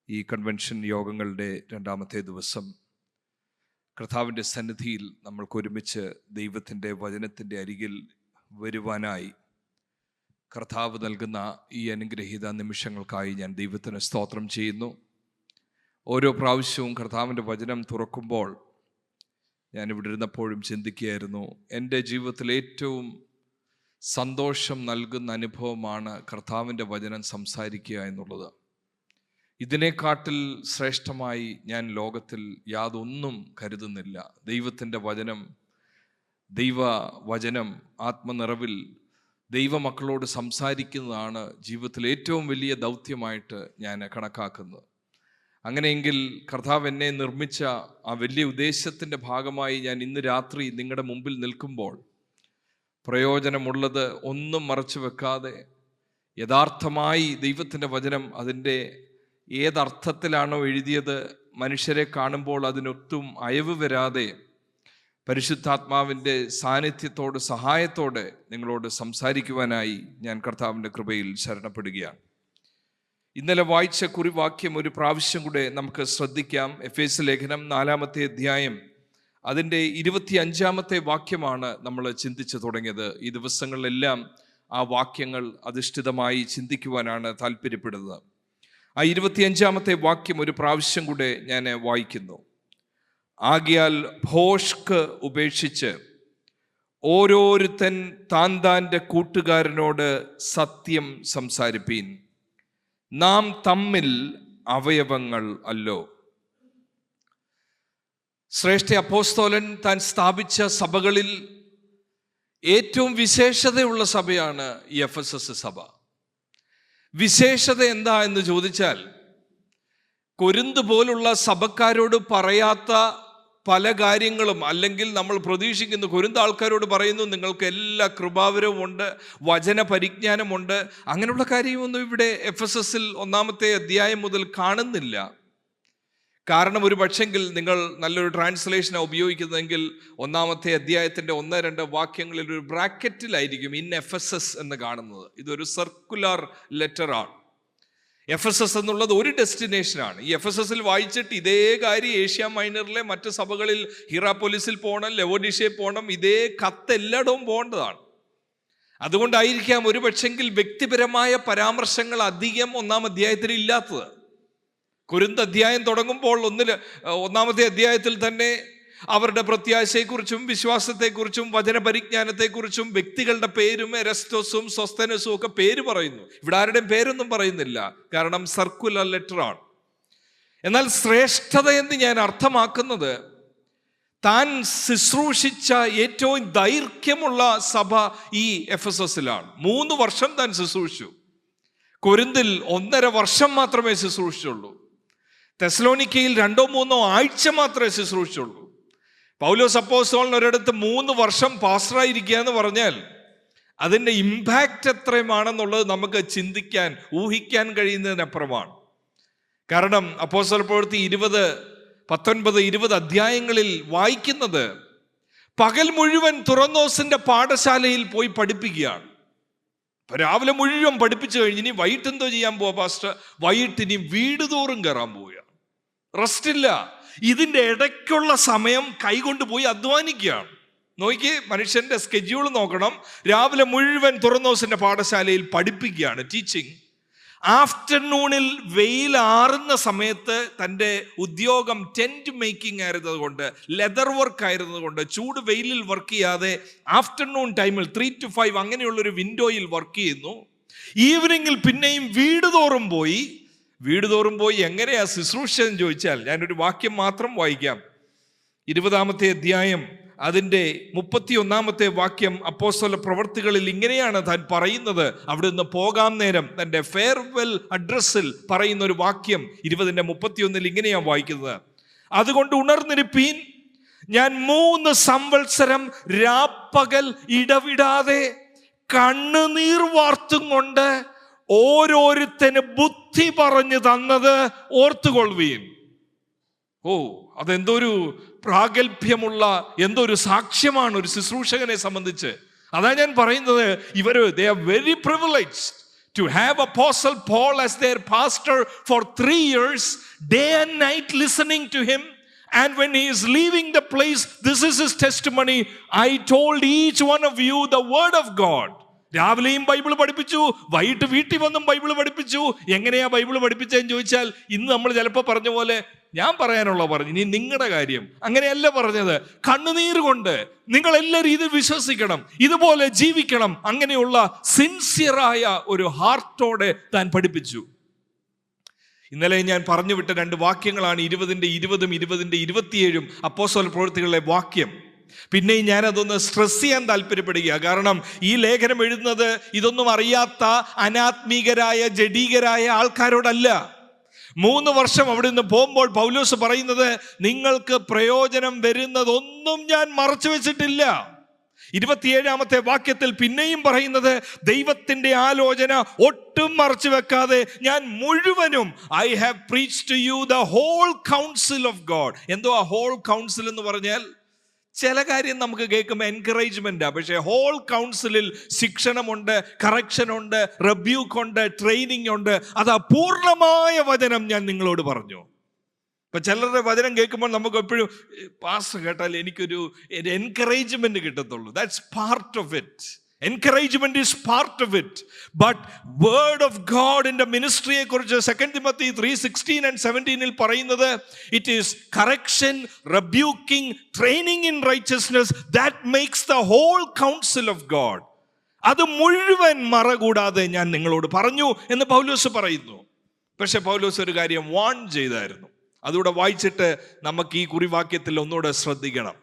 ഈ കൺവെൻഷൻ യോഗങ്ങളുടെ രണ്ടാമത്തെ ദിവസം കർത്താവിൻ്റെ സന്നിധിയിൽ നമ്മൾക്ക് ഒരുമിച്ച് ദൈവത്തിൻ്റെ വചനത്തിൻ്റെ അരികിൽ വരുവാനായി കർത്താവ് നൽകുന്ന ഈ അനുഗ്രഹീത നിമിഷങ്ങൾക്കായി ഞാൻ ദൈവത്തിന് സ്തോത്രം ചെയ്യുന്നു. ഓരോ പ്രാവശ്യവും കർത്താവിൻ്റെ വചനം തുറക്കുമ്പോൾ ഞാനിവിടെ ഇരുന്നപ്പോഴും ചിന്തിക്കുകയായിരുന്നു, എൻ്റെ ജീവിതത്തിൽ ഏറ്റവും സന്തോഷം നൽകുന്ന അനുഭവമാണ് കർത്താവിൻ്റെ വചനം സംസാരിക്കുക എന്നുള്ളത്. ഇതിനെക്കാട്ടിൽ ശ്രേഷ്ഠമായി ഞാൻ ലോകത്തിൽ യാതൊന്നും കരുതുന്നില്ല. ദൈവത്തിൻ്റെ ദൈവവചനം ആത്മനിറവിൽ ദൈവമക്കളോട് സംസാരിക്കുന്നതാണ് ജീവിതത്തിൽ ഏറ്റവും വലിയ ദൗത്യമായിട്ട് ഞാൻ കണക്കാക്കുന്നത്. അങ്ങനെയെങ്കിൽ കർത്താവ് എന്നെ നിർമ്മിച്ച ആ വലിയ ഉദ്ദേശത്തിൻ്റെ ഭാഗമായി ഞാൻ ഇന്ന് രാത്രി നിങ്ങളുടെ മുമ്പിൽ നിൽക്കുമ്പോൾ പ്രയോജനമുള്ളത് ഒന്നും മറച്ചു വെക്കാതെ യഥാർത്ഥമായി ദൈവത്തിൻ്റെ വചനം അതിൻ്റെ ഏതർത്ഥത്തിലാണോ എഴുതിയത്, മനുഷ്യരെ കാണുമ്പോൾ അതിനൊട്ടും അയവ് വരാതെ പരിശുദ്ധാത്മാവിൻ്റെ സാന്നിധ്യത്തോട് സഹായത്തോടെ നിങ്ങളോട് സംസാരിക്കുവാനായി ഞാൻ കർത്താവിൻ്റെ കൃപയിൽ ശരണപ്പെടുകയാണ്. ഇന്നലെ വായിച്ച കുറിവാക്യം ഒരു പ്രാവശ്യം കൂടെ നമുക്ക് ശ്രദ്ധിക്കാം. എഫേസ്യ ലേഖനം 4-ാമത്തെ അധ്യായം അതിൻ്റെ 25-ാമത്തെ വാക്യമാണ് നമ്മൾ ചിന്തിച്ചു തുടങ്ങിയത്. ഈ ദിവസങ്ങളിലെല്ലാം ആ വാക്യങ്ങൾ അധിഷ്ഠിതമായി ചിന്തിക്കുവാനാണ് താല്പര്യപ്പെടുന്നത്. ആ 25-ാമത്തെ വാക്യം ഒരു പ്രാവശ്യം കൂടെ ഞാൻ വായിക്കുന്നു. ആകയാൽ ഭോഷ്ക് ഉപേക്ഷിച്ച് ഓരോരുത്തൻ താൻ്റെ കൂട്ടുകാരനോട് സത്യം സംസാരിപ്പീൻ, നാം തമ്മിൽ അവയവങ്ങൾ അല്ലോ. ശ്രേഷ്ഠ അപ്പോസ്തലൻ താൻ സ്ഥാപിച്ച സഭകളിൽ ഏറ്റവും വിശേഷതയുള്ള സഭയാണ് ഈ എഫെസസ് സഭ. വിശേഷത എന്താ എന്ന് ചോദിച്ചാൽ, കൊരിന്ത് പോലുള്ള സഭക്കാരോട് പറയാത്ത പല കാര്യങ്ങളും, അല്ലെങ്കിൽ നമ്മൾ പ്രതീക്ഷിക്കുന്നു കൊരിന്ത് ആൾക്കാരോട് പറയുന്നു നിങ്ങൾക്ക് എല്ലാ കൃപാവരവും ഉണ്ട്, വചന പരിജ്ഞാനമുണ്ട്, അങ്ങനെയുള്ള കാര്യമൊന്നും ഇവിടെ എഫെസസിൽ 1-ാമത്തെ അധ്യായം മുതൽ കാണുന്നില്ല. കാരണം ഒരു പക്ഷെങ്കിൽ നിങ്ങൾ നല്ലൊരു ട്രാൻസ്ലേഷനാണ് ഉപയോഗിക്കുന്നതെങ്കിൽ 1-ാമത്തെ അധ്യായത്തിൻ്റെ 1-2 വാക്യങ്ങളിൽ ഒരു ബ്രാക്കറ്റിലായിരിക്കും ഇൻ എഫെസസ് എന്ന് കാണുന്നത്. ഇതൊരു സർക്കുലർ ലെറ്ററാണ്. എഫെസസ് എന്നുള്ളത് ഒരു ഡെസ്റ്റിനേഷനാണ്. ഈ എഫെസസിൽ വായിച്ചിട്ട് ഇതേ കാര്യം ഏഷ്യ മൈനറിലെ മറ്റ് സഭകളിൽ ഹിറാപോലിസിൽ പോകണം, ലവോഡിഷ്യയിൽ പോകണം, ഇതേ കത്ത് എല്ലായിടവും പോകേണ്ടതാണ്. അതുകൊണ്ടായിരിക്കാം ഒരു പക്ഷെങ്കിൽ വ്യക്തിപരമായ പരാമർശങ്ങൾ അധികം 1-ാം അധ്യായത്തിൽ ഇല്ലാത്തത്. കൊരിന്ത് അധ്യായം തുടങ്ങുമ്പോൾ 1-ാമത്തെ അധ്യായത്തിൽ തന്നെ അവരുടെ പ്രത്യാശയെക്കുറിച്ചും വിശ്വാസത്തെക്കുറിച്ചും വചനപരിജ്ഞാനത്തെക്കുറിച്ചും വ്യക്തികളുടെ പേരും എരസ്തോസും സോസ്തനസും ഒക്കെ പേര് പറയുന്നു. ഇവിടെ ആരുടെയും പേരൊന്നും പറയുന്നില്ല, കാരണം സർക്കുലർ ലെറ്ററാണ്. എന്നാൽ ശ്രേഷ്ഠത എന്ന് ഞാൻ അർത്ഥമാക്കുന്നത് താൻ ശുശ്രൂഷിച്ച ഏറ്റവും ദൈർഘ്യമുള്ള സഭ ഈ എഫെസസിലാണ്. 3 വർഷം താൻ ശുശ്രൂഷിച്ചു. കൊരിന്തിൽ 1.5 വർഷം മാത്രമേ ശുശ്രൂഷിച്ചുള്ളൂ. തെസ്സലോനിക്കയിൽ 2-3 ആഴ്ച മാത്രമേ ശുശ്രൂഷിച്ചുള്ളൂ. പൗലോസ് അപ്പോസ്തലൻ ഒരിടത്ത് 3 വർഷം പാസ്റ്ററായിരിക്കുക എന്ന് പറഞ്ഞാൽ അതിൻ്റെ ഇമ്പാക്റ്റ് എത്രയുമാണെന്നുള്ളത് നമുക്ക് ചിന്തിക്കാൻ, ഊഹിക്കാൻ കഴിയുന്നതിനപ്പുറമാണ്. കാരണം അപ്പോസ്തല പ്രവൃത്തി 19-20 അധ്യായങ്ങളിൽ വായിക്കുന്നത് പകൽ മുഴുവൻ തുറന്നോസിന്റെ പാഠശാലയിൽ പോയി പഠിപ്പിക്കുകയാണ്. രാവിലെ മുഴുവൻ പഠിപ്പിച്ചു കഴിഞ്ഞ് ഇനി വൈകിട്ട് എന്തോ ചെയ്യാൻ പോവാ പാസ്റ്റർ? വൈകിട്ട് ഇനി വീട് തോറും കയറാൻ പോവുകയാണ്. റെസ്റ്റില്ല. ഇതിൻ്റെ ഇടയ്ക്കുള്ള സമയം കൈകൊണ്ട് പോയി അധ്വാനിക്കുകയാണ്. നോക്കി, മനുഷ്യന്റെ സ്കെഡ്യൂൾ നോക്കണം. രാവിലെ മുഴുവൻ തുറന്നോസിന്റെ പാഠശാലയിൽ പഠിപ്പിക്കുകയാണ്, ടീച്ചിങ്. ആഫ്റ്റർനൂണിൽ വെയിൽ ആറുന്ന സമയത്ത് തൻ്റെ ഉദ്യോഗം ടെന്റ് മേക്കിംഗ് ആയിരുന്നത് കൊണ്ട്, ലെതർ വർക്ക് ആയിരുന്നത് കൊണ്ട്, ചൂട് വെയിലിൽ വർക്ക് ചെയ്യാതെ ആഫ്റ്റർനൂൺ ടൈമിൽ 3 to 5 അങ്ങനെയുള്ളൊരു വിൻഡോയിൽ വർക്ക് ചെയ്യുന്നു. ഈവനിങ്ങിൽ പിന്നെയും വീട് തോറും പോയി എങ്ങനെയാ ശുശ്രൂഷ എന്ന് ചോദിച്ചാൽ ഞാനൊരു വാക്യം മാത്രം വായിക്കാം. 20-ാമത്തെ അധ്യായം അതിൻ്റെ 31-ാമത്തെ വാക്യം അപ്പോസ്തല പ്രവർത്തികളിൽ ഇങ്ങനെയാണ് താൻ പറയുന്നത്. അവിടെ നിന്ന് പോകാൻ നേരം തൻ്റെ ഫെയർവെൽ അഡ്രസ്സിൽ പറയുന്ന ഒരു വാക്യം 20-ന്റെ 31 ഇങ്ങനെയാണ് വായിക്കുന്നത്. അതുകൊണ്ട് ഉണർന്നിരിപ്പീൻ, ഞാൻ 3 സംവത്സരം രാപ്പകൽ ഇടവിടാതെ കണ്ണുനീർ വാർത്തും കൊണ്ട് ഓരോരുത്തന് ബുദ്ധി പറഞ്ഞു തന്നത് ഓർത്തുകൊള്ളുവീൻ. അതെന്തൊരു പ്രാഗൽഭ്യമുള്ള എന്തൊരു സാക്ഷ്യമാണ് ഒരു ശുശ്രൂഷകനെ സംബന്ധിച്ച്. അതാ ഞാൻ പറയുന്നത്, they are very privileged To have Apostle Paul as their pastor for 3 years, day and night listening to him. And when he is leaving the place, this is his testimony. I told each one of you the word of God. രാവിലെയും Bible പഠിപ്പിച്ചു, വൈകിട്ട് വീട്ടിൽ വന്നും Bible പഠിപ്പിച്ചു. എങ്ങനെയാ Bible പഠിപ്പിച്ചതെന്ന് ചോദിച്ചാൽ, ഇന്ന് നമ്മൾ ചിലപ്പോൾ പറഞ്ഞ പോലെ ഞാൻ പറയാനുള്ള പറഞ്ഞു, ഇനി നിങ്ങളുടെ കാര്യം. അങ്ങനെയല്ല പറഞ്ഞത്. കണ്ണുനീർ കൊണ്ട് നിങ്ങൾ എല്ലാ രീതിയിൽ വിശ്വസിക്കണം, ഇതുപോലെ ജീവിക്കണം. അങ്ങനെയുള്ള സിൻസിയറായ ഒരു ഹാർട്ടോടെ താൻ പഠിപ്പിച്ചു. ഇന്നലെ ഞാൻ പറഞ്ഞു വിട്ട 2 വാക്യങ്ങളാണ് 20:20 20:27 അപ്പോസ്തല പ്രവൃത്തികളിലെ വാക്യം. പിന്നെയും ഞാനതൊന്ന് സ്ട്രെസ് ചെയ്യാൻ താല്പര്യപ്പെടുക. കാരണം ഈ ലേഖനം എഴുതുന്നത് ഇതൊന്നും അറിയാത്ത അനാത്മീകരായ ജഡീകരായ ആൾക്കാരോടല്ല. 3 വർഷം അവിടെ നിന്ന് പോകുമ്പോൾ പൗലോസ് പറയുന്നത്, നിങ്ങൾക്ക് പ്രയോജനം വരുന്നതൊന്നും ഞാൻ മറച്ചു വെച്ചിട്ടില്ല. 27-ാമത്തെ വാക്യത്തിൽ പിന്നെയും പറയുന്നത്, ദൈവത്തിന്റെ ആലോചന ഒട്ടും മറച്ചു വെക്കാതെ ഞാൻ മുഴുവനും I have preached to you the whole counsel of God. എന്തോ ആ ഹോൾ കൗൺസിൽ എന്ന് പറഞ്ഞാൽ, ചില കാര്യം നമുക്ക് കേൾക്കുമ്പോൾ എൻകറേജ്മെന്റാ, പക്ഷേ ഹോൾ കൗൺസിലിൽ ശിക്ഷണമുണ്ട്, കറക്ഷനുണ്ട്, റെബ്യൂക്ക് ഉണ്ട്, ട്രെയിനിങ് ഉണ്ട്. അത് പൂർണ്ണമായ വചനം ഞാൻ നിങ്ങളോട് പറഞ്ഞു. ഇപ്പൊ ചിലരുടെ വചനം കേൾക്കുമ്പോൾ നമുക്ക് എപ്പോഴും പാസ് കേട്ടാൽ എനിക്കൊരു എൻകറേജ്മെന്റ് കിട്ടത്തുള്ളൂ. That's part of it. Encouragement is part of it. But word of God in the ministry കുറിച്ച് 2 Timothy 3:16 and 17 പറയുന്നത്, it is correction, rebuking, training in righteousness that makes the whole counsel of God. അത് മുഴുവൻ മറകൂടാതെ ഞാൻ നിങ്ങളോട് പറഞ്ഞു എന്ന് പൗലോസ് പറയുന്നു. പക്ഷെ പൗലോസ് ഒരു കാര്യം വാൺ ചെയ്തായിരുന്നു. അതുകൂടെ വായിച്ചിട്ട് നമുക്ക് ഈ കുറിവാക്യത്തിൽ ഒന്നുകൂടെ ശ്രദ്ധിക്കണം.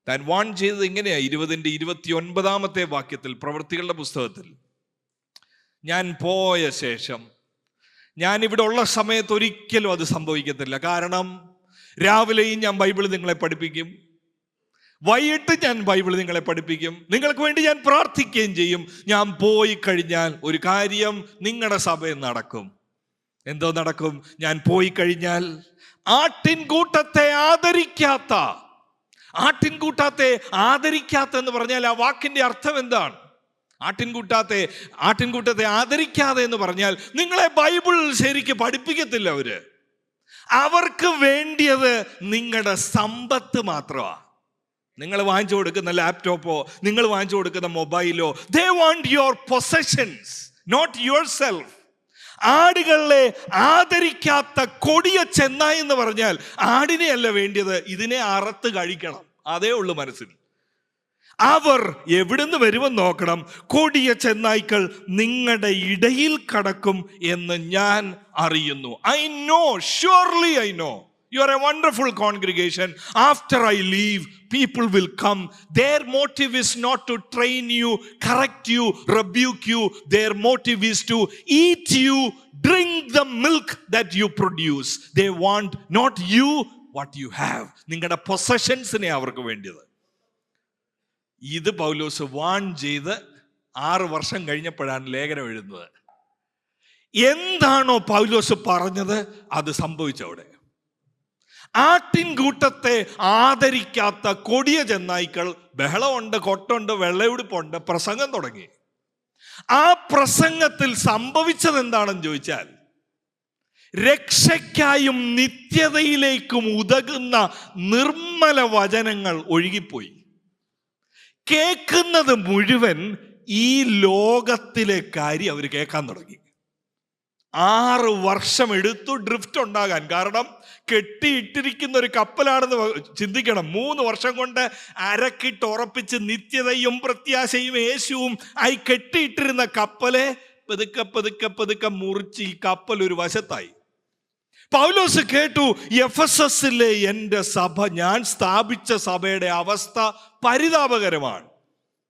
താൻ വാൺ ചെയ്തത് ഇങ്ങനെയാ. 20:29 വാക്യത്തിൽ, പ്രവൃത്തികളുടെ പുസ്തകത്തിൽ, ഞാൻ പോയ ശേഷം, ഞാൻ ഇവിടെ ഉള്ള സമയത്ത് ഒരിക്കലും അത് സംഭവിക്കത്തില്ല. കാരണം രാവിലെയും ഞാൻ ബൈബിൾ നിങ്ങളെ പഠിപ്പിക്കും, വൈകിട്ട് ഞാൻ ബൈബിൾ നിങ്ങളെ പഠിപ്പിക്കും, നിങ്ങൾക്ക് വേണ്ടി ഞാൻ പ്രാർത്ഥിക്കുകയും ചെയ്യും. ഞാൻ പോയി കഴിഞ്ഞാൽ ഒരു കാര്യം നിങ്ങളുടെ സഭയിൽ നടക്കും. എന്തോ നടക്കും? ഞാൻ പോയി കഴിഞ്ഞാൽ ആട്ടിൻകൂട്ടത്തെ ആദരിക്കാത്ത എന്ന് പറഞ്ഞാൽ ആ വാക്കിന്റെ അർത്ഥം എന്താണ്? ആട്ടിൻകൂട്ടത്തെ ആദരിക്കാതെ എന്ന് പറഞ്ഞാൽ നിങ്ങളെ ബൈബിൾ ശരിക്ക് പഠിപ്പിക്കത്തില്ല. അവർക്ക് വേണ്ടിയത് നിങ്ങളുടെ സമ്പത്ത് മാത്രമാണ്. നിങ്ങൾ വാങ്ങിച്ചു കൊടുക്കുന്ന ലാപ്ടോപ്പോ, നിങ്ങൾ വാങ്ങിച്ചു കൊടുക്കുന്ന മൊബൈലോ, they want your possessions, not yourself. ആടുകളെ ആദരിക്കാത്ത കൊടിയ ചെന്നായി എന്ന് പറഞ്ഞാൽ ആടിനെ അല്ല വേണ്ടിയത്, ഇതിനെ അറുത്ത് കഴിക്കണം. അതേ ഉള്ളു മനസ്സിൽ. അവർ എവിടുന്ന് വരുമെന്ന് നോക്കണം. കൊടിയ ചെന്നായ്ക്കൾ നിങ്ങളുടെ ഇടയിൽ കടക്കും എന്ന് ഞാൻ അറിയുന്നു. I know, surely I know. You are a wonderful congregation. After I leave, people will come. Their motive is not to train you, correct you, rebuke you. Their motive is to eat you, drink the milk that you produce. They want not you, what you have. നിങ്ങളുടെ പൊസഷൻസിനെ അവർക്ക് വേണ്ടിയത്. ഇത് പൗലോസ് warn ചെയ്ത് 6 വർഷം കഴിഞ്ഞപ്പോഴാണ് ലേഖനം എഴുതുന്നത്. എന്താണോ പൗലോസ് പറഞ്ഞത് അത് സംഭവിച്ചവിടെ. ആട്ടിൻകൂട്ടത്തെ ആദരിക്കാത്ത കൊടിയ ചെന്നായ്ക്കൾ, ബഹളമുണ്ട്, കൊട്ടുണ്ട്, വെള്ളയുടുപ്പുണ്ട്, പ്രസംഗം തുടങ്ങി. ആ പ്രസംഗത്തിൽ സംഭവിച്ചത് എന്താണെന്ന് ചോദിച്ചാൽ, രക്ഷയ്ക്കായും നിത്യതയിലേക്കും ഉതകുന്ന നിർമ്മല വചനങ്ങൾ ഒഴുകിപ്പോയി. കേൾക്കുന്നത് മുഴുവൻ ഈ ലോകത്തിലെ കാര്യം അവർ കേൾക്കാൻ തുടങ്ങി. 6 വർഷം എടുത്തു ഡ്രിഫ്റ്റ് ഉണ്ടാകാൻ. കാരണം കെട്ടിയിട്ടിരിക്കുന്ന ഒരു കപ്പലാണെന്ന് ചിന്തിക്കണം. 3 വർഷം കൊണ്ട് അരക്കിട്ട് ഉറപ്പിച്ച് നിത്യതയും പ്രത്യാശയും യേശുവും ആയി കെട്ടിയിട്ടിരുന്ന കപ്പലെ പതുക്കെ മുറിച്ച് ഈ കപ്പൽ ഒരു വശത്തായി. പൗലോസ് കേട്ടു, എഫെസസിലെ എൻ്റെ സഭ, ഞാൻ സ്ഥാപിച്ച സഭയുടെ അവസ്ഥ പരിതാപകരമാണ്.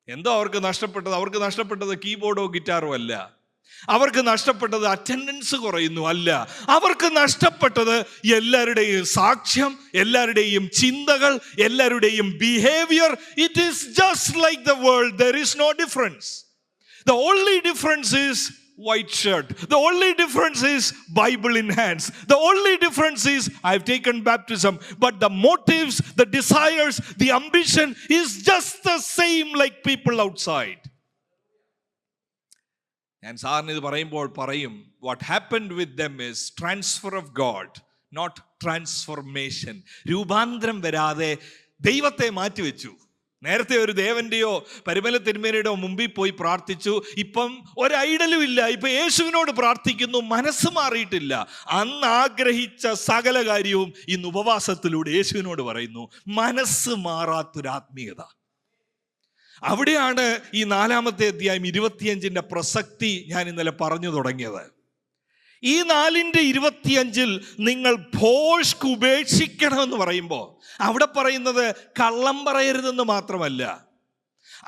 എന്തോ അവർക്ക് നഷ്ടപ്പെട്ടത്? അവർക്ക് നഷ്ടപ്പെട്ടത് കീബോർഡോ ഗിറ്റാറോ അല്ല. അവർക്ക് നഷ്ടപ്പെട്ടത് അറ്റൻഡൻസ് കുറയുന്നു അല്ല. അവർക്ക് നഷ്ടപ്പെട്ടത് എല്ലാവരുടെയും സാക്ഷ്യം, എല്ലാവരുടെയും ചിന്തകൾ, എല്ലാവരുടെയും behaviour. It is just like the world. There is no difference. The only difference is white shirt. The only difference is Bible in hands. The only difference is I've taken baptism. But the motives, the desires, the ambition is just the same like people outside. ഞാൻ സാറിന് ഇത് പറയുമ്പോൾ പറയും, what happened with them is transfer of God, not transformation. രൂപാന്തരം വരാതെ ദൈവത്തെ മാറ്റിവെച്ചു. നേരത്തെ ഒരു ദേവന്റെയോ പരിമല തിരുമേനിയുടെയോ മുമ്പിൽ പോയി പ്രാർത്ഥിച്ചു, ഇപ്പം ഒരു ഐഡലും ഇല്ല, ഇപ്പൊ യേശുവിനോട് പ്രാർത്ഥിക്കുന്നു, മനസ്സ് മാറിയിട്ടില്ല. അന്ന് ആഗ്രഹിച്ച സകല കാര്യവും ഇന്ന് ഉപവാസത്തിലൂടെ യേശുവിനോട് പറയുന്നു. മനസ്സ് മാറാത്തൊരാത്മീയത. അവിടെയാണ് ഈ 4-ാമത്തെ അധ്യായം 25 പ്രസക്തി ഞാൻ ഇന്നലെ പറഞ്ഞു തുടങ്ങിയത്. ഈ 4:25 നിങ്ങൾ ഭോഷ്ക് ഉപേക്ഷിക്കണമെന്ന് പറയുമ്പോൾ അവിടെ പറയുന്നത് കള്ളം പറയരുതെന്ന് മാത്രമല്ല,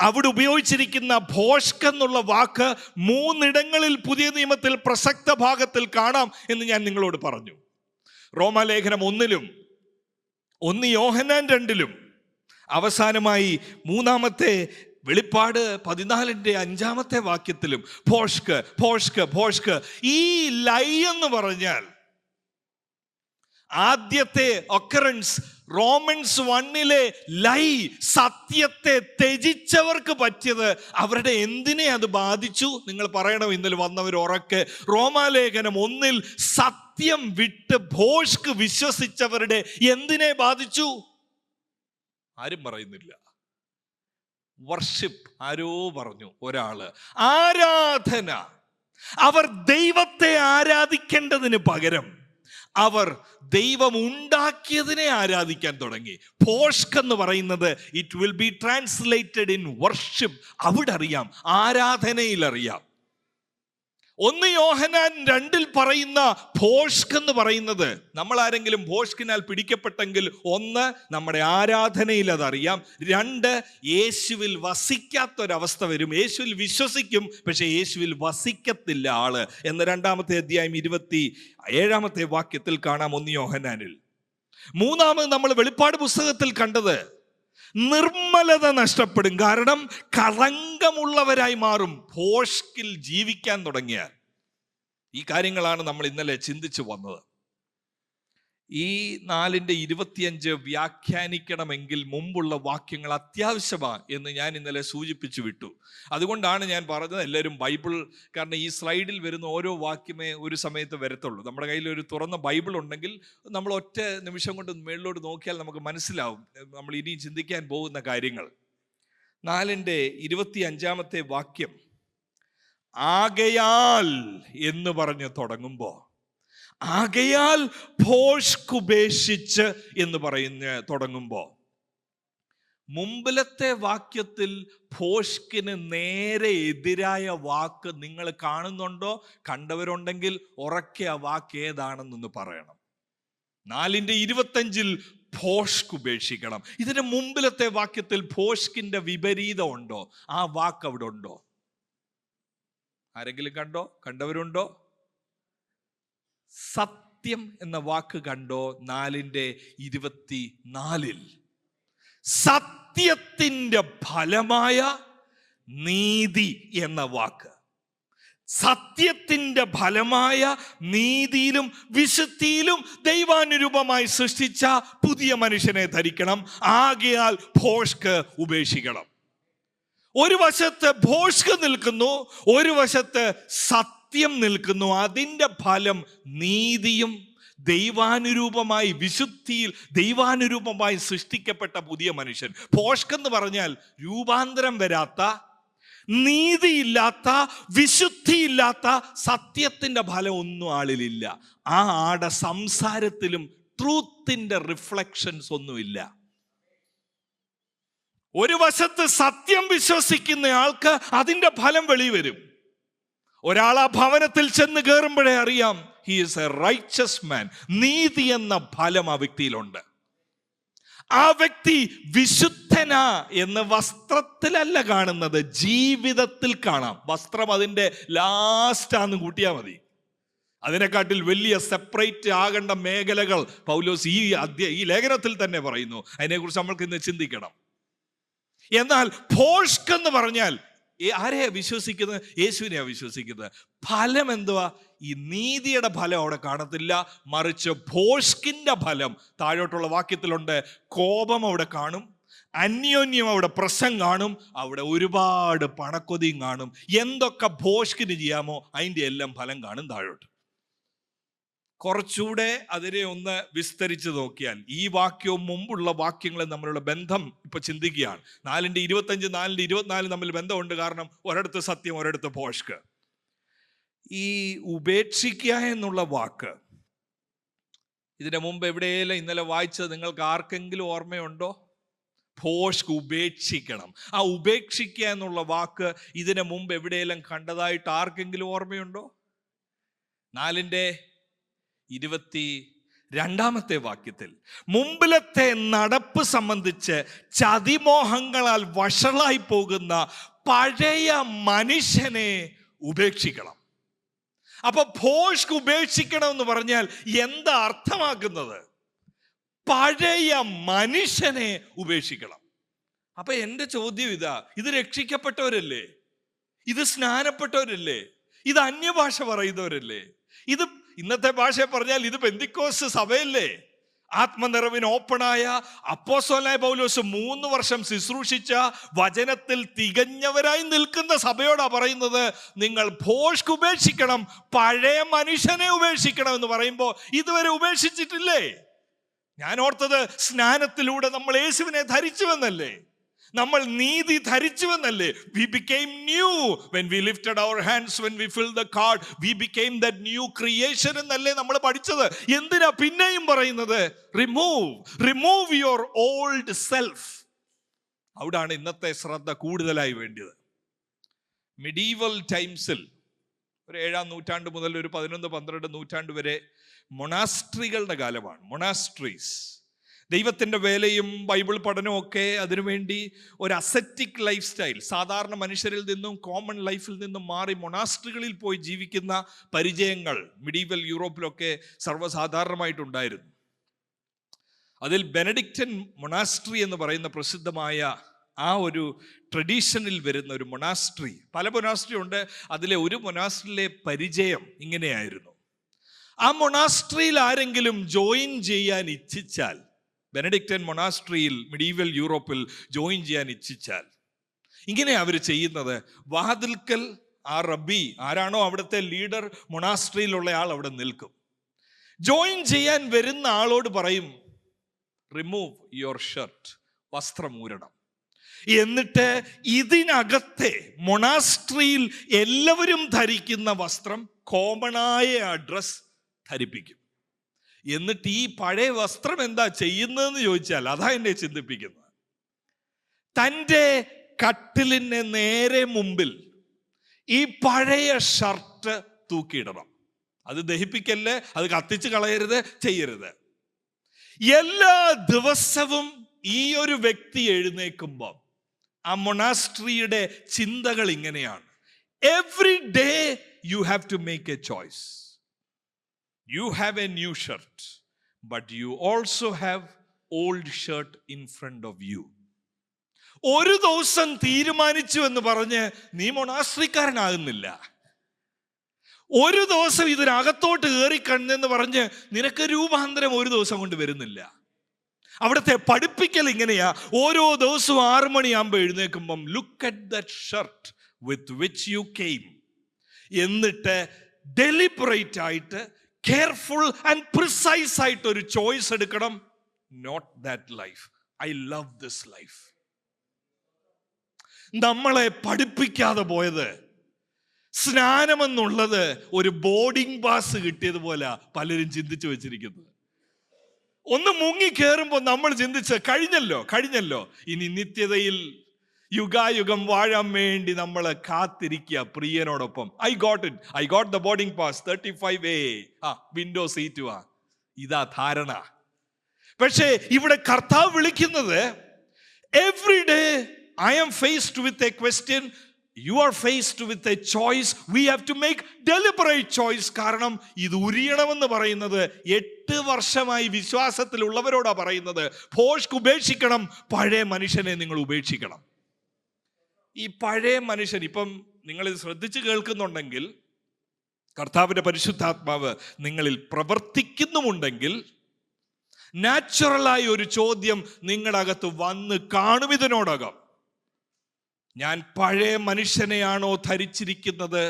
അവിടെ ഉപയോഗിച്ചിരിക്കുന്ന ഭോഷ്ക് എന്നുള്ള വാക്ക് 3 ഇടങ്ങളിൽ പുതിയ നിയമത്തിൽ പ്രസക്ത ഭാഗത്തിൽ കാണാം എന്ന് ഞാൻ നിങ്ങളോട് പറഞ്ഞു. റോമാലേഖനം 1-ലും 1 യോഹന്നാൻ 2-ലും അവസാനമായി 3-ാമത്തെ വെളിപ്പാട് 14-5 വാക്യത്തിലും ഭോഷ്ക് ഭോഷ്ക് ഭോഷ്ക്. ഈ ലൈ എന്ന് പറഞ്ഞാൽ ആദ്യത്തെ ഒക്കറൻസ് റോമൻസ് 1-ലെ ലൈ, സത്യത്തെ ത്യജിച്ചവർക്ക് പറ്റിയത്. അവരുടെ എന്തിനെ അത് ബാധിച്ചു? നിങ്ങൾ പറയണം ഇന്നലെ വന്നവർ ഉറക്കെ. റോമാലേഖനം 1-ൽ സത്യം വിട്ട് ഭോഷ്ക് വിശ്വസിച്ചവരുടെ എന്തിനെ ബാധിച്ചു? ആരും പറയുന്നില്ല. വർഷിപ്പ്. ആരോ പറഞ്ഞു, ഒരാള്. ആരാധന. അവർ ദൈവത്തെ ആരാധിക്കേണ്ടതിന് പകരം അവർ ദൈവം ഉണ്ടാക്കിയതിനെ ആരാധിക്കാൻ തുടങ്ങി. ഭോഷ്ക് എന്ന് പറയുന്നത് it will be translated in worship. അവിടെ അറിയാം, ആരാധനയിൽ അറിയാം. 1 യോഹന്നാൻ 2-ൽ പറയുന്ന ഭോഷ്ക് എന്ന് പറയുന്നത്, നമ്മൾ ആരെങ്കിലും ഭോഷ്കിനാൽ പിടിക്കപ്പെട്ടെങ്കിൽ 1 നമ്മുടെ ആരാധനയിൽ അതറിയാം, 2 യേശുവിൽ വസിക്കാത്തൊരവസ്ഥ വരും. യേശുവിൽ വിശ്വസിക്കും, പക്ഷെ യേശുവിൽ വസിക്കത്തില്ല ആള് എന്ന് 2-ാമത്തെ അധ്യായം 27-ാമത്തെ വാക്യത്തിൽ കാണാം 1 യോഹന്നാനിൽ. 3-ാമത് നമ്മൾ വെളിപ്പാട് പുസ്തകത്തിൽ കണ്ടത് നിർമ്മലത നഷ്ടപ്പെടും. കാരണം കളങ്കമുള്ളവരായി മാറും ഭോഷ്കിൽ ജീവിക്കാൻ തുടങ്ങിയാൽ. ഈ കാര്യങ്ങളാണ് നമ്മൾ ഇന്നലെ ചിന്തിച്ചു വന്നത്. ഈ 4:25 വ്യാഖ്യാനിക്കണമെങ്കിൽ മുമ്പുള്ള വാക്യങ്ങൾ അത്യാവശ്യമാണ് എന്ന് ഞാൻ ഇന്നലെ സൂചിപ്പിച്ചു വിട്ടു. അതുകൊണ്ടാണ് ഞാൻ പറഞ്ഞത് എല്ലാവരും ബൈബിൾ, കാരണം ഈ സ്ലൈഡിൽ വരുന്ന ഓരോ വാക്യമേ ഒരു സമയത്ത് വരത്തുള്ളൂ. നമ്മുടെ കയ്യിൽ ഒരു തുറന്ന ബൈബിൾ ഉണ്ടെങ്കിൽ നമ്മൾ ഒറ്റ നിമിഷം കൊണ്ട് മേളിലോട്ട് നോക്കിയാൽ നമുക്ക് മനസ്സിലാവും നമ്മൾ ഇനി ചിന്തിക്കാൻ പോകുന്ന കാര്യങ്ങൾ. 4:25 വാക്യം ആകയാൽ എന്ന് പറഞ്ഞ് തുടങ്ങുമ്പോൾ, ആകയാൽ ഭോഷ്ക് ഉപേക്ഷിച്ച് എന്ന് പറയുന്ന തുടങ്ങുമ്പോൾ, മുമ്പിലത്തെ വാക്യത്തിൽ ഭോഷ്കിന് നേരെ എതിരായ വാക്ക് നിങ്ങൾ കാണുന്നുണ്ടോ? കണ്ടവരുണ്ടെങ്കിൽ ഉറക്കെ ആ വാക്ക് ഏതാണെന്നൊന്ന് പറയണം. 4:25 ഭോഷ്ക് ഉപേക്ഷിക്കണം. ഇതിന് മുമ്പിലത്തെ വാക്യത്തിൽ ഭോഷ്കിന്റെ വിപരീതം ഉണ്ടോ? ആ വാക്ക് അവിടെ ഉണ്ടോ? ആരെങ്കിലും കണ്ടോ? കണ്ടവരുണ്ടോ? സത്യം എന്ന വാക്ക് കണ്ടോ? 4:24 സത്യത്തിന്റെ ഫലമായ നീതി എന്ന വാക്ക്. സത്യത്തിന്റെ ഫലമായ നീതിയിലും വിശുദ്ധിയിലും ദൈവാനുരൂപമായി സൃഷ്ടിച്ച പുതിയ മനുഷ്യനെ ധരിക്കണം. ആകയാൽ ഭോഷ്ക് ഉപേക്ഷിക്കണം. ഒരു വശത്ത് ഭോഷ്ക് നിൽക്കുന്നു, ഒരു വശത്ത് സത്യം നിൽക്കുന്നു. അതിൻ്റെ ഫലം നീതിയും ദൈവാനുരൂപമായി വിശുദ്ധിയിൽ ദൈവാനുരൂപമായി സൃഷ്ടിക്കപ്പെട്ട പുതിയ മനുഷ്യൻ. ഭോഷ്ക് എന്ന് പറഞ്ഞാൽ രൂപാന്തരം വരാത്ത, നീതിയില്ലാത്ത, വിശുദ്ധിയില്ലാത്ത, സത്യത്തിന്റെ ഫലം ഒന്നും ആളിലില്ല. ആ ആടെ സംസാരത്തിലും ട്രൂത്തിന്റെ റിഫ്ലക്ഷൻസ് ഒന്നുമില്ല. ഒരു വശത്ത് സത്യം വിശ്വസിക്കുന്ന ആൾക്ക് അതിന്റെ ഫലം വെളിവരും. ഒരാൾ ആ ഭവനത്തിൽ ചെന്ന് കയറുമ്പോഴേ അറിയാം ഹി ഈസ് എ റൈച്ചസ് മാൻ. നീതി എന്ന ഫലം ആ വ്യക്തിയിലുണ്ട്. ആ വ്യക്തി വിശുദ്ധനാ എന്ന് വസ്ത്രത്തിലല്ല കാണുന്നത്, ജീവിതത്തിൽ കാണാം. വസ്ത്രം അതിൻ്റെ ലാസ്റ്റാന്ന് കൂട്ടിയാൽ മതി. അതിനെക്കാട്ടിൽ വലിയ സെപ്പറേറ്റ് ആകേണ്ട മേഖലകൾ പൗലോസ് ഈ ലേഖനത്തിൽ തന്നെ പറയുന്നു. അതിനെക്കുറിച്ച് നമ്മൾക്ക് ഇന്ന് ചിന്തിക്കണം. എന്നാൽ ഭോഷ്ക് എന്ന് പറഞ്ഞാൽ ആരെയാ വിശ്വസിക്കുന്നത്? യേശുവിനെയാ വിശ്വസിക്കുന്നത്. ഫലം എന്തുവാ? ഈ നീതിയുടെ ഫലം അവിടെ കാണത്തില്ല, മറിച്ച് ഭോഷ്കിന്റെ ഫലം താഴോട്ടുള്ള വാക്യത്തിലുണ്ട്. കോപം അവിടെ കാണും, അന്യോന്യം അവിടെ പ്രശ്നം കാണും, അവിടെ ഒരുപാട് പണക്കൊതിയും കാണും. എന്തൊക്കെ ഭോഷ്കിന് ചെയ്യാമോ അതിൻ്റെ എല്ലാം ഫലം കാണും താഴോട്ട്. കുറച്ചുകൂടെ അതിനെ ഒന്ന് വിസ്തരിച്ച് നോക്കിയാൽ ഈ വാക്യവും മുമ്പുള്ള വാക്യങ്ങളും തമ്മിലുള്ള ബന്ധം ഇപ്പൊ ചിന്തിക്കുകയാണ്. 4:25, 4:24 തമ്മിൽ ബന്ധമുണ്ട്. കാരണം ഒരിടത്ത് സത്യം, ഒരിടത്ത് ഭോഷ്ക്. ഈ ഉപേക്ഷിക്കുക എന്നുള്ള വാക്ക് ഇതിനു മുമ്പ് എവിടെയെങ്കിലും ഇന്നലെ വായിച്ചത് നിങ്ങൾക്ക് ആർക്കെങ്കിലും ഓർമ്മയുണ്ടോ? ഭോഷ്ക്, ഉപേക്ഷിക്കണം. ആ ഉപേക്ഷിക്കുക എന്നുള്ള വാക്ക് ഇതിനു മുമ്പ് എവിടെയെല്ലാം കണ്ടതായിട്ട് ആർക്കെങ്കിലും ഓർമ്മയുണ്ടോ? 4:22 വാക്യത്തിൽ മുമ്പിലത്തെ നടപ്പ് സംബന്ധിച്ച് ചതിമോഹങ്ങളാൽ വഷളായി പോകുന്ന പഴയ മനുഷ്യനെ ഉപേക്ഷിക്കണം. അപ്പൊ ഭോഷ്ക് ഉപേക്ഷിക്കണം എന്ന് പറഞ്ഞാൽ എന്താ അർത്ഥമാക്കുന്നത്? പഴയ മനുഷ്യനെ ഉപേക്ഷിക്കണം. അപ്പൊ എന്റെ ചോദ്യം ഇതാ, ഇത് രക്ഷിക്കപ്പെട്ടവരല്ലേ? ഇത് സ്നാനപ്പെട്ടവരല്ലേ? ഇത് അന്യഭാഷ പറയുന്നവരല്ലേ? ഇത് ഇന്നത്തെ ഭാഷ പറഞ്ഞാൽ ഇത് പെന്തിക്കോസ്ത് സഭയല്ലേ? ആത്മനിറവിന് ഓപ്പണായ അപ്പോസ്തലനായ പൗലോസ് 3 വർഷം ശുശ്രൂഷിച്ച വചനത്തിൽ തികഞ്ഞവരായി നിൽക്കുന്ന സഭയോടാ പറയുന്നത്, നിങ്ങൾ ഭോഷ്ക് ഉപേക്ഷിക്കണം, പഴയ മനുഷ്യനെ ഉപേക്ഷിക്കണം എന്ന് പറയുമ്പോൾ ഇതുവരെ ഉപേക്ഷിച്ചിട്ടില്ലേ? ഞാൻ ഓർത്തത് സ്നാനത്തിലൂടെ നമ്മൾ യേശുവിനെ ധരിച്ചുവെന്നല്ലേ, നമ്മൾ നീതി ധരിച്ചുവെന്നല്ലേ. We became new when we lifted our hands, when we filled the card, we became that new creation എന്നല്ലേ നമ്മൾ പഠിച്ചത്. എന്തിനാ പിന്നെയും പറയുന്നത്? remove your old self. അവിടാണ് ഇന്നത്തെ ശ്രദ്ധ കൂടുതലായി വേണ്ടത്. മിഡീവൽ ടൈംസിൽ ഒരു 7-ാം നൂറ്റാണ്ട് മുതൽ ഒരു 11-12 നൂറ്റാണ്ട് വരെ മൊണാസ്ട്രികളുടെ കാലമാണ്. മൊണാസ്ട്രീസ്, ദൈവത്തിൻ്റെ വേലയും ബൈബിൾ പഠനവും ഒക്കെ അതിനുവേണ്ടി ഒരു അസെറ്റിക് ലൈഫ് സ്റ്റൈൽ, സാധാരണ മനുഷ്യരിൽ നിന്നും കോമൺ ലൈഫിൽ നിന്നും മാറി മൊണാസ്ട്രികളിൽ പോയി ജീവിക്കുന്ന പരിചയങ്ങൾ മിഡീവൽ യൂറോപ്പിലൊക്കെ സർവ്വസാധാരണമായിട്ടുണ്ടായിരുന്നു. അതിൽ ബെനഡിക്റ്റൻ മൊണാസ്ട്രി എന്ന് പറയുന്ന പ്രസിദ്ധമായ ആ ഒരു ട്രഡീഷനിൽ വരുന്ന ഒരു മൊണാസ്ട്രി, പല മൊണാസ്ട്രി ഉണ്ട്, അതിലെ ഒരു മൊണാസ്ട്രിയിലെ പരിചയം ഇങ്ങനെയായിരുന്നു. ആ മൊണാസ്ട്രിയിൽ ആരെങ്കിലും ജോയിൻ ചെയ്യാൻ ഇച്ഛിച്ചാൽ, ബെനഡിക്റ്റൻ മൊണാസ്ട്രിയിൽ മിഡീവൽ യൂറോപ്പിൽ ജോയിൻ ചെയ്യാൻ ഇച്ഛിച്ചാൽ ഇങ്ങനെ അവർ ചെയ്യുന്നത്, വാതിൽക്കൽ ആ റബ്ബി ആരാണോ അവിടുത്തെ ലീഡർ, മൊണാസ്ട്രിയിലുള്ള ആൾ അവിടെ നിൽക്കും. ജോയിൻ ചെയ്യാൻ വരുന്ന ആളോട് പറയും, റിമൂവ് യുവർ ഷർട്ട്, വസ്ത്രമൂരണം. എന്നിട്ട് ഇതിനകത്തെ മൊണാസ്ട്രിയിൽ എല്ലാവരും ധരിക്കുന്ന വസ്ത്രം, കോമണായ അഡ്രസ് ധരിപ്പിക്കും. എന്നിട്ട് ഈ പഴയ വസ്ത്രം എന്താ ചെയ്യുന്നതെന്ന് ചോദിച്ചാൽ അതാ എന്നെ ചിന്തിപ്പിക്കുന്നത്. തൻ്റെ കട്ടിലിന് നേരെ മുമ്പിൽ ഈ പഴയ ഷർട്ട് തൂക്കിയിടണം. അത് ദഹിപ്പിക്കല്ലേ, അത് കത്തിച്ച് കളയരുത്, ചെയ്യരുത്. എല്ലാ ദിവസവും ഈ ഒരു വ്യക്തി എഴുന്നേൽക്കുമ്പോൾ ആ മൊണാസ്ട്രിയുടെ ചിന്തകൾ ഇങ്ങനെയാണ്: every day you have to make a choice. You have a new shirt, but you also have old shirt in front of you. ഒരു ദിവസം തീരുമാനിച്ചു എന്ന് പറഞ്ഞ് നീ മൊണാസ്ട്രിക്കാരനാകുന്നില്ല. ഒരു ദിവസം ഇതിനകത്തോട്ട് കയറിക്കണ്ണെന്ന് പറഞ്ഞ് നിനക്ക് രൂപാന്തരം ഒരു ദിവസം കൊണ്ട് വരുന്നില്ല. അവിടുത്തെ പഠിപ്പിക്കൽ ഇങ്ങനെയാ: ഓരോ ദിവസവും 6 മണിയാകുമ്പോൾ എഴുന്നേൽക്കുമ്പം look at that shirt with which you came. എന്നിട്ട് ഡെലിബറേറ്റ് ആയിട്ട്, കെയർഫുൾ ആൻഡ് പ്രിസൈസ് ആയിട്ട് ഒരു ചോയ്സ് എടുക്കണം. Note that life, I love this life. നമ്മളെ പഠിപ്പിക്കാതെ പോയത്, സ്നാനമെന്നുള്ളത് ഒരു ബോർഡിംഗ് പാസ് കിട്ടിയതുപോലെ പലരും ചിന്തിച്ചു വെച്ചിരിക്കുന്നത്. ഒന്ന് മുങ്ങി കയറുമ്പോൾ നമ്മൾ ചിന്തിച്ച് കഴിഞ്ഞല്ലോ, ഇനി നിത്യതയിൽ യുഗായുഗം വാഴാൻ വേണ്ടി നമ്മൾ കാത്തിരിക്കുക പ്രിയനോടൊപ്പം. I got the boarding pass 35A, window seat. ഇതാ ധാരണ. പക്ഷേ ഇവിടെ കർത്താവ് വിളിക്കുന്നത്, every day I am faced with a question, you are faced with a choice. We have to make deliberate choice. കാരണം ഇത് ഉരിയണമെന്ന് പറയുന്നത് 8 വർഷമായി വിശ്വാസത്തിലുള്ളവരോടാ പറയുന്നത്. ഭോഷ്ക് ഉപേക്ഷിക്കണം, പഴയ മനുഷ്യനെ നിങ്ങൾ ഉപേക്ഷിക്കണം. ഈ പഴയ മനുഷ്യൻ, ഇപ്പം നിങ്ങളിത് ശ്രദ്ധിച്ച് കേൾക്കുന്നുണ്ടെങ്കിൽ, കർത്താവിൻ്റെ പരിശുദ്ധാത്മാവ് നിങ്ങളിൽ പ്രവർത്തിക്കുന്നുമുണ്ടെങ്കിൽ, നാച്ചുറലായ ഒരു ചോദ്യം നിങ്ങളുടെ അകത്ത് വന്ന് കാണും ഇതിനോടകം. ഞാൻ പഴയ മനുഷ്യനെയാണോ ധരിച്ചിരിക്കുന്നത്,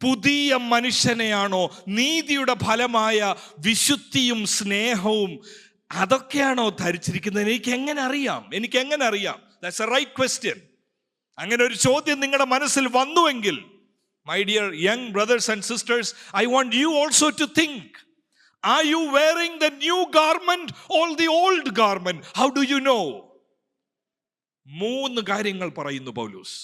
പുതിയ മനുഷ്യനെയാണോ, നീതിയുടെ ഫലമായ വിശുദ്ധിയും സ്നേഹവും അതൊക്കെയാണോ ധരിച്ചിരിക്കുന്നത്? എനിക്കെങ്ങനെ അറിയാം? That's a right question. അങ്ങനെ ഒരു ചോദ്യം നിങ്ങളുടെ മനസ്സിൽ വന്നുവെങ്കിൽ, my dear young brothers and sisters, I want you also to think, are you wearing the new garment or the old garment? How do you know? 3 കാര്യങ്ങൾ പറയുന്നു പൗലോസ്.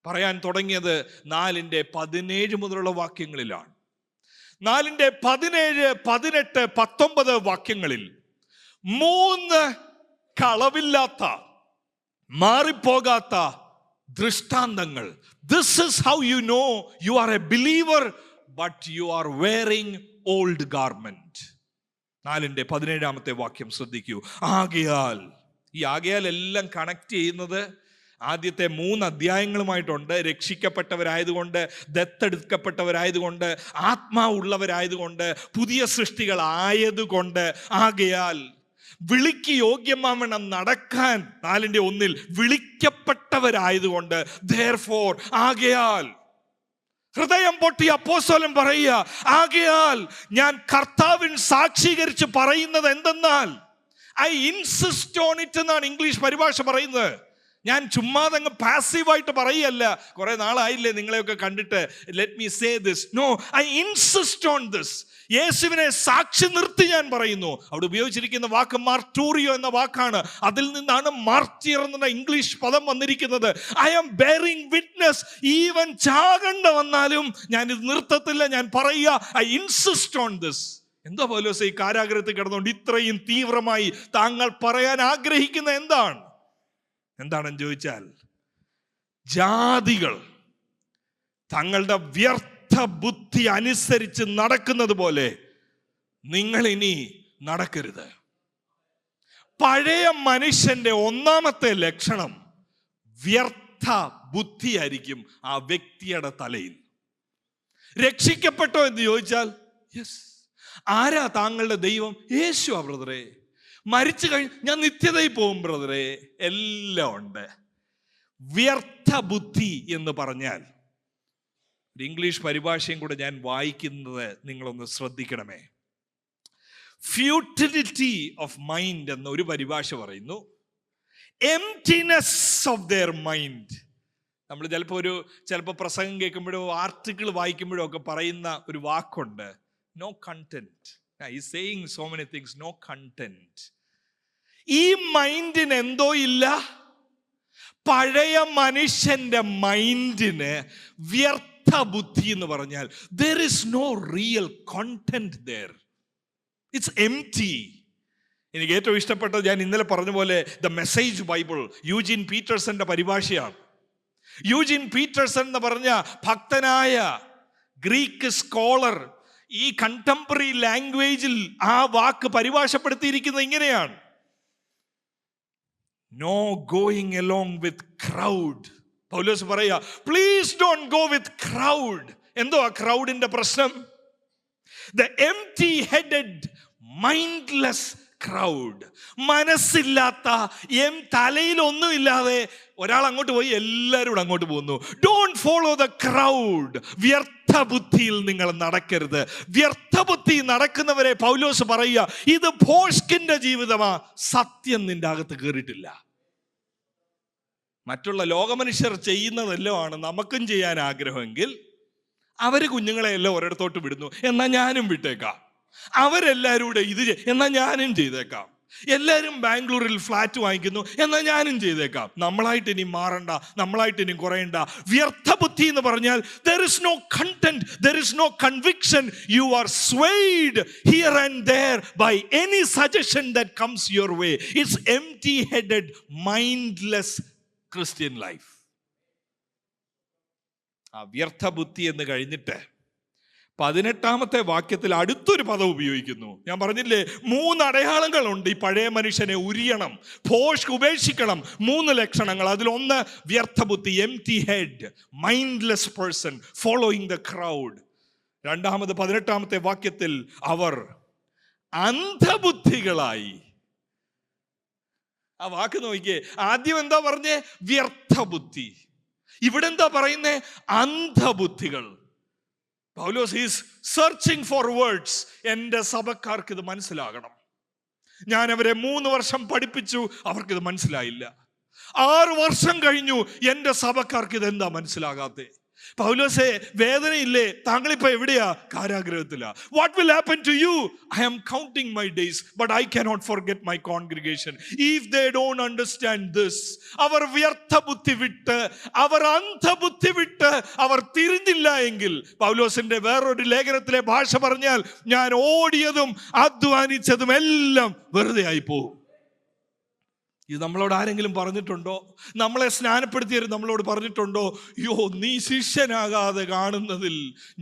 പറയാൻ തുടങ്ങിയത് 4:17 മുതലുള്ള വാക്യങ്ങളിലാണ്. 4:17, 18, 19 വാക്യങ്ങളിൽ 3 കളവില്ലാത്ത, മാറിപ്പോകാത്ത ദൃഷ്ടാന്തങ്ങൾ. This is how you know you are a believer but you are wearing old garment. 4:17 വാക്യം ശ്രദ്ധിക്കൂ. ആകയാൽ, ഈ ആകയാൽ എല്ലാം കണക്ട് ചെയ്യുന്നത് ആദ്യത്തെ 3 അധ്യായങ്ങളുമായിട്ടുണ്ട്. രക്ഷിക്കപ്പെട്ടവരായതുകൊണ്ട്, ദത്തെടുക്കപ്പെട്ടവരായതുകൊണ്ട്, ആത്മാവുള്ളവരായതുകൊണ്ട്, പുതിയ സൃഷ്ടികൾ ആയതുകൊണ്ട്, ആകയാൽ വിളിക്ക് യോഗ്യമാവണം നടക്കാൻ 4:1 വിളിക്കപ്പെട്ടവരായതുകൊണ്ട്, therefore, ആകയാൽ. ഹൃദയം പൊട്ടി അപ്പോസ്തലൻ പറയുക, ആകയാൽ ഞാൻ കർത്താവിൻ സാക്ഷീകരിച്ച് പറയുന്നത് എന്തെന്നാൽ, ഐ ഇൻസിസ്റ്റ് ഓൺ ഇറ്റ് എന്നാണ് ഇംഗ്ലീഷ് പരിഭാഷ പറയുന്നത്. ഞാൻ ചുമ്മാതങ്ങ് പാസീവായിട്ട് പറയല്ല. കുറെ നാളായില്ലേ നിങ്ങളെയൊക്കെ കണ്ടിട്ട്. Let me say this. No, I insist on this. യേശുവിനെ സാക്ഷി നിർത്തി ഞാൻ പറയുന്നു. അവിടെ ഉപയോഗിച്ചിരിക്കുന്ന വാക്ക് മാർട്ടൂറിയോ എന്ന വാക്കാണ്. അതിൽ നിന്നാണ് മാർട്ടിയർ എന്ന ഇംഗ്ലീഷ് പദം വന്നിരിക്കുന്നത്. I am bearing witness. Even ചാകണ്ട വന്നാലും ഞാൻ ഇത് നിർത്തത്തില്ല. ഞാൻ പറയുക, ഐ ഇൻസിസ്റ്റ് ഓൺ ദിസ്. എന്താ പൗലോസേ ഈ കാരാഗ്രഹത്തിൽ കിടന്നുകൊണ്ട് ഇത്രയും തീവ്രമായി താങ്കൾ പറയാൻ ആഗ്രഹിക്കുന്ന എന്താണെന്ന് ചോദിച്ചാൽ, ജാതികൾ തങ്ങളുടെ വ്യർത്ഥ ബുദ്ധി അനുസരിച്ച് നടക്കുന്നത് പോലെ നിങ്ങൾ ഇനി നടക്കരുത്. പഴയ മനുഷ്യന്റെ ഒന്നാമത്തെ ലക്ഷണം വ്യർത്ഥ ബുദ്ധിയായിരിക്കും ആ വ്യക്തിയുടെ തലയിൽ. രക്ഷിക്കപ്പെട്ടോ എന്ന് ചോദിച്ചാൽ, യെസ്. ആരാ താങ്കളുടെ ദൈവം? യേശു ആ ബ്രദറെ. മരിച്ചു കഴിഞ്ഞ് ഞാൻ നിത്യതയിൽ പോകും ബ്രദറെ. എല്ലാം ഉണ്ട്. വ്യർത്ഥ ബുദ്ധി എന്ന് പറഞ്ഞാൽ ഒരു ഇംഗ്ലീഷ് പരിഭാഷയും കൂടെ ഞാൻ വായിക്കുന്നത് നിങ്ങളൊന്ന് ശ്രദ്ധിക്കണമേ. ഫ്യൂട്ടിലിറ്റി ഓഫ് മൈൻഡ് എന്ന ഒരു പരിഭാഷ പറയുന്നു. Emptiness of their mind. നമ്മൾ ചിലപ്പോൾ പ്രസംഗം കേൾക്കുമ്പോഴോ ആർട്ടിക്കിൾ വായിക്കുമ്പോഴോ ഒക്കെ പറയുന്ന ഒരു വാക്കുണ്ട്, no content. He's saying so many things, no content. ഈ മൈൻഡിന് എന്തോ ഇല്ല. പഴയ മനുഷ്യന്റെ മൈൻഡിന് വ്യർത്ഥ ബുദ്ധി എന്ന് പറഞ്ഞാൽ there is no real content there. It's empty. എനിക്ക് ഏറ്റവും ഇഷ്ടപ്പെട്ടത് ഞാൻ ഇന്നലെ പറഞ്ഞ പോലെ ദ മെസ്സേജ് ബൈബിൾ, യൂജിൻ പീറ്റർസന്റെ പരിഭാഷയാണ്. യൂജിൻ പീറ്റർസൺ എന്ന് പറഞ്ഞ ഭക്തനായ ഗ്രീക്ക് സ്കോളർ ഈ കണ്ടംപററി ലാംഗ്വേജിൽ ആ വാക്ക് പരിഭാഷപ്പെടുത്തിയിരിക്കുന്നത് ഇങ്ങനെയാണ്: no going along with crowd. Paulose പറയാ, please don't go with crowd. എന്തോ ആ ക്രൗഡിന്റെ പ്രശ്നം? The empty headed mindless crowd. മനസ്സില്ലാത്ത, തലയിലൊന്നുമില്ലാതെ ഒരാൾ അങ്ങോട്ട് പോയി എല്ലാവരും കൂടെ അങ്ങോട്ട് പോകുന്നു. Don't follow the crowd. വ്യർത്ഥ ബുദ്ധിയിൽ നിങ്ങൾ നടക്കരുത്. വ്യർത്ഥ ബുദ്ധി നടക്കുന്നവരെ പൗലോസ് പറയുക, ഇത് ഭോഷ്കിന്റെ ജീവിതമാ. സത്യം നിന്റെ അകത്ത് കയറിയിട്ടില്ല. മറ്റുള്ള ലോകമനുഷ്യർ ചെയ്യുന്നതെല്ലാം ആണ് നമുക്കും ചെയ്യാൻ ആഗ്രഹമെങ്കിൽ അവര് കുഞ്ഞുങ്ങളെയെല്ലാം ഒരിടത്തോട്ട് വിടുന്നു, എന്നാ ഞാനും വിട്ടേക്കാം. അവരെല്ലാവരും കൂടെ ഇത് എന്നാ ഞാനും ചെയ്തേക്കാം. എല്ലാവരും ബാംഗ്ലൂരിൽ ഫ്ലാറ്റ് വാങ്ങിക്കുന്നു, എന്നാൽ ഞാനും ചെയ്തേക്കാം. നമ്മളായിട്ട് ഇനി മാറണ്ട, നമ്മളായിട്ട് ഇനി കുറയണ്ട. വ്യർത്ഥ ബുദ്ധി എന്ന് പറഞ്ഞാൽ there is no content, there is no conviction. You are swayed here and there by any suggestion that comes your way. It's empty-headed, mindless Christian life. ആ വ്യർത്ഥ ബുദ്ധി എന്ന് കഴിഞ്ഞിട്ട് 18-ാമത്തെ വാക്യത്തിൽ അടുത്തൊരു പദം ഉപയോഗിക്കുന്നു. ഞാൻ പറഞ്ഞില്ലേ, 3 അടയാളങ്ങളുണ്ട് ഈ പഴയ മനുഷ്യനെ ഉരിയണം, ഭോഷ്ക് ഉപേക്ഷിക്കണം. 3 ലക്ഷണങ്ങൾ. അതിലൊന്ന് വ്യർത്ഥ ബുദ്ധി, empty head, mindless person, following the crowd. രണ്ടാമത് 18-ാമത്തെ വാക്യത്തിൽ അവർ അന്ധബുദ്ധികളായി. ആ വാക്ക് നോക്കിയേ. ആദ്യം എന്താ പറഞ്ഞേ? വ്യർത്ഥ ബുദ്ധി. ഇവിടെ എന്താ പറയുന്നേ? അന്ധബുദ്ധികൾ. പൗലോസ് ഈസ് സെർച്ചിങ് ഫോർ വേർഡ്സ്. എൻ്റെ സഭക്കാർക്ക് ഇത് മനസ്സിലാകണം. ഞാൻ അവരെ 3 വർഷം പഠിപ്പിച്ചു, അവർക്കിത് മനസ്സിലായില്ല. 6 വർഷം കഴിഞ്ഞു, എൻ്റെ സഭക്കാർക്ക് ഇതെന്താ മനസ്സിലാകാത്തെ? പൗലോസേ, വേദനയില്ലേ? താങ്കളിപ്പോ എവിടെയാ? കാരാഗ്രഹത്തിലാ. What will happen to you? I am counting my days but I cannot forget my congregation. If they don't understand this. അവർ വ്യർത്ഥ ബുദ്ധി വിട്ട്, അവർ അന്ധബുദ്ധി വിട്ട് അവർ തിരിഞ്ഞില്ല എങ്കിൽ, പൗലോസിന്റെ വേറൊരു ലേഖനത്തിലെ ഭാഷ പറഞ്ഞാൽ, ഞാൻ ഓടിയതും അധ്വാനിച്ചതും എല്ലാം വെറുതെ ആയി പോകും. ഇത് നമ്മളോട് ആരെങ്കിലും പറഞ്ഞിട്ടുണ്ടോ? നമ്മളെ സ്നാനപ്പെടുത്തിയവർ നമ്മളോട് പറഞ്ഞിട്ടുണ്ടോ? യോ, നീ ശിഷ്യനാകാതെ കാണുന്നതിൽ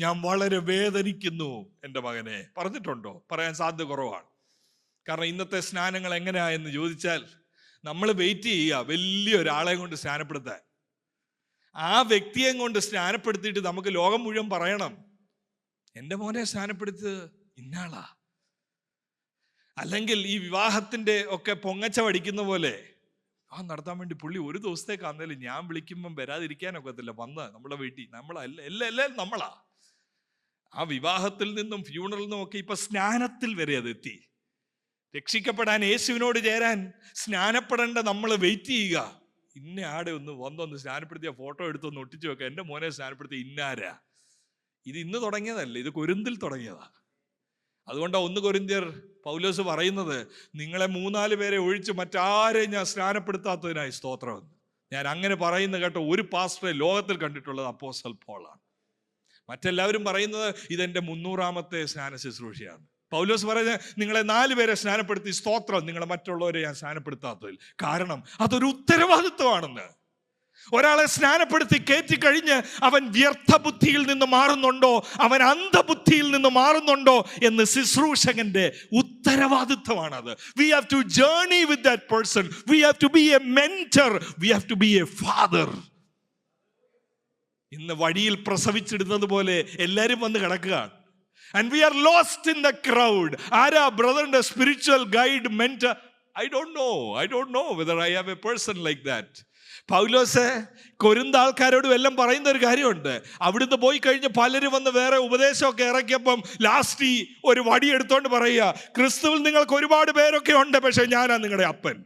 ഞാൻ വളരെ വേദനിക്കുന്നു എൻ്റെ മകനെ. പറഞ്ഞിട്ടുണ്ടോ? പറയാൻ സാധ്യത കുറവാണ്. കാരണം ഇന്നത്തെ സ്നാനങ്ങൾ എങ്ങനെയായെന്ന് ചോദിച്ചാൽ, നമ്മൾ വെയിറ്റ് ചെയ്യുക വലിയൊരാളെ കൊണ്ട് സ്നാനപ്പെടുത്താൻ. ആ വ്യക്തിയെ കൊണ്ട് സ്നാനപ്പെടുത്തിയിട്ട് നമുക്ക് ലോകം മുഴുവൻ പറയണം, എൻ്റെ മോനെ സ്നാനപ്പെടുത്ത് ഇന്നാളാ. അല്ലെങ്കിൽ ഈ വിവാഹത്തിന്റെ ഒക്കെ പൊങ്ങച്ച പഠിക്കുന്ന പോലെ നടത്താൻ വേണ്ടി പുള്ളി ഒരു ദിവസത്തേക്ക് ആണെങ്കിലും ഞാൻ വിളിക്കുമ്പം വരാതിരിക്കാനൊക്കത്തില്ല. വന്ന് നമ്മളെ വീട്ടിൽ എല്ലാം നമ്മളാ. ആ വിവാഹത്തിൽ നിന്നും ഫ്യൂണറിൽ നിന്നും ഒക്കെ ഇപ്പൊ സ്നാനത്തിൽ വരെ അതെത്തി. രക്ഷിക്കപ്പെടാൻ, യേശുവിനോട് ചേരാൻ സ്നാനപ്പെടേണ്ട നമ്മൾ വെയിറ്റ് ചെയ്യുക. ഇന്ന ആടെ വന്നൊന്ന് സ്നാനപ്പെടുത്തിയ ഫോട്ടോ എടുത്തൊന്ന് ഒട്ടിച്ചു വെക്കുക, എൻ്റെ മോനെ സ്നാനപ്പെടുത്തിയ ഇന്നാരാ. ഇത് ഇന്ന് തുടങ്ങിയതല്ല, ഇത് കൊരിന്തിൽ തുടങ്ങിയതാ. അതുകൊണ്ടാണ് 1 കൊരിന്ത്യർ പൗലോസ് പറയുന്നത്, നിങ്ങളെ 3-4 പേരെ ഒഴിച്ച് മറ്റാരെയും ഞാൻ സ്നാനപ്പെടുത്താത്തതിനായി സ്തോത്രം. ഞാൻ അങ്ങനെ പറയുന്ന കേട്ടോ ഒരു പാസ്റ്ററെ ലോകത്തിൽ കണ്ടിട്ടുള്ളത് അപ്പോസ്തലൻ പോളാണ്. മറ്റെല്ലാവരും പറയുന്നത് ഇതെൻ്റെ 300-ാമത്തെ സ്നാന ശുശ്രൂഷയാണ്. പൗലോസ് പറയുന്നത്, നിങ്ങളെ 4 പേരെ സ്നാനപ്പെടുത്തി സ്തോത്രം, നിങ്ങളെ മറ്റുള്ളവരെ ഞാൻ സ്നാനപ്പെടുത്താത്തതിൽ. കാരണം അതൊരു ഉത്തരവാദിത്വമാണെന്ന്. ഒരാളെ സ്നാനപ്പെടുത്തി കയറ്റി കഴിഞ്ഞ് അവൻ വ്യർത്ഥ ബുദ്ധിയിൽ നിന്ന് മാറുന്നുണ്ടോ, അവൻ അന്ധബുദ്ധിയിൽ നിന്ന് മാറുന്നുണ്ടോ എന്ന് ശുശ്രൂഷകന്റെ ഉത്തരവാദിത്വമാണത്. We have to journey with that person. We have to be a mentor. We have to be a father. ഇന്ന് വഴിയിൽ പ്രസവിച്ചിടുന്നത് പോലെ എല്ലാവരും വന്ന് കിടക്കുകയാണ്. And we are lost in the crowd. ആരാ ബ്രദറിന്റെ spiritual guide, mentor? I don't know whether I have a person like that. Paulose Corinth ആൾക്കാരോടും എല്ലാം പറയുന്ന ഒരു കാര്യമുണ്ട്. അവിടുന്ന് പോയി കഴിഞ്ഞ് പലരും വന്ന് വേറെ ഉപദേശമൊക്കെ ഇറക്കിയപ്പം ലാസ്റ്റ് ഒരു വടി എടുത്തോണ്ട് പറയുക, ക്രിസ്തുവിൽ നിങ്ങൾക്ക് ഒരുപാട് പേരൊക്കെ ഉണ്ട്, പക്ഷെ ഞാനാ നിങ്ങളുടെ അപ്പൻ.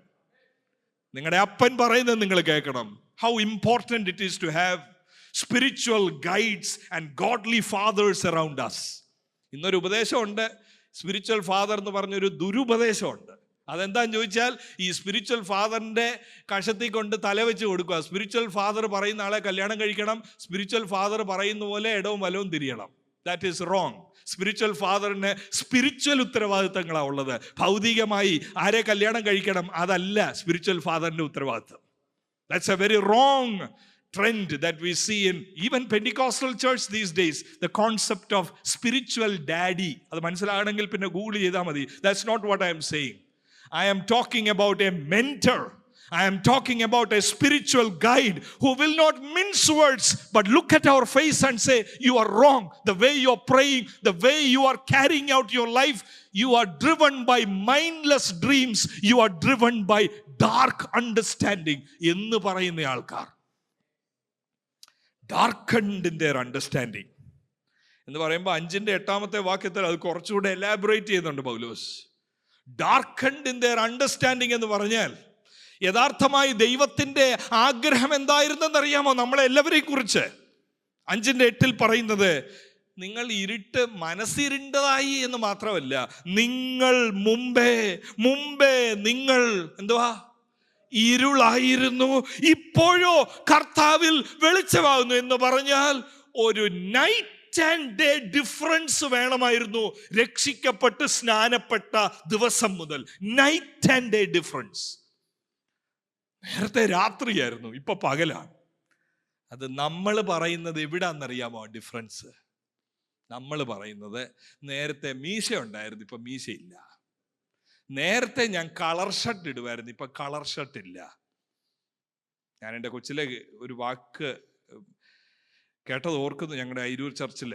നിങ്ങളുടെ അപ്പൻ പറയുന്നത് നിങ്ങൾ കേൾക്കണം. How important it is to have spiritual guides and godly fathers around us. ഇന്നൊരു ഉപദേശമുണ്ട്, സ്പിരിച്വൽ ഫാദർ എന്ന് പറഞ്ഞൊരു ദുരുപദേശമുണ്ട്. അതെന്താന്ന് ചോദിച്ചാൽ, ഈ സ്പിരിച്വൽ ഫാദറിന്റെ കഷത്തിൽ കൊണ്ട് തലവെച്ച് കൊടുക്കുക. സ്പിരിച്വൽ ഫാദർ പറയുന്ന ആളെ കല്യാണം കഴിക്കണം, സ്പിരിച്വൽ ഫാദർ പറയുന്ന പോലെ ഇടവും വലവും തിരിയണം. That is wrong. സ്പിരിച്വൽ ഫാദറിന് സ്പിരിച്വൽ ഉത്തരവാദിത്തങ്ങളാണ് ഉള്ളത്. ഭൗതികമായി ആരെ കല്യാണം കഴിക്കണം അതല്ല സ്പിരിച്വൽ ഫാദറിന്റെ ഉത്തരവാദിത്തം. That's a very wrong trend that we see in even Pentecostal church these days, the concept of spiritual daddy. അത് മനസ്സിലാകണമെങ്കിൽ പിന്നെ ഗൂഗിൾ ചെയ്താൽ മതി. That's not what I am saying. I am talking about a mentor. I am talking about a spiritual guide who will not mince words but look at our face and say, you are wrong. The way you are praying, the way you are carrying out your life, you are driven by mindless dreams. You are driven by dark understanding. എന്ന് പറയുന്ന ആൾക്കാർ darkened in their understanding എന്ന് പറയുമ്പോൾ 5-8 വാക്യത്തിൽ അത് കുറച്ചുകൂടെ elaborate ചെയ്യുന്നുണ്ട് പൗലോസ്. darkened in their understanding എന്ന് പറഞ്ഞാൽ യഥാർത്ഥമായി ദൈവത്തിന്റെ ആഗ്രഹം എന്തായിരുന്നെന്നറിയാമോ നമ്മളെല്ലാവരെയും കുറിച്ച്? 5:8 പറയുന്നത്, നിങ്ങൾ ഇരുട്ട് മനസ്സിരുണ്ടതായി എന്ന് മാത്രമല്ല, നിങ്ങൾ മുമ്പേ നിങ്ങൾ എന്തുവാ ഇരുളായിരുന്നു, ഇപ്പോഴോ കർത്താവിൽ വെളിച്ചമാകുന്നു. എന്ന് പറഞ്ഞാൽ ഒരു നൈറ്റ് ആൻഡ് ഡേ ഡിഫറൻസ് വേണമായിരുന്നു രക്ഷിക്കപ്പെട്ട് സ്നാനപ്പെട്ട ദിവസം മുതൽ. Night and day difference. നേരത്തെ രാത്രിയായിരുന്നു, ഇപ്പൊ പകലാണ്. അത് നമ്മൾ പറയുന്നത് എവിടാന്നറിയാമോ ഡിഫറൻസ്? നമ്മൾ പറയുന്നത് നേരത്തെ മീശ ഉണ്ടായിരുന്നു, ഇപ്പൊ മീശയില്ല. നേരത്തെ ഞാൻ കളർ ഷർട്ട് ഇടുമായിരുന്നു, ഇപ്പൊ കളർ ഷർട്ട് ഇല്ല. ഞാൻ എൻ്റെ കൊച്ചിലെ ഒരു വാക്ക് കേട്ടത് ഓർക്കുന്നു. ഞങ്ങളുടെ അയിരൂർ ചർച്ചിൽ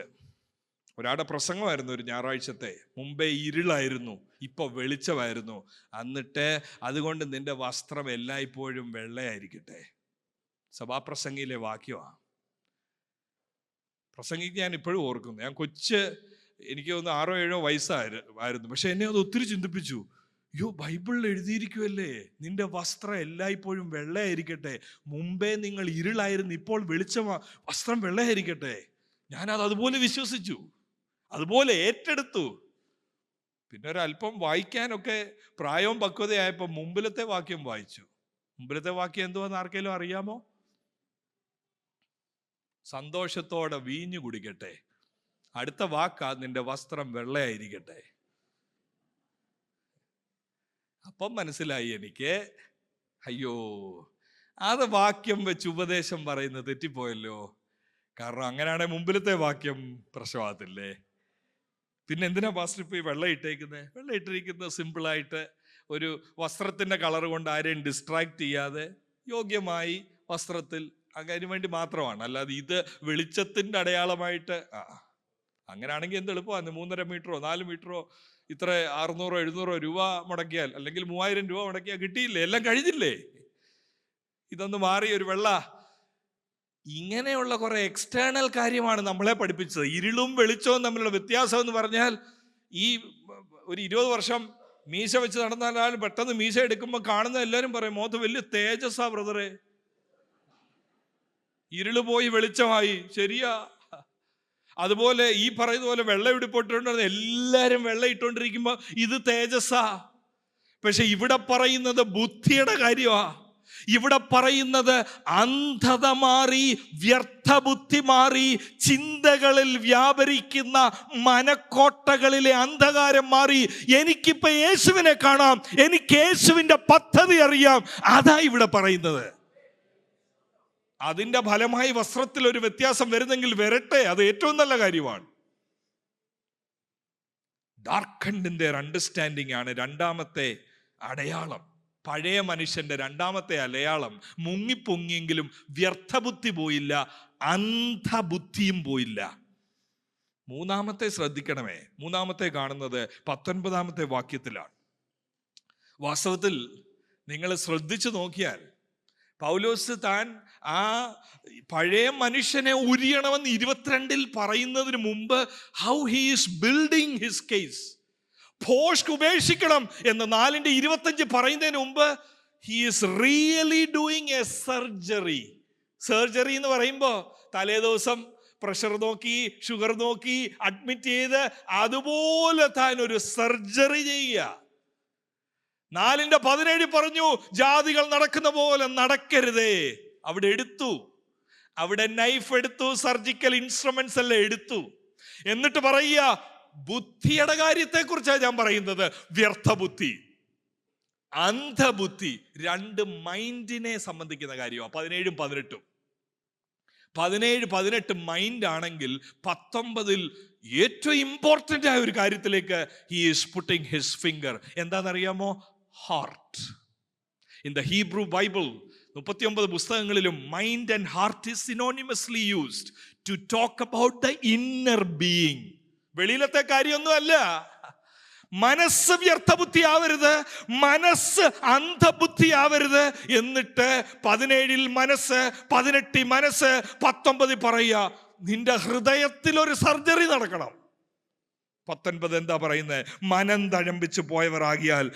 ഒരാളുടെ പ്രസംഗമായിരുന്നു ഒരു ഞായറാഴ്ചത്തെ. മുമ്പേ ഇരുളായിരുന്നു, ഇപ്പൊ വെളിച്ചമായിരുന്നു. എന്നിട്ട് അതുകൊണ്ട് നിന്റെ വസ്ത്രം എല്ലായ്പ്പോഴും വെള്ളയായിരിക്കട്ടെ. സഭാപ്രസംഗിയിലെ വാക്യമാണ്. പ്രസംഗിക്ക് ഞാൻ ഇപ്പോഴും ഓർക്കുന്നു. ഞാൻ എനിക്ക് ഒന്ന് 6 or 7 വയസ്സായിരുന്നു. പക്ഷെ എന്നെ അത് ഒത്തിരി ചിന്തിപ്പിച്ചു. ബൈബിളിൽ എഴുതിയിരിക്കുമല്ലേ, നിന്റെ വസ്ത്രം എല്ലായ്പ്പോഴും വെള്ളയായിരിക്കട്ടെ. മുമ്പേ നിങ്ങൾ ഇരുളായിരുന്നു, ഇപ്പോൾ വെളിച്ചമാ, വസ്ത്രം വെള്ളയായിരിക്കട്ടെ. ഞാനത് അതുപോലെ വിശ്വസിച്ചു, അതുപോലെ ഏറ്റെടുത്തു. പിന്നെ ഒരല്പം വായിക്കാനൊക്കെ പ്രായവും പക്വതയായപ്പോൾ മുമ്പിലത്തെ വാക്യം വായിച്ചു. മുമ്പിലത്തെ വാക്യം എന്തുവാന്ന് ആർക്കെങ്കിലും അറിയാമോ? സന്തോഷത്തോടെ വീഞ്ഞു കുടിക്കട്ടെ. അടുത്ത വാക്കാ നിന്റെ വസ്ത്രം വെള്ളയായിരിക്കട്ടെ. അപ്പം മനസ്സിലായി എനിക്ക്, അയ്യോ അത് വാക്യം വെച്ച് ഉപദേശം പറയുന്നത് തെറ്റിപ്പോയല്ലോ. കാരണം അങ്ങനെയാണെങ്കിൽ മുമ്പിലത്തെ വാക്യം പ്രശ്നമാകത്തില്ലേ? പിന്നെ എന്തിനാ പാസ്റ്റർ ഇപ്പോൾ ഈ വെള്ളം ഇട്ടിരിക്കുന്നത് സിമ്പിളായിട്ട് ഒരു വസ്ത്രത്തിന്റെ കളർ കൊണ്ട് ആരെയും ഡിസ്ട്രാക്ട് ചെയ്യാതെ യോഗ്യമായി വസ്ത്രത്തിൽ അതിനു വേണ്ടി മാത്രമാണ്. അല്ലാതെ ഇത് വെളിച്ചത്തിന്റെ അടയാളമായിട്ട് അങ്ങനെയാണെങ്കിൽ എന്ത് എളുപ്പമാണ്. 3.5 മീറ്ററോ 4 മീറ്ററോ ഇത്ര 600 700 രൂപ മുടക്കിയാൽ, അല്ലെങ്കിൽ 3000 രൂപ മുടക്കിയാൽ കിട്ടിയില്ലേ, എല്ലാം കഴിഞ്ഞില്ലേ? ഇതൊന്ന് മാറി ഒരു വെള്ള. ഇങ്ങനെയുള്ള കുറെ എക്സ്റ്റേണൽ കാര്യമാണ് നമ്മളെ പഠിപ്പിച്ചത്. ഇരുളും വെളിച്ചവും തമ്മിലുള്ള വ്യത്യാസം എന്ന് പറഞ്ഞാൽ, ഈ ഒരു 20 വർഷം മീശ വെച്ച് നടന്നാലും പെട്ടെന്ന് മീശ എടുക്കുമ്പോൾ കാണുന്ന എല്ലാവരും പറയും, മുഖത്ത് വലിയ തേജസ്സാ ബ്രദറെ, ഇരുള് പോയി വെളിച്ചമായി. ശരിയാ. അതുപോലെ ഈ പറയുന്ന പോലെ വെള്ളം ഇടിപ്പോട്ടിട്ടുണ്ട്, എല്ലാരും വെള്ളം ഇട്ടോണ്ടിരിക്കുമ്പോ ഇത് തേജസ്സാ. പക്ഷെ ഇവിടെ പറയുന്നത് ബുദ്ധിയുടെ കാര്യമാ. ഇവിടെ പറയുന്നത് അന്ധത മാറി, വ്യർത്ഥ ബുദ്ധി മാറി, ചിന്തകളിൽ വ്യാപരിക്കുന്ന മനക്കോട്ടകളിലെ അന്ധകാരം മാറി. എനിക്കിപ്പോ യേശുവിനെ കാണാം, എനിക്ക് യേശുവിന്റെ പദ്ധതി അറിയാം. അതാ ഇവിടെ പറയുന്നത്. അതിന്റെ ഫലമായി വസ്ത്രത്തിൽ ഒരു വ്യത്യാസം വരുന്നെങ്കിൽ വരട്ടെ, അത് ഏറ്റവും നല്ല കാര്യമാണ്. ഡാർക്കൻഡ് ഇൻ ദെയർ അണ്ടർസ്റ്റാൻഡിംഗ് ആണ് രണ്ടാമത്തെ അടയാളം. പഴയ മനുഷ്യന്റെ രണ്ടാമത്തെ അടയാളം. മുങ്ങിപ്പൊങ്ങിയെങ്കിലും വ്യർത്ഥബുദ്ധി പോയില്ല, അന്ധബുദ്ധിയും പോയില്ല. മൂന്നാമത്തെ ശ്രദ്ധിക്കണമേ. മൂന്നാമത്തെ കാണുന്നത് 19-ാമത്തെ വാക്യത്തിലാണ്. വാസ്തവത്തിൽ നിങ്ങൾ ശ്രദ്ധിച്ചു നോക്കിയാൽ പൗലോസ് താൻ ആ പഴയ മനുഷ്യനെ ഉരിയണമെന്ന് 22 പറയുന്നതിന് മുമ്പ് how he is building his case. ഭോഷ്ക് ഉപേക്ഷിക്കണം എന്ന് 4:25 പറയുന്നതിന് മുമ്പ് he is really doing a surgery. Surgery എന്ന് പറയുമ്പോൾ തലേ ദിവസം പ്രഷർ നോക്കി, ഷുഗർ നോക്കി, അഡ്മിറ്റ് ചെയ്ത് അതുപോലെ താൻ ഒരു സർജറി ചെയ്യുക. 4:17 പറഞ്ഞു, ജാതികൾ നടക്കുന്ന പോലെ നടക്കരുതേ. അവിടെ എടുത്തു, അവിടെ നൈഫ് എടുത്തു, സർജിക്കൽ ഇൻസ്ട്രുമെന്റ്സ് എല്ലാം എടുത്തു. എന്നിട്ട് പറയുക, ബുദ്ധിയുടെ കാര്യത്തെ കുറിച്ചാണ് ഞാൻ പറയുന്നത്. വ്യർത്ഥ ബുദ്ധി, അന്ധബുദ്ധി, 2 മൈൻഡിനെ സംബന്ധിക്കുന്ന കാര്യമാണ്. 17-18 17-18 മൈൻഡ് ആണെങ്കിൽ 19 ഏറ്റവും ഇമ്പോർട്ടന്റ് ആയ ഒരു കാര്യത്തിലേക്ക് he is putting his finger. എന്താണെന്നറിയാമോ? Heart. In the Hebrew Bible 39 പുസ്തകങ്ങളിലും mind and heart is synonymously used to talk about the inner being. വെളിയിലത്തെ കാര്യമൊന്നും അല്ല. മനസ്സ് വ്യർത്ഥബുദ്ധി ആവരുത്, മനസ്സ് അന്ധബുദ്ധി ആവരുത്. എന്നിട്ട് 17 മനസ്സ്, 18 മനസ്സ്, 19 പറയുക, നിന്റെ ഹൃദയത്തിൽ ഒരു സർജറി നടക്കണം. 19 എന്താ പറയുന്നത്? മനം തഴമ്പിച്ച് പോയവർ ആകിയാൽ.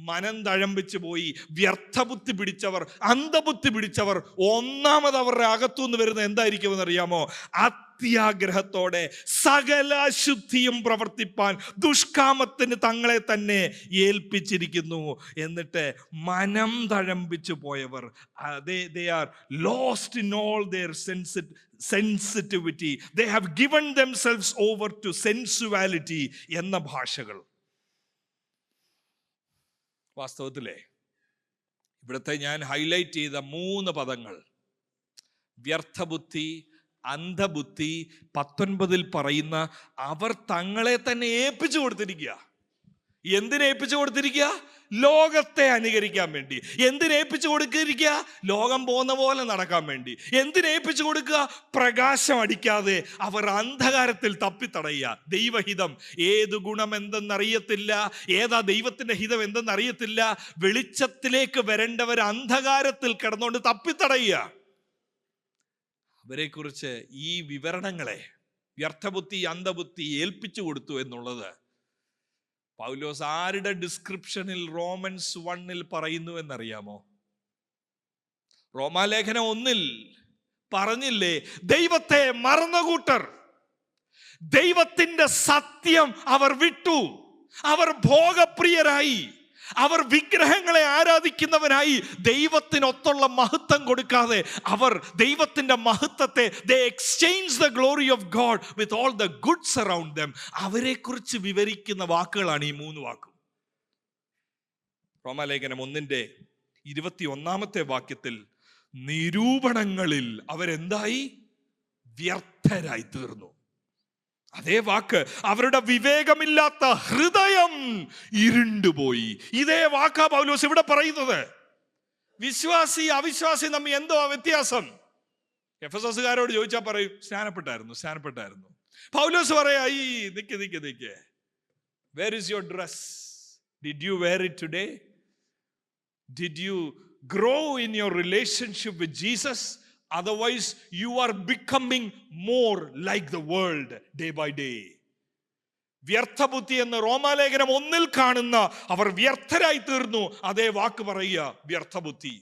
മനം തഴമ്പിച്ച് പോയി വ്യർത്ഥബുദ്ധി പിടിച്ചവർ, അന്ധബുദ്ധി പിടിച്ചവർ, ഒന്നാമത് അവരുടെ അകത്തുനിന്ന് വരുന്ന എന്തായിരിക്കുമെന്ന് അറിയാമോ? അത്യാഗ്രഹത്തോടെ സകല ശുദ്ധിയും പ്രവർത്തിപ്പാൻ ദുഷ്കാമത്തിന് തങ്ങളെ തന്നെ ഏൽപ്പിച്ചിരിക്കുന്നു. എന്നിട്ട് മനം തഴമ്പിച്ചു പോയവർ, they are lost in all their sensitivity. They have given themselves over to sensuality എന്ന ഭാഷകൾ. വാസ്തവത്തിലെ ഇവിടുത്തെ ഞാൻ ഹൈലൈറ്റ് ചെയ്ത 3 പദങ്ങൾ, വ്യർത്ഥബുദ്ധി, അന്ധബുദ്ധി, 19 പറയുന്ന അവർ തങ്ങളെ തന്നെ ഏൽപ്പിച്ചു കൊടുത്തിരിക്കുക. എന്തിനെ ഏൽപ്പിച്ചു കൊടുത്തിരിക്കുക? ലോകത്തെ അനുകരിക്കാൻ വേണ്ടി. എന്തിനേൽപ്പിച്ചു കൊടുക്കുക? ലോകം പോകുന്ന പോലെ നടക്കാൻ വേണ്ടി. എന്തിനേൽപ്പിച്ചു കൊടുക്കുക? പ്രകാശം അടിക്കാതെ അവർ അന്ധകാരത്തിൽ തപ്പിത്തടയുക. ദൈവഹിതം ഏത് ഗുണം എന്തെന്നറിയത്തില്ല, ഏതാ ദൈവത്തിന്റെ ഹിതം എന്തെന്നറിയത്തില്ല. വെളിച്ചത്തിലേക്ക് വരേണ്ടവർ അന്ധകാരത്തിൽ കിടന്നുകൊണ്ട് തപ്പിത്തടയുക. അവരെക്കുറിച്ച് ഈ വിവരണങ്ങളെ വ്യർത്ഥബുദ്ധി, അന്ധബുദ്ധി ഏൽപ്പിച്ചു കൊടുത്തു എന്നുള്ളത് പൗലോസ് ആരുടെ ഡിസ്ക്രിപ്ഷനിൽ റോമൻസ് 1 പറയുന്നു എന്നറിയാമോ? റോമാലേഖനം 1 പറഞ്ഞില്ലേ, ദൈവത്തെ മറന്നുകൂട്ടർ, ദൈവത്തിന്റെ സത്യം അവർ വിട്ടു, അവർ ഭോഗപ്രിയരായി, അവർ വിഗ്രഹങ്ങളെ ആരാധിക്കുന്നവരായി. ദൈവത്തിനൊത്തുള്ള മഹത്വം കൊടുക്കാതെ അവർ ദൈവത്തിന്റെ മഹത്വത്തെ they exchange the glory of God with all the goods around them. അവരെക്കുറിച്ച് വിവരിക്കുന്ന വാക്കുകളാണ് ഈ 3 വാക്കും. റോമാലേഖനം 1:21 വാക്യത്തിൽ നിരൂപണങ്ങളിൽ അവരെന്തായി? വ്യർത്ഥരായി തീർന്നു. അതേ വാക്ക്, അവരുടെ വിവേകമില്ലാത്ത ഹൃദയം ഇരുണ്ടുപോയി. ഇതേ വാക്കാ പൗലോസ് ഇവിടെ പറയുന്നത്. വിശ്വാസി അവിശ്വാസി തമ്മിൽ എന്തോ വ്യത്യാസം? എഫെസോസുകാരോട് ചോദിച്ചാൽ പറയും സ്നാനപ്പെട്ടായിരുന്നു. പൗലോസ് പറയാ, ഈ നിക്ക്, where is your dress? Did you wear it today? Did you grow in your relationship with Jesus? Otherwise you are becoming more like the world day by day. വ്യർത്ഥബുദ്ധി എന്ന് റോമാലേഖനം 1 കാണുന്ന അവർ വ്യർത്ഥരായി തീർന്നു. അതേ വാക്ക് പറയുക, വ്യർത്ഥബുദ്ധി.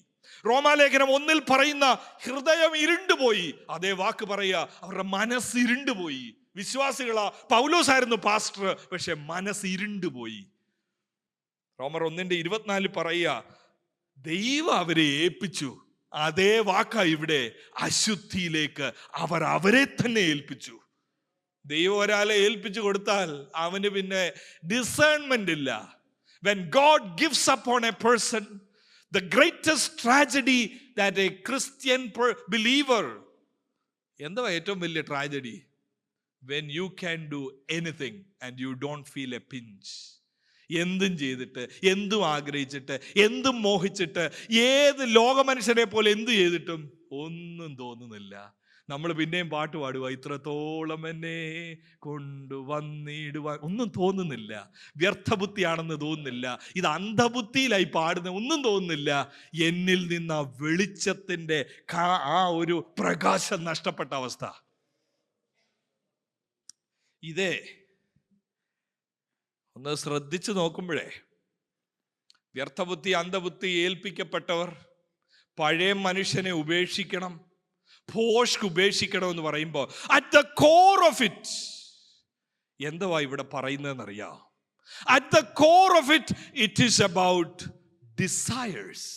റോമാലേഖനം 1 പറയുന്ന ഹൃദയം ഇരുണ്ടുപോയി. അതേ വാക്ക് പറയുക, അവരുടെ മനസ്സ് ഇരുണ്ടുപോയി. വിശ്വാസികളാ, പൗലോസായിരുന്നു പാസ്റ്റർ, പക്ഷെ മനസ്സ് ഇരുണ്ടുപോയി. റോമർ 1:24 പറയുക, ദൈവം അവരെ ഏൽപ്പിച്ചു. അതേ വാക്കാ ഇവിടെ, അശുദ്ധിയിലേക്ക് അവർ അവരെ തന്നെ ഏൽപ്പിച്ചു. ദൈവം ഒരാളെ ഏൽപ്പിച്ചു കൊടുത്താൽ അവന് പിന്നെ ഡിസേൺമെന്റ് ഇല്ല. When God gives upon a person, the greatest tragedy that a Christian believer, എന്താ ഏറ്റവും വലിയ tragedy? When you can do anything and you don't feel a pinch. എന്തും ചെയ്തിട്ട്, എന്തും ആഗ്രഹിച്ചിട്ട്, എന്തും മോഹിച്ചിട്ട്, ഏത് ലോക മനുഷ്യരെ പോലെ എന്ത് ചെയ്തിട്ടും ഒന്നും തോന്നുന്നില്ല. നമ്മൾ പിന്നെയും പാട്ട് പാടുക, ഇത്രത്തോളം എന്നെ കൊണ്ടുവന്നിടുവാൻ. ഒന്നും തോന്നുന്നില്ല. വ്യർത്ഥബുദ്ധിയാണെന്ന് തോന്നുന്നില്ല. ഇത് അന്ധബുദ്ധിയിലായി പാടുന്ന, ഒന്നും തോന്നുന്നില്ല. എന്നിൽ നിന്ന് വെളിച്ചത്തിന്റെ ആ ഒരു പ്രകാശം നഷ്ടപ്പെട്ട അവസ്ഥ. ഇതേ ഒന്ന് ശ്രദ്ധിച്ചു നോക്കുമ്പോഴേ, വ്യർത്ഥബുദ്ധി, അന്ധബുദ്ധി ഏൽപ്പിക്കപ്പെട്ടവർ പഴയ മനുഷ്യനെ ഉപേക്ഷിക്കണം, ഭോഷ്ക് ഉപേക്ഷിക്കണം എന്ന് പറയുമ്പോൾ at the core of it എന്തുവാ ഇവിടെ പറയുന്നതെന്നറിയാം? At the core of it it is about desires.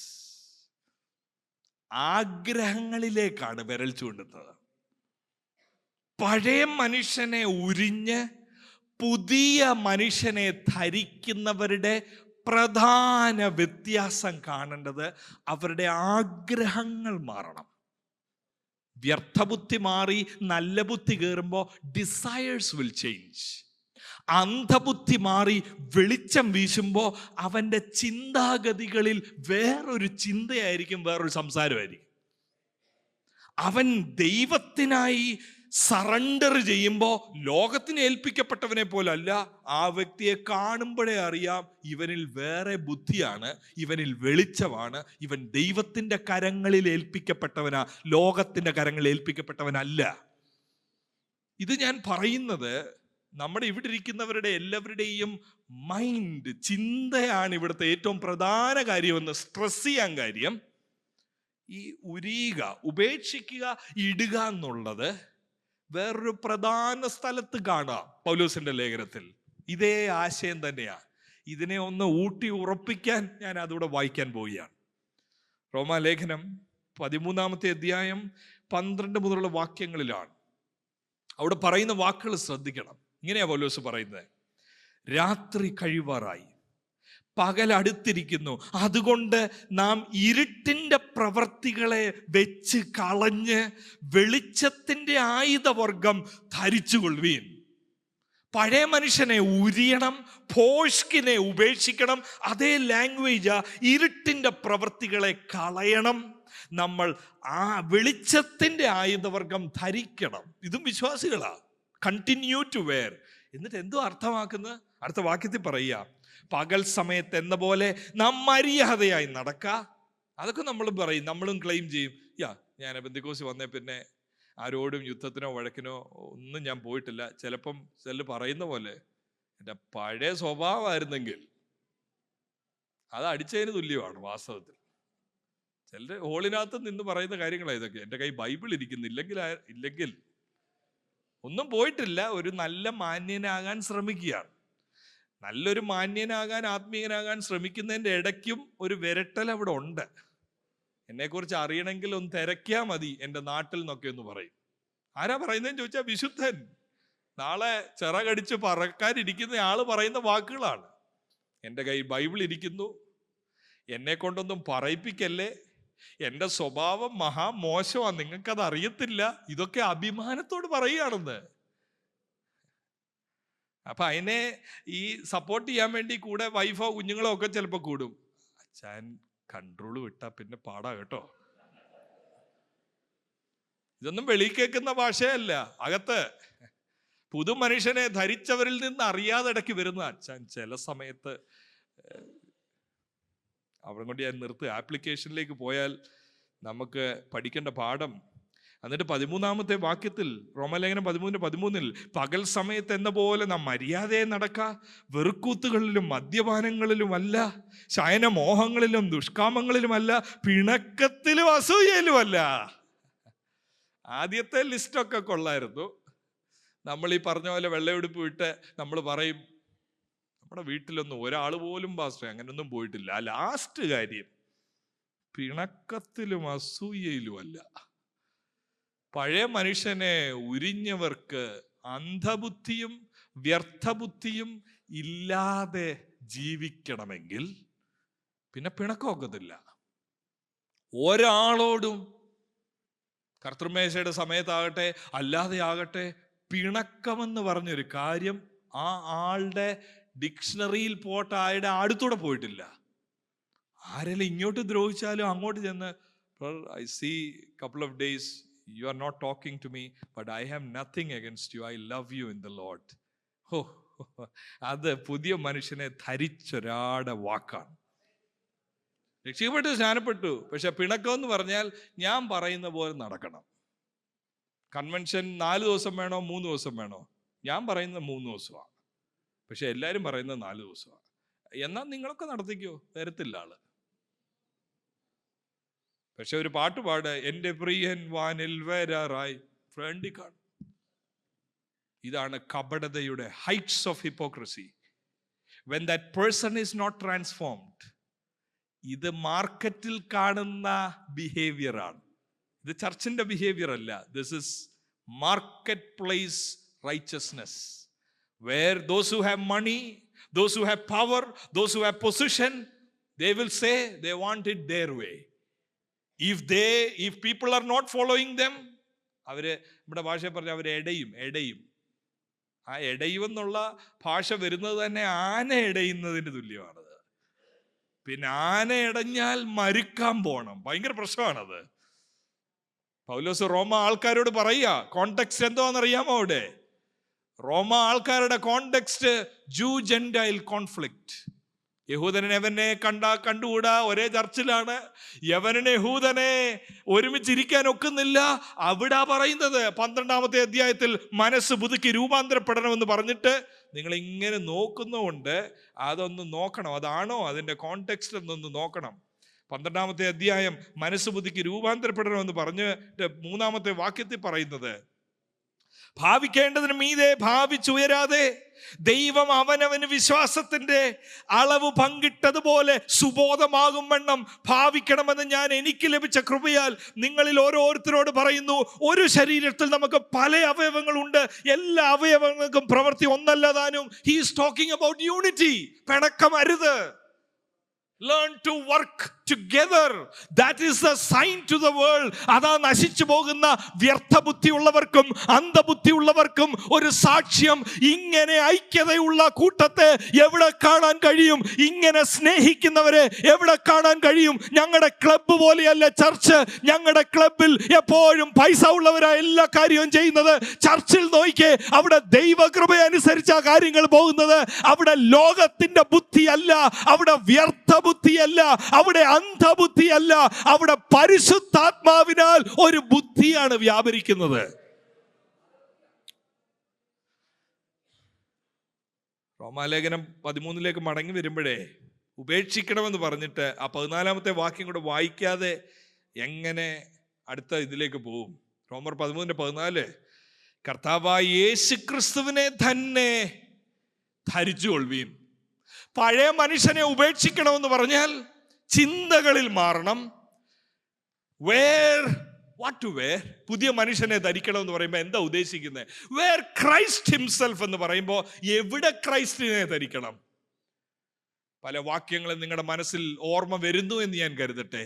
ആഗ്രഹങ്ങളിലേക്കാണ് വിരൽ ചൂണ്ടുന്നത്. പഴയ മനുഷ്യനെ ഉരിഞ്ഞ് പുതിയ മനുഷ്യനെ ധരിക്കുന്നവരുടെ പ്രധാന വ്യത്യാസം കാണേണ്ടത് അവരുടെ ആഗ്രഹങ്ങൾ മാറണം. വ്യർത്ഥബുദ്ധി മാറി നല്ല ബുദ്ധി കയറുമ്പോൾ ഡിസയേഴ്സ് വിൽ ചേഞ്ച്. അന്ധബുദ്ധി മാറി വെളിച്ചം വീശുമ്പോൾ അവൻ്റെ ചിന്താഗതികളിൽ വേറൊരു ചിന്തയായിരിക്കും, വേറൊരു സംസാരമായിരിക്കും. അവൻ ദൈവത്തിനായി സറണ്ടർ ചെയ്യുമ്പോൾ ലോകത്തിന് ഏൽപ്പിക്കപ്പെട്ടവനെ പോലല്ല. ആ വ്യക്തിയെ കാണുമ്പോഴേ അറിയാം, ഇവനിൽ വേറെ ബുദ്ധിയാണ്, ഇവനിൽ വെളിച്ചമാണ്, ഇവൻ ദൈവത്തിന്റെ കരങ്ങളിൽ ഏൽപ്പിക്കപ്പെട്ടവനാ, ലോകത്തിന്റെ കരങ്ങളിൽ ഏൽപ്പിക്കപ്പെട്ടവനല്ല. ഇത് ഞാൻ പറയുന്നത് നമ്മുടെ ഇവിടെ ഇരിക്കുന്നവരുടെ എല്ലാവരുടെയും മൈൻഡ്, ചിന്തയാണ് ഇവിടുത്തെ ഏറ്റവും പ്രധാന കാര്യമെന്ന് സ്ട്രെസ് ചെയ്യാൻ കാര്യം. ഈ ഉരിയുക, ഉപേക്ഷിക്കുക, ഇടുക എന്നുള്ളത് വേറൊരു പ്രധാന സ്ഥലത്ത് കാണാം പൗലോസിന്റെ ലേഖനത്തിൽ. ഇതേ ആശയം തന്നെയാണ്. ഇതിനെ ഒന്ന് ഊട്ടി ഉറപ്പിക്കാൻ ഞാൻ അതുകൂടെ വായിക്കാൻ പോവുകയാണ്. റോമാലേഖനം 13-ാമത്തെ അധ്യായം 12 മുതലുള്ള വാക്യങ്ങളിലാണ്. അവിടെ പറയുന്ന വാക്കുകൾ ശ്രദ്ധിക്കണം. ഇങ്ങനെയാ പൗലോസ് പറയുന്നത്: രാത്രി കഴിവാറായി, പകൽ അടുത്തിരിക്കുന്നു, അതുകൊണ്ട് നാം ഇരുട്ടിന്റെ പ്രവർത്തികളെ വെച്ച് കളഞ്ഞ് വെളിച്ചത്തിന്റെ ആയുധവർഗം ധരിച്ചുകൊള്ളുവീൻ. പഴയ മനുഷ്യനെ ഉരിയണം, ഭോഷ്കിനെ ഉപേക്ഷിക്കണം. അതേ ലാംഗ്വേജാ, ഇരുട്ടിൻ്റെ പ്രവൃത്തികളെ കളയണം. നമ്മൾ ആ വെളിച്ചത്തിൻ്റെ ആയുധവർഗം ധരിക്കണം. ഇതും വിശ്വാസികളാ. Continue to wear. എന്നിട്ട് എന്തോ അർത്ഥമാക്കുന്നത്? അടുത്ത വാക്യത്തിൽ പറയുക, പകൽ സമയത്ത് എന്ന പോലെ നാം മര്യാദയായി നടക്കുക. അതൊക്കെ നമ്മളും പറയും, നമ്മളും ക്ലെയിം ചെയ്യും. ഞാൻ പെന്തിക്കോസ് വന്നേ പിന്നെ ആരോടും യുദ്ധത്തിനോ വഴക്കിനോ ഒന്നും ഞാൻ പോയിട്ടില്ല. ചിലപ്പം ചിലർ പറയുന്ന പോലെ എൻ്റെ പഴയ സ്വഭാവമായിരുന്നെങ്കിൽ അത് അടിച്ചതിന് തുല്യമാണ് വാസ്തവത്തിൽ. ചിലർ ഹോളിനകത്ത് നിന്ന് പറയുന്ന കാര്യങ്ങളാണ് ഇതൊക്കെ. എൻ്റെ കൈ ബൈബിൾ ഇല്ലെങ്കിൽ ഒന്നും പോയിട്ടില്ല. ഒരു നല്ല മാന്യനാകാൻ ശ്രമിക്കുകയാണ്. നല്ലൊരു മാന്യനാകാൻ, ആത്മീയനാകാൻ ശ്രമിക്കുന്നതിൻ്റെ ഇടയ്ക്കും ഒരു വിരട്ടൽ അവിടെ ഉണ്ട്. എന്നെക്കുറിച്ച് അറിയണമെങ്കിൽ ഒന്ന് തിരക്കിയാൽ മതി എൻ്റെ നാട്ടിൽ നിന്നൊക്കെ ഒന്ന് പറയും. ആരാ പറയുന്നതെന്ന് ചോദിച്ചാൽ വിശുദ്ധൻ. നാളെ ചിറകടിച്ച് പറക്കാനിരിക്കുന്ന ആള് പറയുന്ന വാക്കുകളാണ്. എൻ്റെ കയ്യിൽ ബൈബിൾ ഇരിക്കുന്നു, എന്നെ കൊണ്ടൊന്നും പറയിപ്പിക്കല്ലേ, എൻ്റെ സ്വഭാവം മഹാമോശമാണ്, നിങ്ങൾക്കത് അറിയത്തില്ല. ഇതൊക്കെ അഭിമാനത്തോട് പറയുകയാണെന്ന്. അപ്പൊ അതിനെ ഈ സപ്പോർട്ട് ചെയ്യാൻ വേണ്ടി കൂടെ വൈഫോ കുഞ്ഞുങ്ങളോ ഒക്കെ ചിലപ്പോൾ കൂടും. അച്ഛൻ കൺട്രോൾ വിട്ടാ പിന്നെ പാടാ കേട്ടോ. ഇതൊന്നും വെളി കേൾക്കുന്ന ഭാഷയല്ല, അകത്ത് പുതു മനുഷ്യനെ ധരിച്ചവരിൽ നിന്ന് അറിയാതെ ഇടയ്ക്ക് വരുന്ന അച്ഛൻ ചില സമയത്ത്. അവിടെ കൊണ്ട് ഞാൻ നിർത്തുക. ആപ്ലിക്കേഷനിലേക്ക് പോയാൽ നമുക്ക് പഠിക്കേണ്ട പാഠം. എന്നിട്ട് 13-ാമത്തെ വാക്യത്തിൽ, റോമലേഖനം 13:13, പകൽ സമയത്ത് എന്ന പോലെ നാം മര്യാദയെ നടക്ക, വെറുക്കൂത്തുകളിലും മദ്യപാനങ്ങളിലുമല്ല, ശയനമോഹങ്ങളിലും ദുഷ്കാമങ്ങളിലുമല്ല, പിണക്കത്തിലും അസൂയയിലുമല്ല. ആദ്യത്തെ ലിസ്റ്റൊക്കെ കൊള്ളായിരുന്നു. നമ്മൾ ഈ പറഞ്ഞ പോലെ വെള്ളയുടുപ്പ് വിട്ട് നമ്മൾ പറയും നമ്മുടെ വീട്ടിലൊന്നും ഒരാൾ പോലും പാസ്റ്റർ അങ്ങനെയൊന്നും പോയിട്ടില്ല. ആ ലാസ്റ്റ് കാര്യം, പിണക്കത്തിലും അസൂയയിലുമല്ല. പഴയ മനുഷ്യനെ ഉരിഞ്ഞവർക്ക് അന്ധബുദ്ധിയും വ്യർത്ഥബുദ്ധിയും ഇല്ലാതെ ജീവിക്കണമെങ്കിൽ പിന്നെ പിണക്കമൊക്കത്തില്ല. ഒരാളോടും കർത്തൃമേശയുടെ സമയത്താകട്ടെ അല്ലാതെ ആകട്ടെ പിണക്കമെന്ന് പറഞ്ഞൊരു കാര്യം ആ ആളുടെ ഡിക്ഷണറിയിൽ പോട്ട ആളുടെ അടുത്തൂടെ പോയിട്ടില്ല. ആരെങ്കിലും ഇങ്ങോട്ട് ദ്രോഹിച്ചാലും അങ്ങോട്ട് ചെന്ന്, I see couple of days you are not talking to me, but I have nothing against you, I love you in the Lord. അത് പുതിയ മനുഷ്യനെ ധരിച്ചൊരാടെ വാക്കാണ്. രക്ഷിക്കപ്പെട്ടു, സ്നാനപ്പെട്ടു, പക്ഷെ പിണക്കം എന്ന് പറഞ്ഞാൽ ഞാൻ പറയുന്ന പോലെ നടക്കണം. കൺവെൻഷൻ 4 ദിവസം വേണോ 3 ദിവസം വേണോ? ഞാൻ പറയുന്നത് 3 ദിവസമാണ്, പക്ഷെ എല്ലാവരും പറയുന്നത് 4 ദിവസമാണ്. എന്നാൽ നിങ്ങളൊക്കെ നടത്തിക്കോ, തരത്തില്ല ആള്. പക്ഷെ ഒരു പാട്ട് പാട്, എൻ്റെ പ്രിയൻ വാനിൽ വരാറായി, ഫ്രണ്ടി കാണും. ഇതാണ് കപടതയുടെ heights of hypocrisy. When that person is not transformed. ഇത് മാർക്കറ്റിൽ കാണുന്ന ബിഹേവിയർ ആണ്. ഇത് ചർച്ചിന്റെ ബിഹേവിയർ അല്ല. This is market place richness, where those who have money, those who have power, those who have position, they will say they want it their way. If people are not following them, അവര് നമ്മുടെ ഭാഷയിൽ പറഞ്ഞ അവർ എടയും. ആ എടയുമെന്നുള്ള ഭാഷ വരുന്നത് തന്നെ ആന എടയുന്നതിന് തുല്യമാണത്. പിന്നെ ആന എടഞ്ഞാൽ മരിക്കാൻ പോണം, ഭയങ്കര പ്രശ്നമാണത്. പൗലോസ് റോമ ആൾക്കാരോട് പറയുക, കോണ്ടെക്സ്റ്റ് എന്താണെന്നറിയാമോ? അവിടെ റോമ ആൾക്കാരുടെ കോണ്ടെക്സ്റ്റ് ജൂ ജെന്റൈൽ കോൺഫ്ലിക്റ്റ്. യഹൂദനെ യവനെ കണ്ടുകൂടാ, ഒരേ ചർച്ചിലാണ്. യവനെ യഹൂദനെ ഒരുമിച്ചിരിക്കാൻ ഒക്കുന്നില്ല. അവിടെ പറയുന്നത് 12-ാമത്തെ അധ്യായത്തിൽ മനസ്സ് പുതുക്കി രൂപാന്തരപ്പെടണമെന്ന് പറഞ്ഞിട്ട് നിങ്ങൾ ഇങ്ങനെ നോക്കുന്നതുകൊണ്ട് അതൊന്ന് നോക്കണം. അതാണോ അതിൻ്റെ കോണ്ടെക്സ്റ്റ് എന്നൊന്ന് നോക്കണം. 12-ാമത്തെ അധ്യായം മനസ്സ് പുതുക്കി രൂപാന്തരപ്പെടണമെന്ന് പറഞ്ഞിട്ട് 3-ാമത്തെ വാക്യത്തിൽ പറയുന്നത്, ഭാവിക്കേണ്ടതിന് മീതെ ഭാവിച്ചുയരാതെ ദൈവം അവനവന് വിശ്വാസത്തിന്റെ അളവ് പങ്കിട്ടതുപോലെ സുബോധമാകും വണ്ണം ഭാവിക്കണമെന്ന് ഞാൻ എനിക്ക് ലഭിച്ച കൃപയാൽ നിങ്ങളിൽ ഓരോരുത്തരോട് പറയുന്നു. ഒരു ശരീരത്തിൽ നമുക്ക് പല അവയവങ്ങളുണ്ട്, എല്ലാ അവയവങ്ങൾക്കും പ്രവൃത്തി ഒന്നല്ല താനും. He is talking about unity. പിണക്കം അരുത്. Learn to work together. That is the sign to the world. അതാ നശിച്ചു പോകുന്ന വ്യർത്ഥ ബുദ്ധിയുള്ളവർക്കും അന്ധബുദ്ധിയുള്ളവർക്കും ഒരു സാക്ഷ്യം. ഇങ്ങനെ ഐക്യതയുള്ള കൂട്ടത്തെ എവിടെ കാണാൻ കഴിയും? ഇങ്ങനെ സ്നേഹിക്കുന്നവരെ എവിടെ കാണാൻ കഴിയും? ഞങ്ങളുടെ ക്ലബ്ബ് പോലെയല്ല ചർച്ച്. ഞങ്ങളുടെ ക്ലബിൽ എപ്പോഴും പൈസ ഉള്ളവരാ എല്ലാ കാര്യവും ചെയ്യുന്നത്. ചർച്ചിൽ നോക്കിക്കേ, അവിടെ ദൈവകൃപ അനുസരിച്ച കാര്യങ്ങൾ പോകുന്നത്. അവിടെ ലോകത്തിന്റെ ബുദ്ധിയല്ല, അവിടെ വ്യർത്ഥ ബുദ്ധിയല്ല, അവിടെ അന്ധബുദ്ധിയല്ല, അവിടെ പരിശുദ്ധാത്മാവിനാൽ ഒരു ബുദ്ധിയാണ് വ്യാപരിക്കുന്നത്. റോമാലേഖനം 13 മടങ്ങി വരുമ്പോഴേ ഉപേക്ഷിക്കണമെന്ന് പറഞ്ഞിട്ട് ആ 14 വാക്യം കൂടെ വായിക്കാതെ എങ്ങനെ അടുത്ത ഇതിലേക്ക് പോവും? റോമർ 13:14 കർത്താവായ യേശു ക്രിസ്തുവിനെ തന്നെ ധരിച്ചുകൊള്ളുവീൻ. പഴയ മനുഷ്യനെ ഉപേക്ഷിക്കണമെന്ന് പറഞ്ഞാൽ ചിന്തകളിൽ മാറണം. പുതിയ മനുഷ്യനെ ധരിക്കണമെന്ന് പറയുമ്പോൾ എന്താ ഉദ്ദേശിക്കുന്നത്? വേർ ക്രൈസ്റ്റ് ഹിംസെൽഫ് എന്ന് പറയുമ്പോൾ എവിടെ ക്രൈസ്റ്റിനെ ധരിക്കണം? പല വാക്യങ്ങളും നിങ്ങളുടെ മനസ്സിൽ ഓർമ്മ വരുന്നു എന്ന് ഞാൻ കരുതട്ടെ.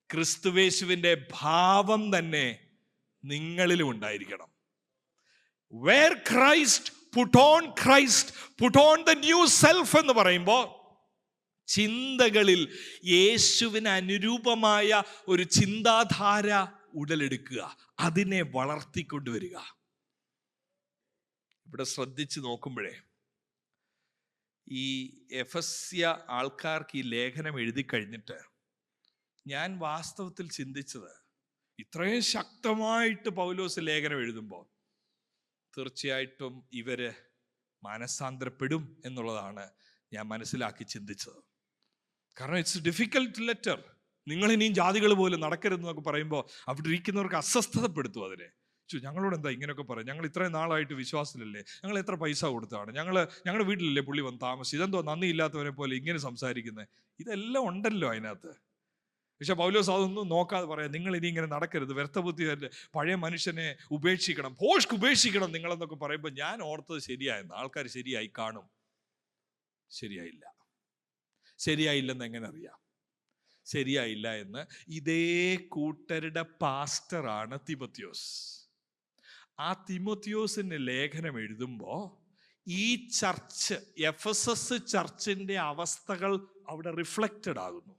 ക്രിസ്തുവേശുവിന്റെ ഭാവം തന്നെ നിങ്ങളിലും ഉണ്ടായിരിക്കണം. Wear Christ, put on Christ, put on the new self എന്ന് പറയുമ്പോൾ ചിന്തകളിൽ യേശുവിന് അനുരൂപമായ ഒരു ചിന്താധാര ഉടലെടുക്കുക, അതിനെ വളർത്തിക്കൊണ്ടുവരിക. ഇവിടെ ശ്രദ്ധിച്ച് നോക്കുമ്പോഴേ ഈ എഫെസ്യ ആൾക്കാർക്ക് ഈ ലേഖനം എഴുതി കഴിഞ്ഞിട്ട് ഞാൻ വാസ്തവത്തിൽ ചിന്തിച്ചത്, ഇത്രയും ശക്തമായിട്ട് പൗലോസ് ലേഖനം എഴുതുമ്പോൾ തീർച്ചയായിട്ടും ഇവര് മാനസാന്തരപ്പെടും എന്നുള്ളതാണ് ഞാൻ മനസ്സിലാക്കി ചിന്തിച്ചത്. കാരണം ഇറ്റ്സ് ഡിഫിക്കൽട്ട് ലെറ്റർ. നിങ്ങൾ ഇനിയും ജാതികൾ പോലും നടക്കരുതെന്നൊക്കെ പറയുമ്പോൾ അവിടെ ഇരിക്കുന്നവർക്ക് അസ്വസ്ഥതപ്പെടുത്തും. അതിനെ ഞങ്ങളോട് എന്താ ഇങ്ങനെയൊക്കെ പറയും? ഞങ്ങൾ ഇത്രയും നാളായിട്ട് വിശ്വാസത്തിലല്ലേ, ഞങ്ങൾ എത്ര പൈസ കൊടുത്താണ്, ഞങ്ങളുടെ വീട്ടിലല്ലേ പുള്ളി വന്ന് താമസിച്ചു, ഇതെന്തോ നന്ദിയില്ലാത്തവരെ പോലെ ഇങ്ങനെ സംസാരിക്കുന്നത്? ഇതെല്ലാം ഉണ്ടല്ലോ അതിനകത്ത്. പക്ഷെ പൗലോസ് അതൊന്നും നോക്കാതെ പറയാം, നിങ്ങൾ ഇനി ഇങ്ങനെ നടക്കരുത്, വ്യർത്ഥബുദ്ധി, പഴയ മനുഷ്യനെ ഉപേക്ഷിക്കണം, ഭോഷ്ക് ഉപേക്ഷിക്കണം നിങ്ങളെന്നൊക്കെ പറയുമ്പോൾ ഞാൻ ഓർത്തത് ശരിയായെന്ന്. ആൾക്കാർ ശരിയായി കാണും. ശരിയായില്ല. ശരിയായില്ലെന്ന് എങ്ങനെ അറിയാം? ശരിയായില്ല എന്ന് ഇതേ കൂട്ടരുടെ പാസ്റ്ററാണ് തിമോത്തിയോസ്. ആ തിമോത്തിയോസിന്റെ ലേഖനം എഴുതുമ്പോൾ ഈ ചർച്ച്, എഫെസസ് ചർച്ചിന്റെ അവസ്ഥകൾ അവിടെ റിഫ്ലക്റ്റഡ് ആകുന്നു.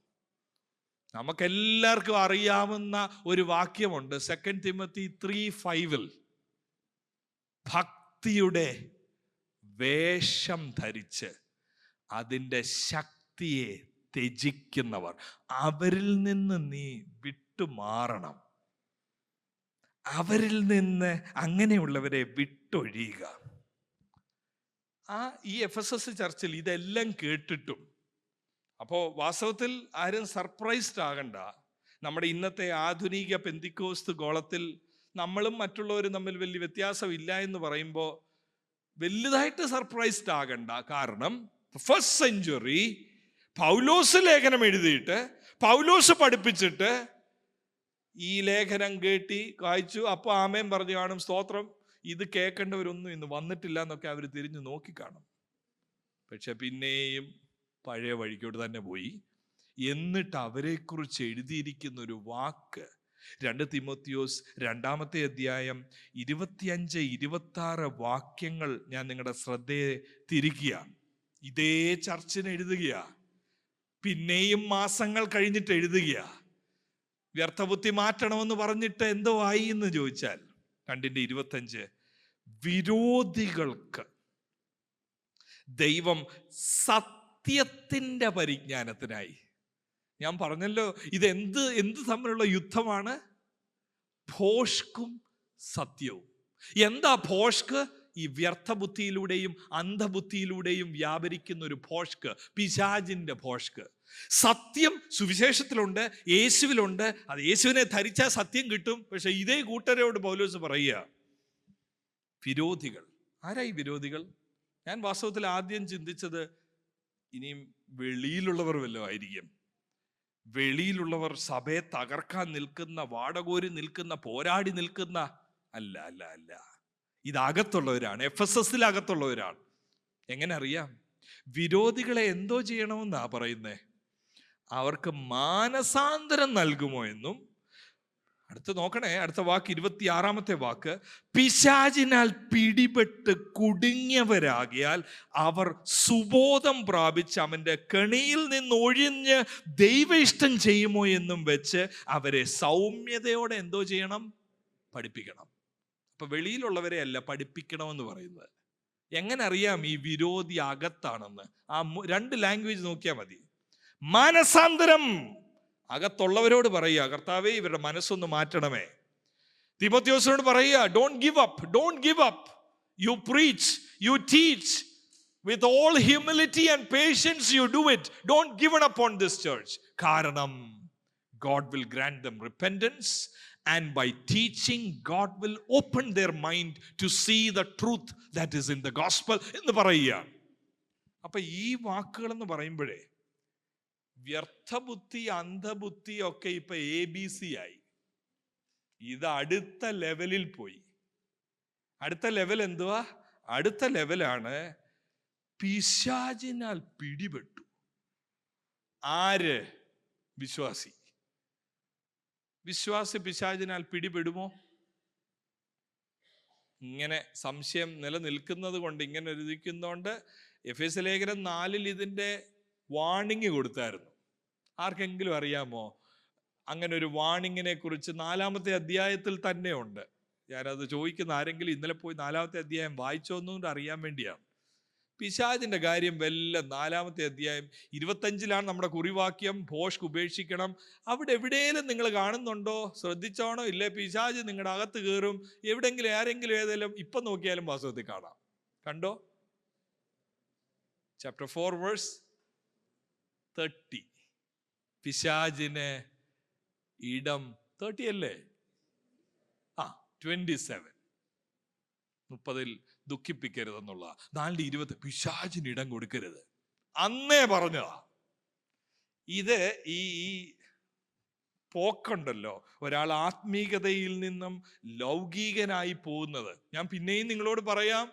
നമുക്കെല്ലാവർക്കും അറിയാവുന്ന ഒരു വാക്യമുണ്ട് 2 തിമോത്തി 3:5 ഭക്തിയുടെ വേഷം ധരിച്ച് അതിൻ്റെ ശക്തിയെ ത്യജിക്കുന്നവർ, അവരിൽ നിന്ന് നീ വിട്ടുമാറണം. അവരിൽ നിന്ന് അങ്ങനെയുള്ളവരെ വിട്ടൊഴിയുക. ഈ എഫെസസ് ചർച്ചിൽ ഇതെല്ലാം കേട്ടിട്ടും, അപ്പോൾ വാസ്തവത്തിൽ ആരും സർപ്രൈസ്ഡ് ആകണ്ട. നമ്മുടെ ഇന്നത്തെ ആധുനിക പെന്തിക്കോസ്ത് ഗോളത്തിൽ നമ്മളും മറ്റുള്ളവരും തമ്മിൽ വലിയ വ്യത്യാസമില്ല എന്ന് പറയുമ്പോൾ വലുതായിട്ട് സർപ്രൈസ്ഡ് ആകണ്ട. കാരണം ഫസ്റ്റ് സെഞ്ച്വറി പൗലോസ് ലേഖനം എഴുതിയിട്ട്, പൗലോസ് പഠിപ്പിച്ചിട്ട് ഈ ലേഖനം കേട്ടി വായിച്ചു, അപ്പോൾ ആമേൻ പറഞ്ഞു കാണും, സ്തോത്രം, ഇത് കേൾക്കേണ്ടവരൊന്നും ഇന്ന് വന്നിട്ടില്ല എന്നൊക്കെ അവർ തിരിഞ്ഞു നോക്കിക്കാണും. പക്ഷെ പിന്നെയും പഴയ വഴിക്കോട്ട് തന്നെ പോയി. എന്നിട്ട് അവരെക്കുറിച്ച് എഴുതിയിരിക്കുന്ന ഒരു വാക്ക് 2 തിമോത്തിയോസ് 2-ാമത്തെ അധ്യായം 25-26 വാക്യങ്ങൾ ഞാൻ നിങ്ങളുടെ ശ്രദ്ധയെ തിരിക്കുക. ഇതേ ചർച്ചിന് എഴുതുക, പിന്നെയും മാസങ്ങൾ കഴിഞ്ഞിട്ട് എഴുതുക. വ്യർത്ഥബുദ്ധി മാറ്റണമെന്ന് പറഞ്ഞിട്ട് എന്തോ ആയി എന്ന് ചോദിച്ചാൽ 2:25 വിരോധികൾക്ക് ദൈവം സത്യത്തിന്റെ പരിജ്ഞാനത്തിനായി. ഞാൻ പറഞ്ഞല്ലോ, എന്ത് തമ്മിലുള്ള യുദ്ധമാണ്? ഭോഷ്കും സത്യവും. എന്താ ഭോഷ്ക്? ഈ വ്യർത്ഥബുദ്ധിയിലൂടെയും അന്ധബുദ്ധിയിലൂടെയും വ്യാപരിക്കുന്ന ഒരു ഭോഷ്ക്, പിശാചിന്റെ ഭോഷ്ക്. സത്യം സുവിശേഷത്തിലുണ്ട്, യേശുവിലുണ്ട്. അത് യേശുവിനെ ധരിച്ചാൽ സത്യം കിട്ടും. പക്ഷെ ഇതേ കൂട്ടരോട് പൗലോസ് പറയുക, വിരോധികൾ. ആരായി വിരോധികൾ? ഞാൻ വാസ്തവത്തിൽ ആദ്യം ചിന്തിച്ചത് ഇനിയും വെളിയിലുള്ളവർ വല്ലതും ആയിരിക്കും. വെളിയിലുള്ളവർ സഭയെ തകർക്കാൻ നിൽക്കുന്ന, വാടകോരി നിൽക്കുന്ന, പോരാടി നിൽക്കുന്ന അല്ല അല്ല അല്ല ഇതകത്തുള്ളവരാണ്. എഫെസസിലകത്തുള്ളവരാണ്. എങ്ങനെ അറിയാം? വിരോധികളെ എന്തോ ചെയ്യണമെന്നാ പറയുന്നേ? അവർക്ക് മാനസാന്തരം നൽകുമോ എന്നും. അടുത്ത് നോക്കണേ, അടുത്ത വാക്ക് 26-ാമത്തെ വാക്ക്, പിശാചിനാൽ പിടിപെട്ട് കുടുങ്ങിയവരാകിയാൽ അവർ സുബോധം പ്രാപിച്ച് അവന്റെ കെണിയിൽ നിന്ന് ഒഴിഞ്ഞ് ദൈവ ഇഷ്ടം ചെയ്യുമോ എന്നും വെച്ച് അവരെ സൗമ്യതയോടെ എന്തോ ചെയ്യണം? പഠിപ്പിക്കണം. അപ്പൊ വെളിയിലുള്ളവരെ അല്ല പഠിപ്പിക്കണമെന്ന് പറയുന്നത്. എങ്ങനെ അറിയാം ഈ വിരോധി അകത്താണെന്ന്? ആ 2 ലാംഗ്വേജ് നോക്കിയാൽ മതി. മാനസാന്തരം അകത്തുള്ളവരോട് പറയുക, കർത്താവേ ഇവരുടെ മനസ്സൊന്ന് മാറ്റണമേ. തിമോത്തിയോസിനോട് പറയുക, don't give up, don't give up. You preach, you teach with all humility and patience, you do it. Don't give up on this church. കാരണം God will grant them repentance, and by teaching God will open their mind to see the truth that is in the gospel എന്ന് പറയുക. അപ്പൊ ഈ വാക്കുകൾ എന്ന് പറയുമ്പോഴേ വ്യർത്ഥബുദ്ധി, അന്ധബുദ്ധി ഒക്കെ ഇപ്പൊ ABC ആയി. ഇത് അടുത്ത ലെവലിൽ പോയി. അടുത്ത ലെവൽ എന്തുവാ? അടുത്ത ലെവലാണ് പിശാചിനാൽ പിടിപെട്ടു. ആര്? വിശ്വാസി. വിശ്വാസി പിശാചിനാൽ പിടിപെടുമോ? ഇങ്ങനെ സംശയം നിലനിൽക്കുന്നത് കൊണ്ട്, ഇങ്ങനെ എഴുതിക്കുന്നതുകൊണ്ട് എഫേസ്യ ലേഖനം 4 ഇതിന്റെ വാണിംഗ് കൊടുത്തായിരുന്നു. ആർക്കെങ്കിലും അറിയാമോ അങ്ങനെ ഒരു വാണിങ്ങിനെ കുറിച്ച്? 4-ാമത്തെ അധ്യായത്തിൽ തന്നെ ഉണ്ട്. ഞാനത് ചോദിക്കുന്ന ആരെങ്കിലും ഇന്നലെ പോയി 4-ാമത്തെ അധ്യായം വായിച്ചോന്നും അറിയാൻ വേണ്ടിയാണ്. പിശാചിന്റെ കാര്യം വല്ല 4-ാമത്തെ അധ്യായം 25-ലാണ് നമ്മുടെ കുറിവാക്യം. ഭോഷ്ക് ഉപേക്ഷിക്കണം. അവിടെ എവിടെയെങ്കിലും നിങ്ങൾ കാണുന്നുണ്ടോ? ശ്രദ്ധിച്ചോണോ? ഇല്ലേ? പിശാച് നിങ്ങളുടെ അകത്ത് കയറും. എവിടെങ്കിലും ആരെങ്കിലും ഏതെങ്കിലും ഇപ്പം നോക്കിയാലും വാസ്തവത്തിൽ കാണാം. കണ്ടോ? Chapter 4 verse 30. പിശാചിന് ഇടം 30 അല്ലേ? 27. 30 ദുഃഖിപ്പിക്കരുതെന്നുള്ള 4:20 പിശാചിന് ഇടം കൊടുക്കരുത്. അന്നേ പറഞ്ഞതാ. ഇത് ഈ പോക്കുണ്ടല്ലോ, ഒരാൾ ആത്മീകതയിൽ നിന്നും ലൗകികനായി പോകുന്നത്. ഞാൻ പിന്നെയും നിങ്ങളോട് പറയാം,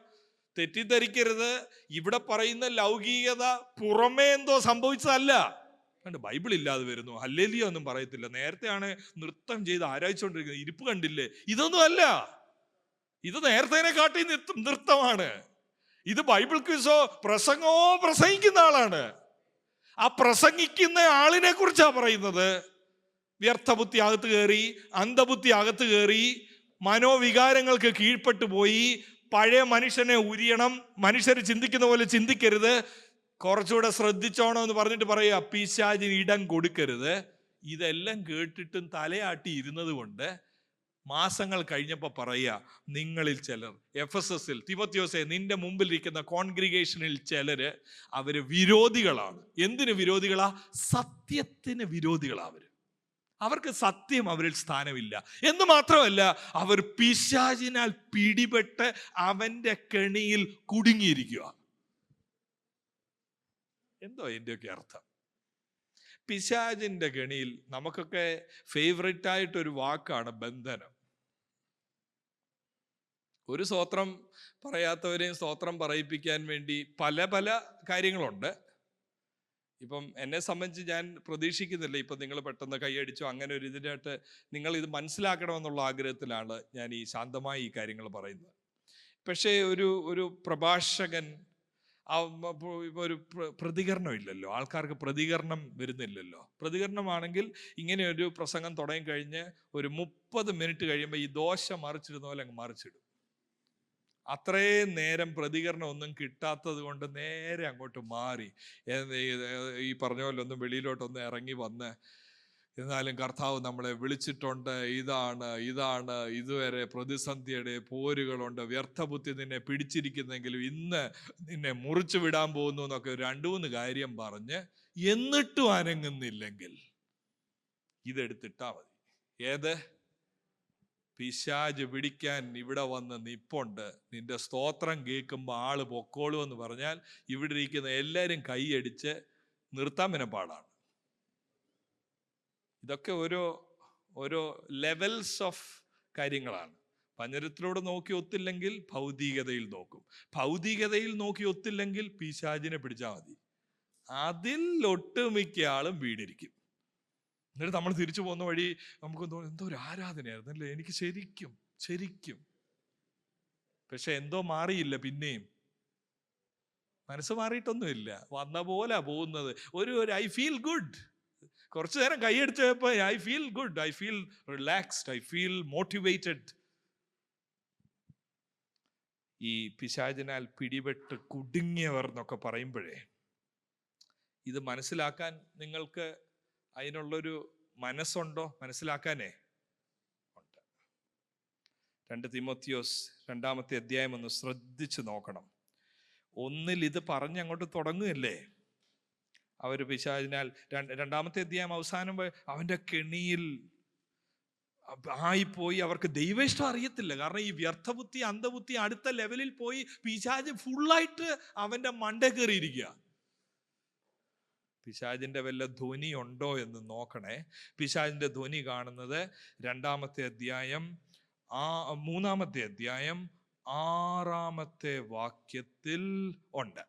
തെറ്റിദ്ധരിക്കരുത്. ഇവിടെ പറയുന്ന ലൗകികത പുറമേ എന്തോ സംഭവിച്ചതല്ല. കണ്ട് ബൈബിൾ ഇല്ലാതെ വരുന്നു, ഹല്ലേലൂയ ഒന്നും പറയത്തില്ല. നേരത്തെയാണ് നൃത്തം ചെയ്ത് ആരാധിച്ചുകൊണ്ടിരിക്കുന്നത്. ഇരിപ്പ് കണ്ടില്ലേ? ഇതൊന്നും അല്ല. ഇത് നേരത്തേനെ കാട്ടി നൃത്തമാണ്. ഇത് ബൈബിൾ ക്വിസോ പ്രസംഗിക്കുന്ന ആളാണ്. ആ പ്രസംഗിക്കുന്ന ആളിനെ കുറിച്ചാണ് പറയുന്നത്. വ്യർത്ഥബുദ്ധി അകത്ത് കയറി, അന്ധബുദ്ധി അകത്ത് കയറി, മനോവികാരങ്ങൾക്ക് കീഴ്പ്പെട്ടു പോയി. പഴയ മനുഷ്യനെ ഉരിയണം. മനുഷ്യർ ചിന്തിക്കുന്ന പോലെ ചിന്തിക്കരുത്. കുറച്ചുകൂടെ ശ്രദ്ധിച്ചോണം എന്ന് പറഞ്ഞിട്ട് പറയുക, പിശാചിന് ഇടം കൊടുക്കരുത്. ഇതെല്ലാം കേട്ടിട്ടും തലയാട്ടി ഇരുന്നത് കൊണ്ട് മാസങ്ങൾ കഴിഞ്ഞപ്പോൾ പറയുക, നിങ്ങളിൽ ചിലർ എഫെസസിൽ, തിമോത്തിയോസേ നിന്റെ മുമ്പിൽ ഇരിക്കുന്ന കോൺഗ്രിഗേഷനിൽ ചിലര് അവര് വിരോധികളാണ്. എന്തിന് വിരോധികളാ? സത്യത്തിന് വിരോധികളാ. അവർക്ക് സത്യം അവരിൽ സ്ഥാനമില്ല എന്ന് മാത്രമല്ല, അവർ പിശാചിനാൽ പിടിപെട്ട് അവന്റെ കെണിയിൽ കുടുങ്ങിയിരിക്കുക. എന്തോ എന്റെയൊക്കെ അർത്ഥം? പിശാചിന്റെ കെണിയിൽ നമുക്കൊക്കെ ഫേവറേറ്റ് ആയിട്ടൊരു വാക്കാണ് ബന്ധനം. ഒരു സ്തോത്രം പറയാത്തവരെയും സ്തോത്രം പറയിപ്പിക്കാൻ വേണ്ടി പല പല കാര്യങ്ങളുണ്ട്. ഇപ്പം എന്നെ സംബന്ധിച്ച് ഞാൻ പ്രതീക്ഷിക്കുന്നില്ല ഇപ്പം നിങ്ങൾ പെട്ടെന്ന് കൈയടിച്ചോ അങ്ങനെ ഒരു ഇതിനായിട്ട് നിങ്ങൾ ഇത് മനസ്സിലാക്കണമെന്നുള്ള ആഗ്രഹത്തിലാണ് ഞാൻ ഈ ശാന്തമായി ഈ കാര്യങ്ങൾ പറയുന്നത്. പക്ഷേ ഒരു പ്രഭാഷകൻ ഒരു പ്രതികരണം ഇല്ലല്ലോ, ആൾക്കാർക്ക് പ്രതികരണം വരുന്നില്ലല്ലോ. പ്രതികരണമാണെങ്കിൽ ഇങ്ങനെ ഒരു പ്രസംഗം തുടങ്ങിക്കഴിഞ്ഞ് ഒരു 30 മിനിറ്റ് കഴിയുമ്പോൾ ഈ ദോശ മറിച്ചിടുന്ന പോലെ അങ്ങ് മറിച്ചിടും. അത്രയും നേരം പ്രതികരണം ഒന്നും കിട്ടാത്തത് കൊണ്ട് നേരെ അങ്ങോട്ട് മാറി ഈ പറഞ്ഞ പോലെ ഒന്ന് വെളിയിലോട്ടൊന്ന് ഇറങ്ങി വന്ന്, എന്നാലും കർത്താവ് നമ്മളെ വിളിച്ചിട്ടുണ്ട്, ഇതാണ് ഇതുവരെ പ്രതിസന്ധിയുടെ പോരുകളുണ്ട്, വ്യർത്ഥബുദ്ധി നിന്നെ പിടിച്ചിരിക്കുന്നെങ്കിലും ഇന്ന് നിന്നെ മുറിച്ചു വിടാൻ പോകുന്നു എന്നൊക്കെ 2-3 കാര്യം പറഞ്ഞ് എന്നിട്ടും അനങ്ങുന്നില്ലെങ്കിൽ ഇതെടുത്തിട്ടാ മതി. ഏത്? പിശാച് പിടിക്കാൻ ഇവിടെ വന്ന് നിപ്പുണ്ട്. നിന്റെ സ്തോത്രം കേൾക്കുമ്പോൾ ആള് പൊക്കോളൂ എന്ന് പറഞ്ഞാൽ ഇവിടെ ഇരിക്കുന്ന എല്ലാവരും കൈയടിച്ച് നിർത്താൻ പാടാണ്. ഇതൊക്കെ ഓരോ ലെവൽസ് ഓഫ് കാര്യങ്ങളാണ്. പഞ്ഞരത്തിലൂടെ നോക്കി ഒത്തില്ലെങ്കിൽ ഭൗതികതയിൽ നോക്കും. ഭൗതികതയിൽ നോക്കി ഒത്തില്ലെങ്കിൽ പിശാചിനെ പിടിച്ചാൽ മതി. അതിൽ ഒട്ടുമിക്ക ആളും വീണിരിക്കും. എന്നിട്ട് നമ്മൾ തിരിച്ചു പോകുന്ന വഴി നമുക്ക് തോന്നും എന്തോ ഒരു ആരാധനയായിരുന്നു അല്ലേ, എനിക്ക് ശരിക്കും. പക്ഷെ എന്തോ മാറിയില്ല, പിന്നെയും മനസ്സ് മാറിയിട്ടൊന്നുമില്ല, വന്ന പോലെ പോകുന്നത്. ഒരു ഐ ഫീൽ ഗുഡ്, കുറച്ചു നേരം കൈയടിച്ചു പോയപ്പോ I feel good, I feel relaxed, I feel motivated. ഈ പിശാചിനാൽ പിടിപെട്ട് കുടുങ്ങിയവർ എന്നൊക്കെ പറയുമ്പോഴേ ഇത് മനസ്സിലാക്കാൻ നിങ്ങൾക്ക് അതിനുള്ളൊരു മനസ്സുണ്ടോ? മനസ്സിലാക്കാനേ ഉണ്ട്. 2 തീമോത്തിയോസ് 2-ാമത്തെ അധ്യായം ഒന്ന് ശ്രദ്ധിച്ചു നോക്കണം. 1 ഇത് പറഞ്ഞങ്ങോട്ട് തുടങ്ങുകയല്ലേ. അവർ പിശാചിനാൽ 2-ാമത്തെ അധ്യായം അവസാനം അവന്റെ കെണിയിൽ ആയിപ്പോയി. അവർക്ക് ദൈവേഷ്ടം അറിയത്തില്ല. കാരണം ഈ വ്യർത്ഥബുദ്ധി, അന്ധബുദ്ധി അടുത്ത ലെവലിൽ പോയി പിശാച് ഫുള്ളായിട്ട് അവന്റെ മണ്ട കയറിയിരിക്കുക. പിശാചിന്റെ വല്ല ധ്വനി ഉണ്ടോ എന്ന് നോക്കണേ. പിശാചിന്റെ ധ്വനി കാണുന്നത് 2-ാമത്തെ അധ്യായം 3-ാമത്തെ അധ്യായം 6-ാമത്തെ വാക്യത്തിൽ ഉണ്ട്.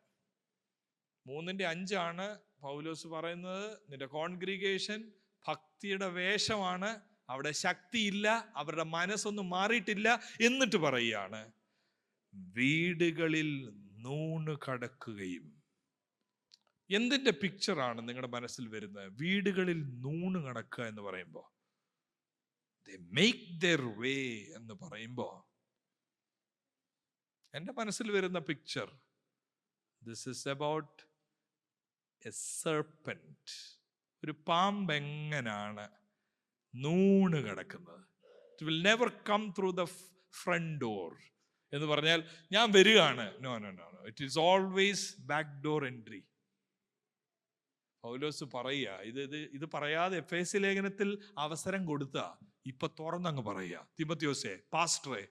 3:5 പൗലോസ് പറയുന്നത്, നിന്റെ കോൺഗ്രിഗേഷൻ ഭക്തിയുടെ വേഷമാണ്, അവിടെ ശക്തിയില്ല, അവരുടെ മനസ്സൊന്നും മാറിയിട്ടില്ല. എന്നിട്ട് പറയുകയാണ്, വീടുകളിൽ നൂണ് കടക്കുകയും. എന്തിന്റെ പിക്ചറാണ് നിങ്ങളുടെ മനസ്സിൽ വരുന്നത്? വീടുകളിൽ നൂണ് കടക്കുക എന്ന് പറയുമ്പോ, they make their way എന്ന് പറയുമ്പോ എൻ്റെ മനസ്സിൽ വരുന്ന picture, this is about a serpent. ഒരു പാമ്പ് എങ്ങനാണ് നൂണ് കിടക്കുന്നത്? It will never come through the front door എന്ന് പറഞ്ഞാൽ ഞാൻ വരികയാണ്. No, it is always back door entry. Paulose പറയുക, ഇത് പറയാതെ എഫേസ്യ ലേഖനത്തിൽ അവസരം കൊടുത്ത ഇപ്പൊ തുറന്നങ്ങ് പറയുക, തിമോത്തിയോസേ, പാസ്റ്ററെ,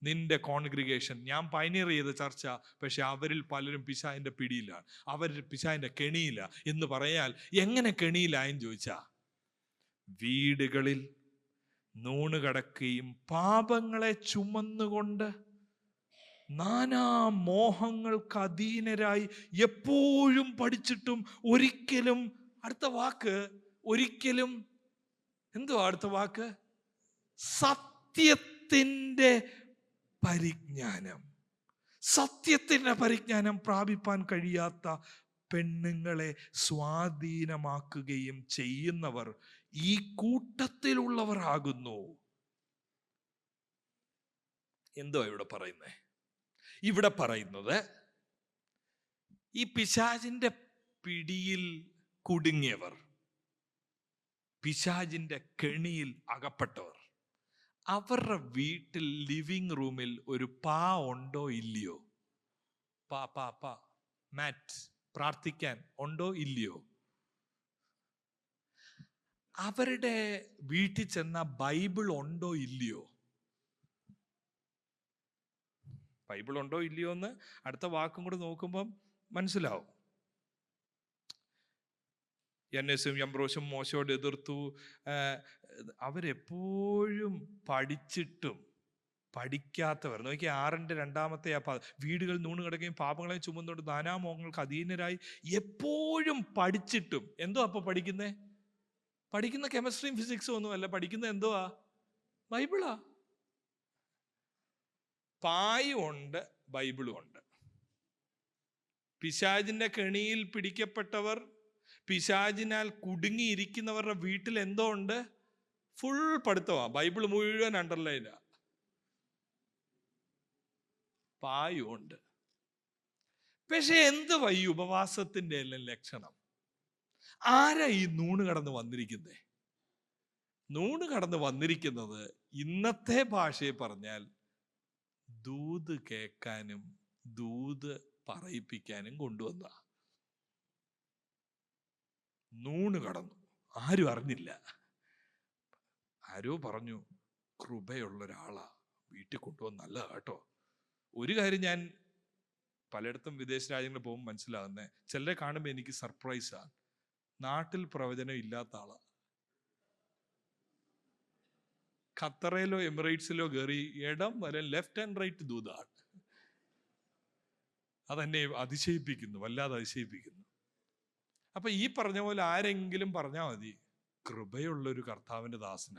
നിന്റെ കോൺഗ്രിഗേഷൻ, ഞാൻ പയനിയർ ചെയ്ത ചർച്ച, പക്ഷെ അവരിൽ പലരും പിശാചിന്റെ പിടിയിലാണ്, അവർ പിശാചിന്റെ കെണിയില്ല എന്ന് പറയാൽ എങ്ങനെ കെണിയിലായെന്ന് ചോദിച്ചാ, വീടുകളിൽ നൂണ് കടക്കുകയും പാപങ്ങളെ ചുമന്നുകൊണ്ട് നാനാ മോഹങ്ങൾക്ക് അധീനരായി എപ്പോഴും പഠിച്ചിട്ടും ഒരിക്കലും, അടുത്ത വാക്ക് ഒരിക്കലും, എന്തുവാ അടുത്ത വാക്ക്? സത്യത്തിന്റെ പരിജ്ഞാനം പ്രാപിപ്പാൻ കഴിയാത്ത പെണ്ണുങ്ങളെ സ്വാധീനമാക്കുകയും ചെയ്യുന്നവർ ഈ കൂട്ടത്തിലുള്ളവർ ആകുന്നു. എന്തോ ഇവിടെ പറയുന്നത് ഈ പിശാചിന്റെ പിടിയിൽ കുടുങ്ങിയവർ, പിശാചിന്റെ കെണിയിൽ അകപ്പെട്ടവർ, അവരുടെ വീട്ടിൽ ലിവിംഗ് റൂമിൽ ഒരു പാ ഉണ്ടോ ഇല്ലയോ? മാറ്റ് പ്രാർത്ഥിക്കാൻ ഉണ്ടോ ഇല്ലയോ? അവരുടെ വീട്ടിൽ ചെന്ന ബൈബിൾ ഉണ്ടോ ഇല്ലയോ? ബൈബിൾ ഉണ്ടോ ഇല്ലയോ എന്ന് അടുത്ത വാക്കും കൂടെ നോക്കുമ്പം മനസ്സിലാവും. യന്നേസും യംബ്രോസും മോശയോട് എതിർത്തു. അവരെപ്പോഴും പഠിച്ചിട്ടും പഠിക്കാത്തവർ. നോക്കി 6:2 വീടുകൾ നൂണ് കിടക്കുകയും പാപങ്ങളെ ചുമന്നുകൊണ്ട് നാനാമോഹങ്ങൾക്ക് അധീനരായി എപ്പോഴും പഠിച്ചിട്ടും. എന്തോ അപ്പൊ പഠിക്കുന്ന കെമിസ്ട്രിയും ഫിസിക്സും ഒന്നും അല്ല, പഠിക്കുന്നത് എന്തുവാ? ബൈബിളാ. പായും ഉണ്ട്, ബൈബിളും ഉണ്ട്. പിശാചിന്റെ കെണിയിൽ പിടിക്കപ്പെട്ടവർ, പിശാചിനാൽ കുടുങ്ങിയിരിക്കുന്നവരുടെ വീട്ടിൽ എന്തോ ഉണ്ട്? ഫുൾ പഠിത്തമാ, ബൈബിൾ മുഴുവൻ അണ്ടർലൈനാ, പായും ഉണ്ട്. പക്ഷെ എന്തുവാ ഈ ഉപവാസത്തിന്റെ എല്ലാം ലക്ഷണം? ആരാ ഈ നൂണ് കടന്ന് വന്നിരിക്കുന്നേ? നൂണ് കടന്ന് വന്നിരിക്കുന്നത് ഇന്നത്തെ ഭാഷയിൽ പറഞ്ഞാൽ ദൂത് കേൾക്കാനും ദൂത് പറയിപ്പിക്കാനും കൊണ്ടുവന്ന. നൂണ് കടന്നു, ആരും അറിഞ്ഞില്ല. ആരോ പറഞ്ഞു, കൃപയുള്ള ഒരാളാ വീട്ടിൽ കൊണ്ടുവന്ന്, നല്ലതാ കേട്ടോ. ഒരു കാര്യം ഞാൻ പലയിടത്തും വിദേശ രാജ്യങ്ങളിൽ പോകുമ്പോൾ മനസ്സിലാകുന്നേ, ചിലരെ കാണുമ്പോൾ എനിക്ക് സർപ്രൈസാണ്. നാട്ടിൽ പ്രവചനം ഇല്ലാത്ത ആളാ. ഖത്തറിലോ എമിറേറ്റ്സിലോ കയറി ഇടം വരെ ലെഫ്റ്റ് ആൻഡ് റൈറ്റ് ദൂതാണ്. അതെന്നെ അതിശയിപ്പിക്കുന്നു, വല്ലാതെ അതിശയിപ്പിക്കുന്നു. അപ്പൊ ഈ പറഞ്ഞ പോലെ ആരെങ്കിലും പറഞ്ഞാൽ മതി, കൃപയുള്ളൊരു കർത്താവിന്റെ ദാസന.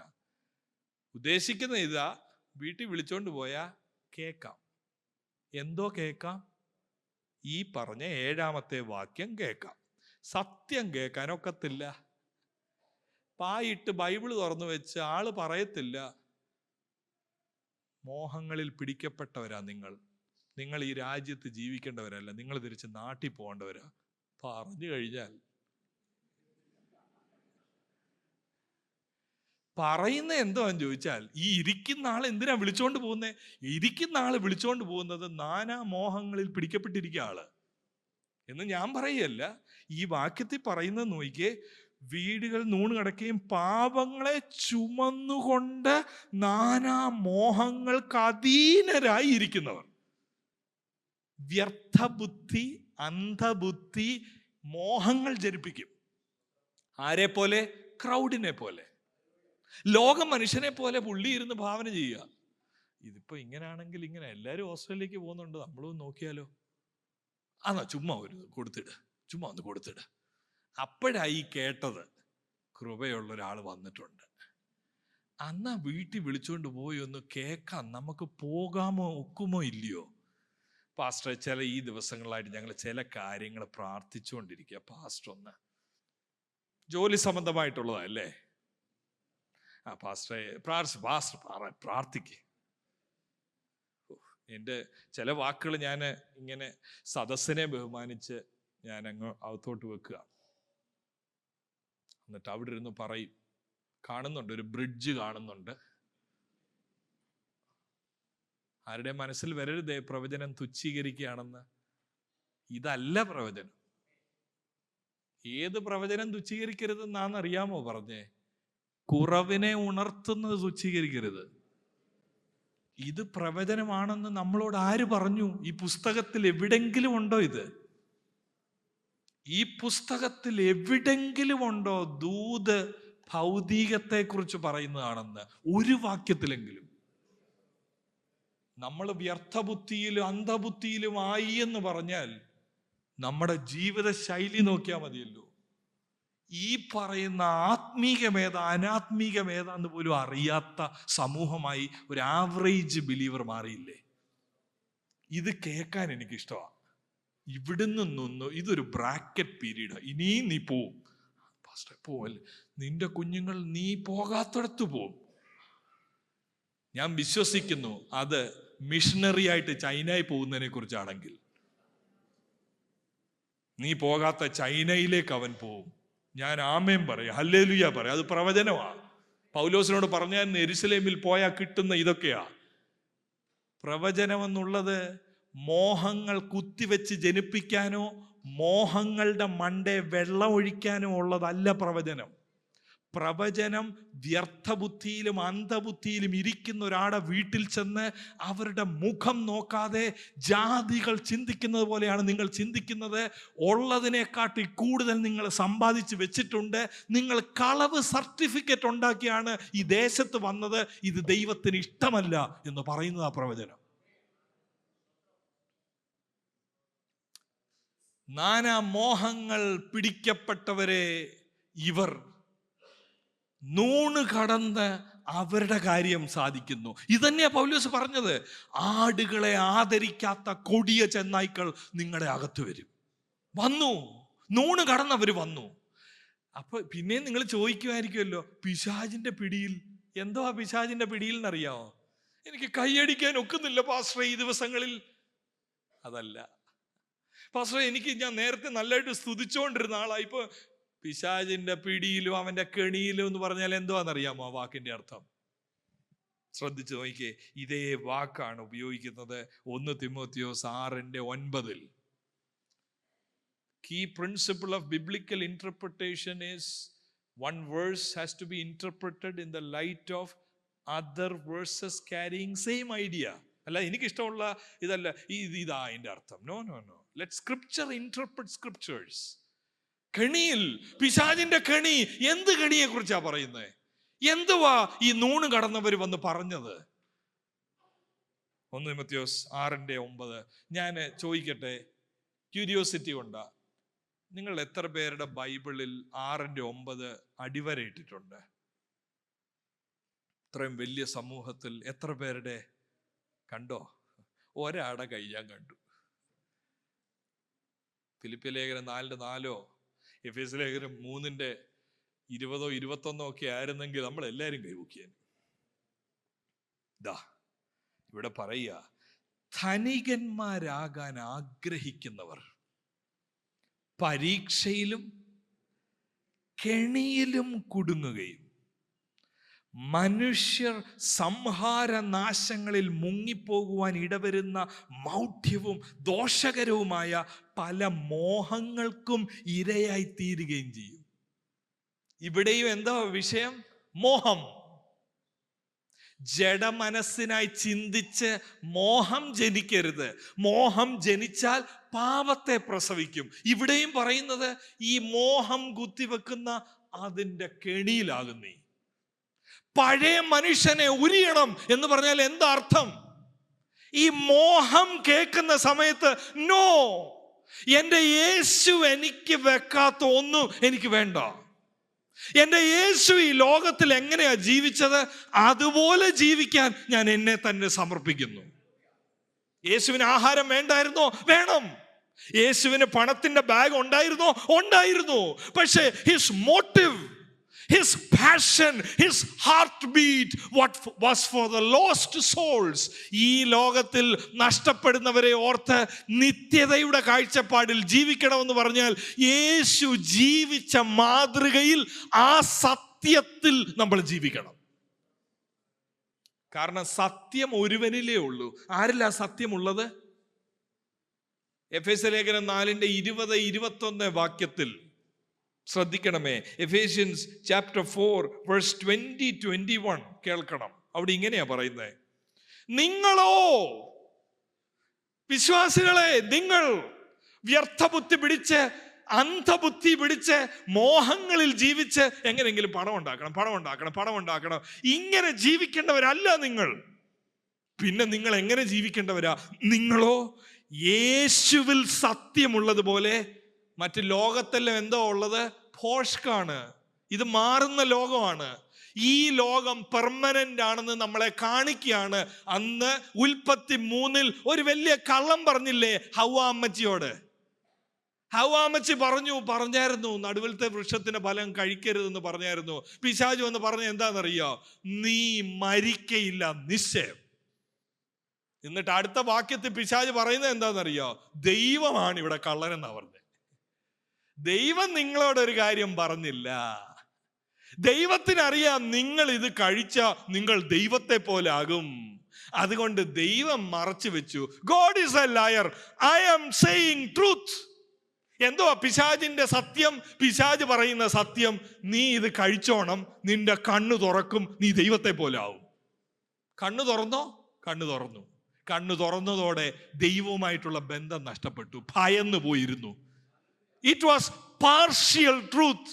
ഉദ്ദേശിക്കുന്ന ഇതാ, വീട്ടിൽ വിളിച്ചോണ്ട് പോയാ കേക്കാം. എന്തോ കേക്കാം? ഈ പറഞ്ഞ 7-ാമത്തെ വാക്യം കേക്കാം. സത്യം കേൾക്കാനൊക്കത്തില്ല. പായിട്ട് ബൈബിള് തുറന്നു വെച്ച് ആള് പറയത്തില്ല. മോഹങ്ങളിൽ പിടിക്കപ്പെട്ടവരാ നിങ്ങൾ ഈ രാജ്യത്ത് ജീവിക്കേണ്ടവരല്ല, നിങ്ങൾ തിരിച്ച് നാട്ടിൽ പോകേണ്ടവരാ. പറഞ്ഞു കഴിഞ്ഞാൽ പറയുന്ന എന്താന്ന് ചോദിച്ചാൽ, ഈ ഇരിക്കുന്ന ആൾ എന്തിനാ വിളിച്ചോണ്ട് പോകുന്നത്? ഇരിക്കുന്ന ആള് വിളിച്ചോണ്ട് പോകുന്നത് നാനാ മോഹങ്ങളിൽ പിടിക്കപ്പെട്ടിരിക്കുക ആള് എന്ന് ഞാൻ പറയല്ല. ഈ വാക്യത്തിൽ പറയുന്നത് നോക്കിയേ, വീടുകൾ നൂണ് കിടക്കുകയും പാപങ്ങളെ ചുമന്നുകൊണ്ട് നാനാ മോഹങ്ങൾക്ക് അധീനരായി ഇരിക്കുന്നവർ. വ്യർത്ഥബുദ്ധി, അന്ധബുദ്ധി മോഹങ്ങൾ ജനിപ്പിക്കും. ആരെ പോലെ? ക്രൗഡിനെ പോലെ, ലോക മനുഷ്യനെ പോലെ പുള്ളി ഇരുന്ന് ഭാവന ചെയ്യുക. ഇതിപ്പോ ഇങ്ങനാണെങ്കിൽ ഇങ്ങനെ എല്ലാരും ഓസ്ട്രേലിയക്ക് പോകുന്നുണ്ട്, നമ്മളും നോക്കിയാലോ, അതാ ചുമ്മാ ഒരു കൊടുത്തിട്, ചുമ്മാ ഒന്ന് കൊടുത്തിട്. അപ്പോഴായി കേട്ടത്, കൃപയുള്ള ഒരാൾ വന്നിട്ടുണ്ട്. അന്നാ വീട്ടിൽ വിളിച്ചുകൊണ്ട് പോയി ഒന്ന് കേൾക്കാം, നമുക്ക് പോകാമോ ഒക്കുമോ ഇല്ലയോ? പാസ്റ്റർ, ചില ഈ ദിവസങ്ങളായിട്ട് ഞങ്ങൾ ചില കാര്യങ്ങൾ പ്രാർത്ഥിച്ചുകൊണ്ടിരിക്കുക. പാസ്റ്റർ ഒന്ന് ജോലി സംബന്ധമായിട്ടുള്ളതല്ലേ? ആ പാസ്റ്ററെ പ്രാർത്ഥിക്ക്. എൻ്റെ ചില വാക്കുകൾ ഞാൻ ഇങ്ങനെ സദസ്സിനെ ബഹുമാനിച്ച് ഞാൻ അങ്ങ് അകത്തോട്ട് വെക്കുക. എന്നിട്ട് അവിടെ ഇരുന്ന് പറയും. കാണുന്നുണ്ട്, ഒരു ബ്രിഡ്ജ് കാണുന്നുണ്ട്. ആരുടെ മനസ്സിൽ വരരുതേ പ്രവചനം തുച്ഛീകരിക്കുകയാണെന്ന്. ഇതല്ല പ്രവചനം. ഏത് പ്രവചനം തുച്ഛീകരിക്കരുതെന്നാണെന്നറിയാമോ പറഞ്ഞേ? കുറവിനെ ഉണർത്തുന്നത് തുച്ഛീകരിക്കരുത്. ഇത് പ്രവചനമാണെന്ന് നമ്മളോട് ആര് പറഞ്ഞു? ഈ പുസ്തകത്തിൽ എവിടെങ്കിലും ഉണ്ടോ ഇത്? ഈ പുസ്തകത്തിൽ എവിടെങ്കിലും ഉണ്ടോ ദൂത് ഭൗതികത്തെ കുറിച്ച് പറയുന്നതാണെന്ന്? ഒരു വാക്യത്തിലെങ്കിലും. നമ്മൾ വ്യർത്ഥബുദ്ധിയിലും അന്ധബുദ്ധിയിലും ആയി എന്ന് പറഞ്ഞാൽ നമ്മുടെ ജീവിത ശൈലി നോക്കിയാൽ മതിയല്ലോ. ഈ പറയുന്ന ആത്മീകമേത അനാത്മീകമേത എന്ന് പോലും അറിയാത്ത സമൂഹമായി ഒരു ആവറേജ് ബിലീവർ മാറിയില്ലേ? ഇത് കേൾക്കാൻ എനിക്കിഷ്ടമാണ്. ഇവിടുന്ന് നിന്നു ഇതൊരു ബ്രാക്കറ്റ് പീരീഡ്. ഇനിയും നീ പോവും പാസ്റ്റർ, പോവല്ലേ, നിന്റെ കുഞ്ഞുങ്ങൾ നീ പോകാത്തടത്ത് പോവും. ഞാൻ വിശ്വസിക്കുന്നു അത് മിഷണറി ആയിട്ട് ചൈനയിൽ പോകുന്നതിനെ കുറിച്ചാണെങ്കിൽ. നീ പോകാത്ത ചൈനയിലേക്ക് അവൻ പോവും. ഞാൻ ആമേൻ പറയാം, ഹല്ലേലൂയ പറയാം. അത് പ്രവചനമാണ്. പൗലോസിനോട് പറഞ്ഞാൽ യെരുശലേമിൽ പോയാൽ കിട്ടുന്ന ഇതൊക്കെയാ പ്രവചനം എന്നുള്ളത്. മോഹങ്ങൾ കുത്തിവെച്ച് ജനിപ്പിക്കാനോ മോഹങ്ങളുടെ മണ്ടേ വെള്ളം ഒഴിക്കാനോ ഉള്ളതല്ല പ്രവചനം. പ്രവചനം വ്യർത്ഥബുദ്ധിയിലും അന്ധബുദ്ധിയിലും ഇരിക്കുന്ന ഒരാളുടെ വീട്ടിൽ ചെന്ന് അവരുടെ മുഖം നോക്കാതെ ജാതികൾ ചിന്തിക്കുന്നത് പോലെയാണ് നിങ്ങൾ ചിന്തിക്കുന്നത്. ഉള്ളതിനെക്കാട്ടി കൂടുതൽ നിങ്ങൾ സമ്പാദിച്ച് വെച്ചിട്ടുണ്ട്. നിങ്ങൾ കളവ് സർട്ടിഫിക്കറ്റ് ഉണ്ടാക്കിയാണ് ഈ ദേശത്ത് വന്നത്. ഇത് ദൈവത്തിന് ഇഷ്ടമല്ല എന്ന് പറയുന്നത് ആ പ്രവചനം. നാനാ മോഹങ്ങൾ പിടിക്കപ്പെട്ടവരെ ഇവർ നൂണ് കടന്ന് അവരുടെ കാര്യം സാധിക്കുന്നു. ഇതന്നെയാ പൗലോസ് പറഞ്ഞത്. ആടുകളെ ആദരിക്കാത്ത കൊടിയ ചെന്നായ്ക്കൾ നിങ്ങളുടെ അകത്ത് വരും. വന്നു, നൂണ് കടന്നവർ വന്നു. അപ്പൊ പിന്നെ നിങ്ങൾ ചോദിക്കുമായിരിക്കുമല്ലോ, പിശാചിന്റെ പിടിയിൽ. എന്തോ ആ പിശാചിന്റെ പിടിയിൽ എന്നറിയാമോ? എനിക്ക് കൈയടിക്കാൻ ഒക്കുന്നില്ല പാസ്റ്റർ ഈ ദിവസങ്ങളിൽ. അതല്ല പാസ്റ്റർ, ഞാൻ നേരത്തെ നല്ലതായിട്ട് സ്തുതിച്ചുകൊണ്ടിരുന്ന ആളാ, ഇപ്പൊ പിശാചിന്റെ പിടിയിലും അവന്റെ കെണിയിലും എന്ന് പറഞ്ഞാൽ എന്തുവാണെന്നറിയാമോ ആ വാക്കിന്റെ അർത്ഥം? ശ്രദ്ധിച്ചു നോക്കിയേ, ഇതേ വാക്കാണ് ഉപയോഗിക്കുന്നത് 1 Timotheos 6:9. Key principle of biblical interpretation is one verse has to be interpreted in the light of other verses carrying same idea. അല്ല, എനിക്കിഷ്ടമുള്ള ഇതല്ല ഇതാ അതിന്റെ അർത്ഥം. No no no, let scripture interpret scriptures. കെണിയിൽ, പിശാചിന്റെ കെണി. എന്ത് കെണിയെ കുറിച്ചാ പറയുന്നത്? എന്തുവാ ഈ നൂണ് കടന്നവർ വന്ന് പറഞ്ഞത്? 1 തിമോത്തിയോസ് 6:9. ഞാൻ ചോദിക്കട്ടെ, ക്യൂരിയോസിറ്റി കൊണ്ടാ. നിങ്ങൾ എത്ര പേരുടെ ബൈബിളിൽ 6:9 അടിവരയിട്ടിട്ടുണ്ട്? ഇത്രയും വലിയ സമൂഹത്തിൽ എത്ര പേരുടെ കണ്ടോ? ഒരാടെ കൈ ഞാൻ കണ്ടു. ഫിലിപ്പി ലേഖനം 4:4 എഫേസ്യ ലേഖനം 3:20 21 ഒക്കെ ആയിരുന്നെങ്കിൽ നമ്മൾ എല്ലാവരും കൈവക്കിയാൻ. ഇവിടെ പറയുക, ധനികന്മാരാകാൻ ആഗ്രഹിക്കുന്നവർ പരീക്ഷയിലും കെണിയിലും കുടുങ്ങുകയും മനുഷ്യർ സംഹാരനാശങ്ങളിൽ മുങ്ങിപ്പോകുവാൻ ഇടവരുന്ന മൗഢ്യവും ദോഷകരവുമായ പല മോഹങ്ങൾക്കും ഇരയായി തീരുകയും ചെയ്യും. ഇവിടെയും എന്താ വിഷയം? മോഹം. ജഡമനസ്സിനായി ചിന്തിച്ച് മോഹം ജനിക്കരുത്. മോഹം ജനിച്ചാൽ പാപത്തെ പ്രസവിക്കും. ഇവിടെയും പറയുന്നത് ഈ മോഹം കുത്തിവെക്കുന്ന അതിൻ്റെ കെണിയിലാകും നീ. പഴയ മനുഷ്യനെ ഉരിയണം എന്ന് പറഞ്ഞാൽ എന്താ അർത്ഥം? ഈ മോഹം കേൾക്കുന്ന സമയത്ത് നോ, എൻ്റെ യേശു എനിക്ക് വെക്കാത്ത ഒന്നും എനിക്ക് വേണ്ട. എൻ്റെ യേശു ഈ ലോകത്തിൽ എങ്ങനെയാ ജീവിച്ചത് അതുപോലെ ജീവിക്കാൻ ഞാൻ എന്നെ തന്നെ സമർപ്പിക്കുന്നു. യേശുവിന് ആഹാരം വേണ്ടായിരുന്നോ? വേണം. യേശുവിന് പണത്തിന്റെ ബാഗ് ഉണ്ടായിരുന്നോ? ഉണ്ടായിരുന്നു. പക്ഷേ his motive, his passion, his heartbeat, what was for the lost souls. ഈ ലോകത്തിൽ നഷ്ടപ്പെടുന്നവരെ ഓർത്ത് നിത്യതയുടെ കാഴ്ചപ്പാടിൽ ജീവിക്കണമെന്ന് പറഞ്ഞാൽ യേശു ജീവിച്ച മാതൃകയിൽ ആ സത്യത്തിൽ നമ്മൾ ജീവിക്കണം. കാരണം സത്യം ഒരുവനിലേ ഉള്ളൂ. ആരിലാ സത്യമുള്ളത്? എഫേസ്യ ലേഖനം 4:20-21 വാക്യത്തിൽ ശ്രദ്ധിക്കണമേ. എഫേഷ്യൻസ് ചാപ്റ്റർ 4 വേഴ്സ് 20-21 കേൾക്കണം. അവിടെ ഇങ്ങനെയാ പറയുന്നത്, നിങ്ങളോ വിശ്വാസികളെ, നിങ്ങൾ വ്യർത്ഥബുദ്ധി പിടിച്ച് അന്ധബുദ്ധി പിടിച്ച് മോഹങ്ങളിൽ ജീവിച്ച് എങ്ങനെയെങ്കിലും പണം ഉണ്ടാക്കണം ഇങ്ങനെ ജീവിക്കേണ്ടവരല്ല നിങ്ങൾ. പിന്നെ നിങ്ങൾ എങ്ങനെ ജീവിക്കേണ്ടവരാ? നിങ്ങളോ യേശുവിൽ സത്യമുള്ളതുപോലെ. മറ്റ് ലോകത്തെല്ലാം എന്തോ ഉള്ളത്? ഭോഷ്കാണ്. ഇത് മാറുന്ന ലോകമാണ്. ഈ ലോകം പെർമനന്റ് ആണെന്ന് നമ്മളെ കാണിക്കുകയാണ്. അന്ന് ഉൽപ്പത്തി 3 ഒരു വലിയ കള്ളം പറഞ്ഞില്ലേ ഹവ്വ അമ്മച്ചിയോട്? ഹവ്വ അമ്മച്ചി പറഞ്ഞായിരുന്നു നടുവിലത്തെ വൃക്ഷത്തിന്റെ ഫലം കഴിക്കരുതെന്ന് പറഞ്ഞായിരുന്നു. പിശാചു എന്ന് പറഞ്ഞ എന്താണെന്നറിയോ? നീ മരിക്കയില്ല നിശ്ചയം. എന്നിട്ട് അടുത്ത വാക്യത്തിൽ പിശാചു പറയുന്നത് എന്താണെന്നറിയോ? ദൈവമാണ് ഇവിടെ കള്ളനെന്നാ പറഞ്ഞത്. ദൈവം നിങ്ങളോടൊരു കാര്യം പറഞ്ഞില്ല. ദൈവത്തിനറിയാം നിങ്ങൾ ഇത് കഴിച്ചാൽ നിങ്ങൾ ദൈവത്തെ പോലെ ആകും. അതുകൊണ്ട് ദൈവം മറച്ചു വെച്ചു. God is a liar, I am saying truth. എന്തോ പിശാചിന്റെ സത്യം, പിശാച് പറയുന്ന സത്യം, നീ ഇത് കഴിച്ചോണം, നിന്റെ കണ്ണു തുറക്കും, നീ ദൈവത്തെ പോലെ ആവും. കണ്ണു തുറന്നോ? കണ്ണു തുറന്നതോടെ ദൈവവുമായിട്ടുള്ള ബന്ധം നഷ്ടപ്പെട്ടു, ഭയന്നു പോയിരുന്നു. It was partial truth.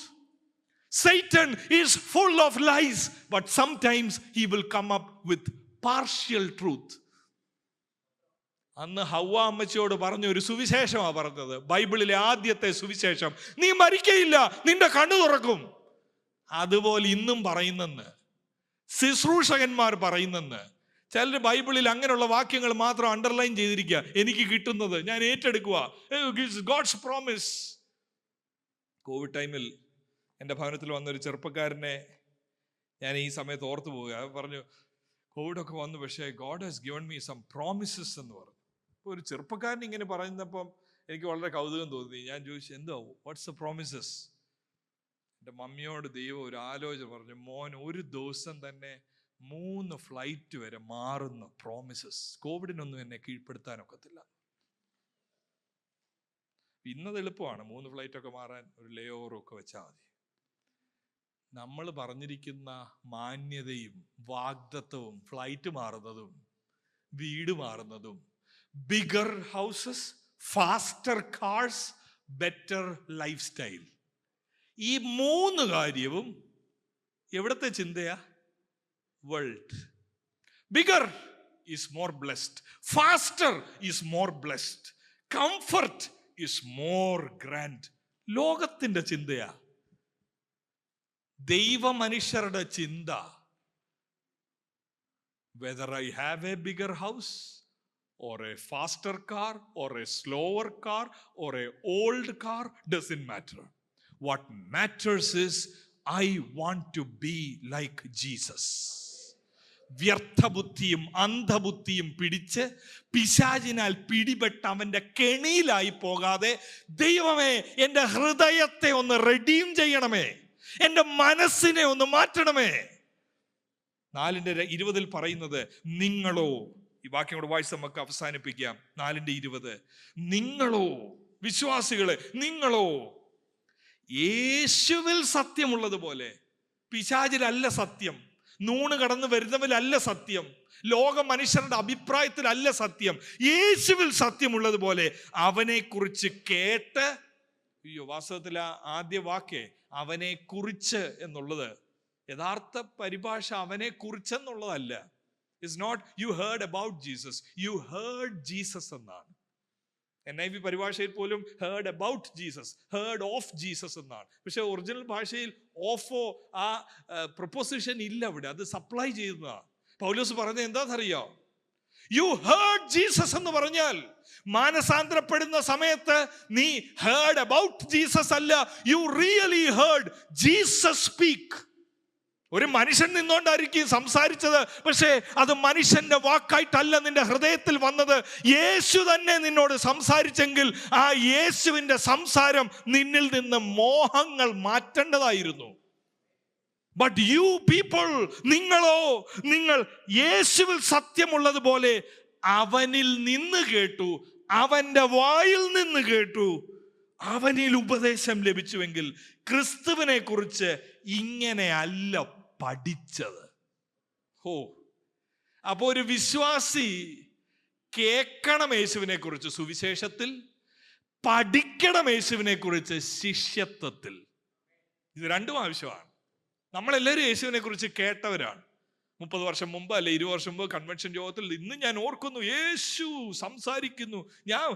Satan is full of lies, but sometimes he will come up with partial truth. അന്ന് ഹവ്വ അമ്മച്ചിയോട് പറഞ്ഞ ഒരു സുവിശേഷമാണ് പറഞ്ഞത്, ബൈബിളിലെ ആദ്യത്തെ സുവിശേഷം. നീ മരിക്കയില്ല, നിന്റെ കണ്ണു തുറക്കും. അതുപോലെ ഇന്നും പറയുന്നെന്ന് ശുശ്രൂഷകന്മാർ പറയുന്നെന്ന്. ചിലർ ബൈബിളിൽ അങ്ങനെയുള്ള വാക്യങ്ങൾ മാത്രം അണ്ടർലൈൻ ചെയ്തിരിക്കുക. എനിക്ക് കിട്ടുന്നത് ഞാൻ ഏറ്റെടുക്കുക, ഗോഡ്സ് പ്രോമിസ്. കോവിഡ് ടൈമിൽ എൻ്റെ ഭവനത്തിൽ വന്നൊരു ചെറുപ്പക്കാരനെ ഞാൻ ഈ സമയത്ത് ഓർത്തു പോവുക. പറഞ്ഞു, കോവിഡൊക്കെ വന്നു, പക്ഷേ God has given me some promises എന്ന് പറഞ്ഞു. അപ്പോൾ ഒരു ചെറുപ്പക്കാരൻ ഇങ്ങനെ പറയുന്നപ്പം എനിക്ക് വളരെ കൗതുകം തോന്നി. ഞാൻ ചോദിച്ചു, എന്തോ വാട്ട്സ് ദ പ്രോമിസസ്? എൻ്റെ മമ്മിയോട് ദൈവം ഒരു ആലോചന പറഞ്ഞു, മോൻ ഒരു ദിവസം തന്നെ 3 ഫ്ലൈറ്റ് വരെ മാറുന്ന പ്രോമിസസ്. കോവിഡിനൊന്നും എന്നെ കീഴ്പ്പെടുത്താനൊക്കത്തില്ല. ഇന്നത് എളുപ്പമാണ്, 3 ഫ്ലൈറ്റൊക്കെ മാറാൻ ഒരു ലേ ഓവറും ഒക്കെ വെച്ചാൽ മതി. നമ്മൾ പറഞ്ഞിരിക്കുന്ന മാന്യതയും വാഗ്ദത്തവും, ഫ്ലൈറ്റ് മാറുന്നതും വീട് മാറുന്നതും, bigger houses, faster cars, better life style, ഈ 3 കാര്യവും എവിടത്തെ ചിന്തയാ? World. Bigger is more blessed, faster is more blessed, comfort is more grand ലോകത്തിന്റെ ചിന്തയാ. ദൈവ മനുഷ്യരുടെ ചിന്ത, whether I have a bigger house or a faster car or a slower car or a old car, doesn't matter. What matters is I want to be like Jesus. വ്യർത്ഥബുദ്ധിയും അന്ധബുദ്ധിയും പിടിച്ച് പിശാചിനാൽ പിടിപെട്ട അവന്റെ കെണിയിലായി പോകാതെ, ദൈവമേ എൻ്റെ ഹൃദയത്തെ ഒന്ന് റെഡീം ചെയ്യണമേ, എൻ്റെ മനസ്സിനെ ഒന്ന് മാറ്റണമേ. 4:20 പറയുന്നത്, നിങ്ങളോ, ഈ വാക്യം കൂടെ വായിച്ച് നമുക്ക് അവസാനിപ്പിക്കാം. 4:20, നിങ്ങളോ വിശ്വാസികളെ, നിങ്ങളോ യേശുവിൽ സത്യമുള്ളതുപോലെ, പിശാചിലല്ല സത്യം, നൂണ് കടന്നു വരുന്നവരല്ല സത്യം, ലോക മനുഷ്യരുടെ അഭിപ്രായത്തിലല്ല സത്യം, യേശുവിൽ സത്യമുള്ളതുപോലെ അവനെ കുറിച്ച് കേട്ട്. വാസ്തവത്തിൽ ആദ്യ വാക്ക് അവനെ കുറിച്ച് എന്നുള്ളത് യഥാർത്ഥ പരിഭാഷ അവനെ കുറിച്ചെന്നുള്ളതല്ല. It's not you heard about Jesus, you heard Jesus എന്നാണ്. NIV പരിഭാഷയിൽ പോലും heard about Jesus, heard of Jesus എന്നാണ്. പക്ഷെ ഒറിജിനൽ ഭാഷയിൽ ഓഫോ ആ പ്രൊപ്പോസിഷൻ ഇല്ല അവിടെ, അത് സപ്ലൈ ചെയ്യുന്നതാണ്. പൗലോസ് പറഞ്ഞത് എന്താണെന്നറിയോ? യു ഹേർഡ് ജീസസ് എന്ന് പറഞ്ഞാൽ മാനസാന്തരപ്പെടുന്ന സമയത്ത് നീ ഹേർഡ് അബൌട്ട് ജീസസ് അല്ല, you really heard Jesus speak. ഒരു മനുഷ്യൻ നിന്നോണ്ടായിരിക്കും സംസാരിച്ചത്, പക്ഷേ അത് മനുഷ്യന്റെ വാക്കായിട്ടല്ല നിന്റെ ഹൃദയത്തിൽ വന്നത്. യേശു തന്നെ നിന്നോട് സംസാരിച്ചെങ്കിൽ ആ യേശുവിന്റെ സംസാരം നിന്നിൽ നിന്ന് മോഹങ്ങൾ മാറ്റേണ്ടതായിരുന്നു. ബട്ട് യു പീപ്പിൾ, നിങ്ങളോ, നിങ്ങൾ യേശുവിൽ സത്യമുള്ളതുപോലെ അവനിൽ നിന്ന് കേട്ടു, അവന്റെ വായിൽ നിന്ന് കേട്ടു, അവനിൽ ഉപദേശം ലഭിച്ചുവെങ്കിൽ ക്രിസ്തുവിനെ കുറിച്ച് ഇങ്ങനെ അല്ല പഠിച്ചത്. അപ്പോ ഒരു വിശ്വാസി കേൾക്കണം യേശുവിനെ കുറിച്ച് സുവിശേഷത്തിൽ, പഠിക്കണം യേശുവിനെ കുറിച്ച് ശിഷ്യത്വത്തിൽ. ഇത് രണ്ടും ആവശ്യമാണ്. നമ്മളെല്ലാവരും യേശുവിനെ കുറിച്ച് കേട്ടവരാണ്. 30 വർഷം മുമ്പ് അല്ലെ 20 വർഷം മുമ്പ് കൺവെൻഷൻ യോഗത്തിൽ ഇന്ന് ഞാൻ ഓർക്കുന്നു, യേശു സംസാരിക്കുന്നു. ഞാൻ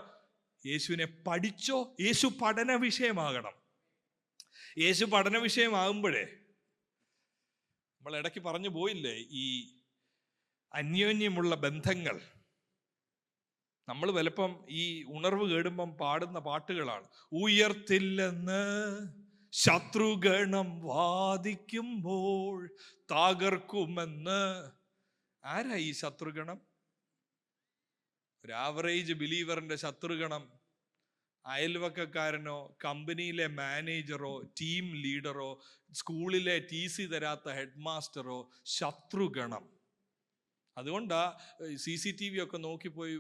യേശുവിനെ പഠിച്ചോ? യേശു പഠന വിഷയമാകണം. യേശു പഠന വിഷയമാകുമ്പോഴേ, നമ്മൾ ഇടയ്ക്ക് പറഞ്ഞു പോയില്ലേ, ഈ അന്യോന്യമുള്ള ബന്ധങ്ങൾ. നമ്മൾ വലപ്പം ഈ ഉണർവ് കേടുമ്പം പാടുന്ന പാട്ടുകളാണ്. ഉയർത്തില്ലെന്ന് ശത്രുഗണം വാദിക്കുമ്പോൾ തകർക്കുമെന്ന്. ആരാ ഈ ശത്രുഗണം? ഒരു ആവറേജ് ബിലീവറിന്റെ ശത്രുഗണം അയൽവക്കക്കാരനോ, കമ്പനിയിലെ മാനേജറോ, ടീം ലീഡറോ, സ്കൂളിലെ TC തരാത്ത ഹെഡ് മാസ്റ്ററോ ശത്രുഗണം. അതുകൊണ്ടാ CCTV ഒക്കെ നോക്കിപ്പോയി,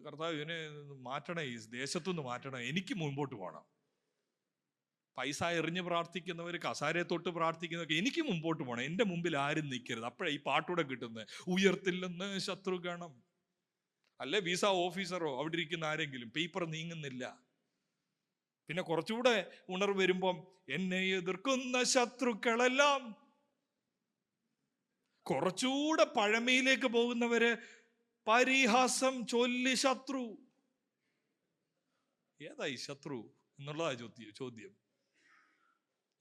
കർത്താവ് ഇവനെ മാറ്റണേ, ഈ ദേശത്തുനിന്ന് മാറ്റണേ, എനിക്ക് മുൻപോട്ട് പോകണം. പൈസ എറിഞ്ഞ് പ്രാർത്ഥിക്കുന്നവർ, കസാരയെ തൊട്ട് പ്രാർത്ഥിക്കുന്നവർക്ക് എനിക്ക് മുമ്പോട്ട് പോകണം, എൻ്റെ മുമ്പിൽ ആരും നിൽക്കരുത്. അപ്പോഴേ ഈ പാട്ടൂടെ കിട്ടുന്നത്. ഉയർത്തില്ലെന്ന് ശത്രുഗണം. അല്ലെ വിസ ഓഫീസറോ അവിടെ ഇരിക്കുന്ന ആരെങ്കിലും, പേപ്പർ നീങ്ങുന്നില്ല. പിന്നെ കുറച്ചുകൂടെ ഉണർവ് വരുമ്പം എന്നെ എതിർക്കുന്ന ശത്രുക്കളെല്ലാം. കുറച്ചുകൂടെ പഴമയിലേക്ക് പോകുന്നവര് പരിഹാസം ചൊല്ലി ശത്രു. ഏതായി ശത്രു എന്നുള്ളതാ ചോദ്യം.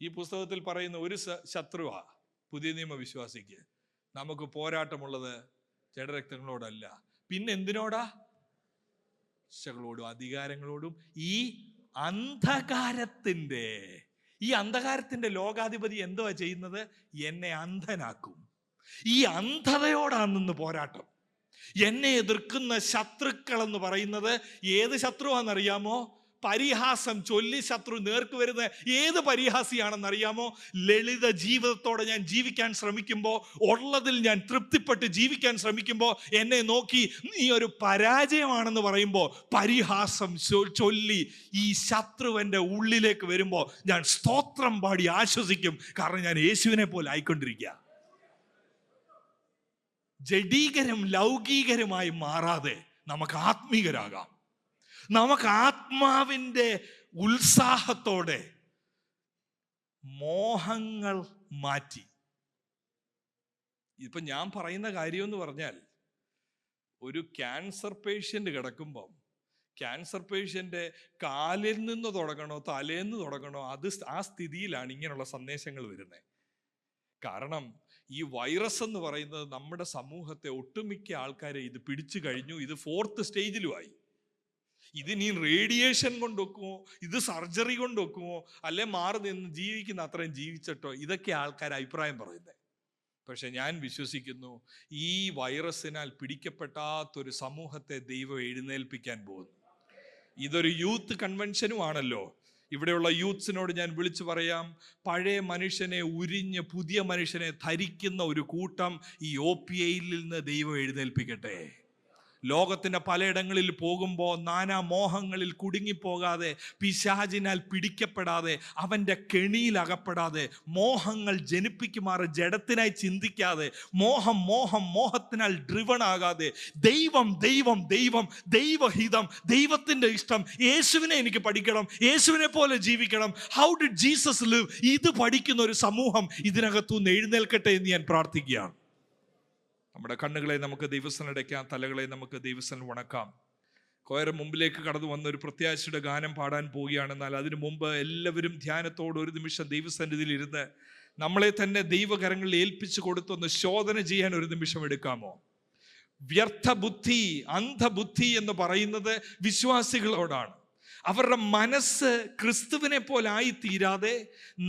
ഈ പുസ്തകത്തിൽ പറയുന്ന ഒരു ശത്രുവാ പുതിയ നിയമ വിശ്വാസിക്ക്. നമുക്ക് പോരാട്ടമുള്ളത് ജഡരക്തങ്ങളോടല്ല, പിന്നെ എന്തിനോടാ? ശക്തികളോടും അധികാരങ്ങളോടും. ഈ അന്ധകാരത്തിന്റെ ലോകാധിപതി എന്തുവാ ചെയ്യുന്നത്? എന്നെ അന്ധനാക്കും. ഈ അന്ധതയോടാണെന്ന് പോരാട്ടം. എന്നെ എതിർക്കുന്ന ശത്രുക്കൾ എന്ന് പറയുന്നത് ഏത് ശത്രുവാണെന്നറിയാമോ? പരിഹാസം ചൊല്ലി ശത്രു നേർക്ക് വരുന്ന ഏത് പരിഹാസിയാണെന്നറിയാമോ? ലളിത ജീവിതത്തോടെ ഞാൻ ജീവിക്കാൻ ശ്രമിക്കുമ്പോൾ, ഉള്ളതിൽ ഞാൻ തൃപ്തിപ്പെട്ട് ജീവിക്കാൻ ശ്രമിക്കുമ്പോൾ എന്നെ നോക്കി നീ ഒരു പരാജയമാണെന്ന് പറയുമ്പോൾ പരിഹാസം ചൊല്ലി ഈ ശത്രുവിൻ്റെ ഉള്ളിലേക്ക് വരുമ്പോൾ ഞാൻ സ്തോത്രം പാടി ആശ്വസിക്കും. കാരണം ഞാൻ യേശുവിനെ പോലെ ആയിക്കൊണ്ടിരിക്കുക. ജഡീകരം ലൗകികരമായി മാറാതെ നമുക്ക് ആത്മീകരാകാം. നമുക്ക് ആത്മാവിൻ്റെ ഉത്സാഹത്തോടെ മോഹങ്ങൾ മാറ്റി. ഇപ്പൊ ഞാൻ പറയുന്ന കാര്യം എന്ന് പറഞ്ഞാൽ, ഒരു ക്യാൻസർ പേഷ്യൻ്റ് കിടക്കുമ്പം ക്യാൻസർ പേഷ്യൻ്റ് കാലിൽ നിന്ന് തുടങ്ങണോ തലേന്ന് തുടങ്ങണോ, ആ സ്ഥിതിയിലാണ് ഇങ്ങനെയുള്ള സന്ദേശങ്ങൾ വരുന്നത്. കാരണം ഈ വൈറസ് എന്ന് പറയുന്നത് നമ്മുടെ സമൂഹത്തെ ഒട്ടുമിക്ക ആൾക്കാരെ ഇത് പിടിച്ചു കഴിഞ്ഞു. ഇത് 4th സ്റ്റേജിലുമായി. ഇതിനി റേഡിയേഷൻ കൊണ്ട് വെക്കുമോ, ഇത് സർജറി കൊണ്ട് വെക്കുമോ, അല്ലെ മാറി നിന്ന് ജീവിക്കുന്ന അത്രയും ജീവിച്ചിട്ടോ, ഇതൊക്കെ ആൾക്കാർ അഭിപ്രായം പറയുന്നത്. പക്ഷെ ഞാൻ വിശ്വസിക്കുന്നു, ഈ വൈറസിനാൽ പിടിക്കപ്പെടാത്തൊരു സമൂഹത്തെ ദൈവം എഴുന്നേൽപ്പിക്കാൻ പോകുന്നു. ഇതൊരു യൂത്ത് കൺവെൻഷനുമാണല്ലോ. ഇവിടെയുള്ള യൂത്ത്സിനോട് ഞാൻ വിളിച്ചു പറയാം, പഴയ മനുഷ്യനെ ഉരിഞ്ഞ് പുതിയ മനുഷ്യനെ ധരിക്കുന്ന ഒരു കൂട്ടം ഈ OPAയിൽ നിന്ന് ദൈവം എഴുന്നേൽപ്പിക്കട്ടെ. ലോകത്തിൻ്റെ പലയിടങ്ങളിൽ പോകുമ്പോൾ നാനാ മോഹങ്ങളിൽ കുടുങ്ങിപ്പോകാതെ, പിശാചിനാൽ പിടിക്കപ്പെടാതെ, അവൻ്റെ കെണിയിൽ അകപ്പെടാതെ, മോഹങ്ങൾ ജനിപ്പിക്കുമാറ് ജഡത്തിനായി ചിന്തിക്കാതെ, മോഹത്തിനാൽ ഡ്രിവൺ ആകാതെ, ദൈവം ദൈവം ദൈവം ദൈവഹിതം, ദൈവത്തിൻ്റെ ഇഷ്ടം, യേശുവിനെ എനിക്ക് പഠിക്കണം, യേശുവിനെ പോലെ ജീവിക്കണം, ഹൗ ഡിഡ് ജീസസ് ലിവ്, ഇത് പഠിക്കുന്ന ഒരു സമൂഹം ഇതിനകത്തുനിന്ന് എഴുന്നേൽക്കട്ടെ എന്ന് ഞാൻ പ്രാർത്ഥിക്കുകയാണ്. നമ്മുടെ കണ്ണുകളെ നമുക്ക് ദൈവസ്ഥലം അടയ്ക്കാം, തലകളെ നമുക്ക് ദൈവസ്ഥലം വണക്കാം. കൊയർ മുമ്പിലേക്ക് കടന്നു വന്ന ഒരു പ്രത്യാശയുടെ ഗാനം പാടാൻ പോവുകയാണ്. എന്നാൽ അതിനു മുമ്പ് എല്ലാവരും ധ്യാനത്തോട് ഒരു നിമിഷം ദൈവസന്നിധിയിൽ ഇരുന്ന് നമ്മളെ തന്നെ ദൈവകരങ്ങളിൽ ഏൽപ്പിച്ചു കൊടുത്തൊന്ന് ശോധന ചെയ്യാൻ ഒരു നിമിഷം എടുക്കാമോ? വ്യർത്ഥ ബുദ്ധി, അന്ധബുദ്ധി എന്ന് പറയുന്നത് വിശ്വാസികളോടാണ്. അവരുടെ മനസ്സ് ക്രിസ്തുവിനെ പോലെ ആയിത്തീരാതെ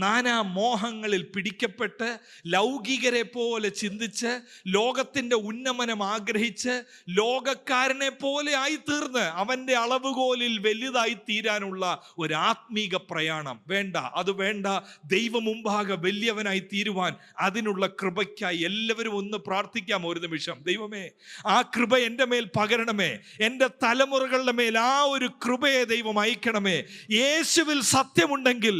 നാനാ മോഹങ്ങളിൽ പിടിക്കപ്പെട്ട് ലൗകികരെ പോലെ ചിന്തിച്ച് ലോകത്തിൻ്റെ ഉന്നമനം ആഗ്രഹിച്ച് ലോകക്കാരനെ പോലെ ആയിത്തീർന്ന് അവൻ്റെ അളവുകോലിൽ വലുതായി തീരാനുള്ള ഒരു ആത്മീക പ്രയാണം വേണ്ട. അത് വേണ്ട. ദൈവം മുമ്പാകെ വലിയവനായി തീരുവാൻ അതിനുള്ള കൃപയ്ക്കായി എല്ലാവരും ഒന്ന് പ്രാർത്ഥിക്കാം ഒരു നിമിഷം. ദൈവമേ, ആ കൃപ എൻ്റെ മേൽ പകരണമേ. എൻ്റെ തലമുറകളുടെ മേൽ ആ ഒരു കൃപയെ ദൈവം അയക്കണമേ. യേശുവിൽ സത്യമുണ്ടെങ്കിൽ,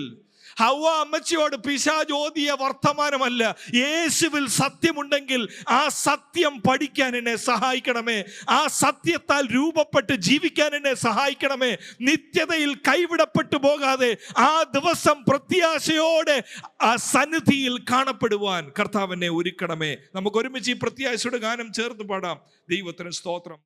ഹവ്വ അമ്മച്ചിയോട് പിശാച് ഓതിയ വർത്തമാനമല്ല, യേശുവിൽ സത്യമുണ്ടെങ്കിൽ ആ സത്യം പഠിക്കാൻ എന്നെ സഹായിക്കണമേ. ആ സത്യത്താൽ രൂപപ്പെട്ട് ജീവിക്കാൻ എന്നെ സഹായിക്കണമേ. നിത്യതയിൽ കൈവിടപ്പെട്ടു പോകാതെ ആ ദിവസം പ്രത്യാശയോടെ ആ സന്നിധിയിൽ കാണപ്പെടുവാൻ കർത്താവിനെ ഒരുക്കണമേ. നമുക്ക് ഒരുമിച്ച് ഈ പ്രത്യാശയുടെ ഗാനം ചേർന്ന് പാടാം. ദൈവത്തിന് സ്തോത്രം.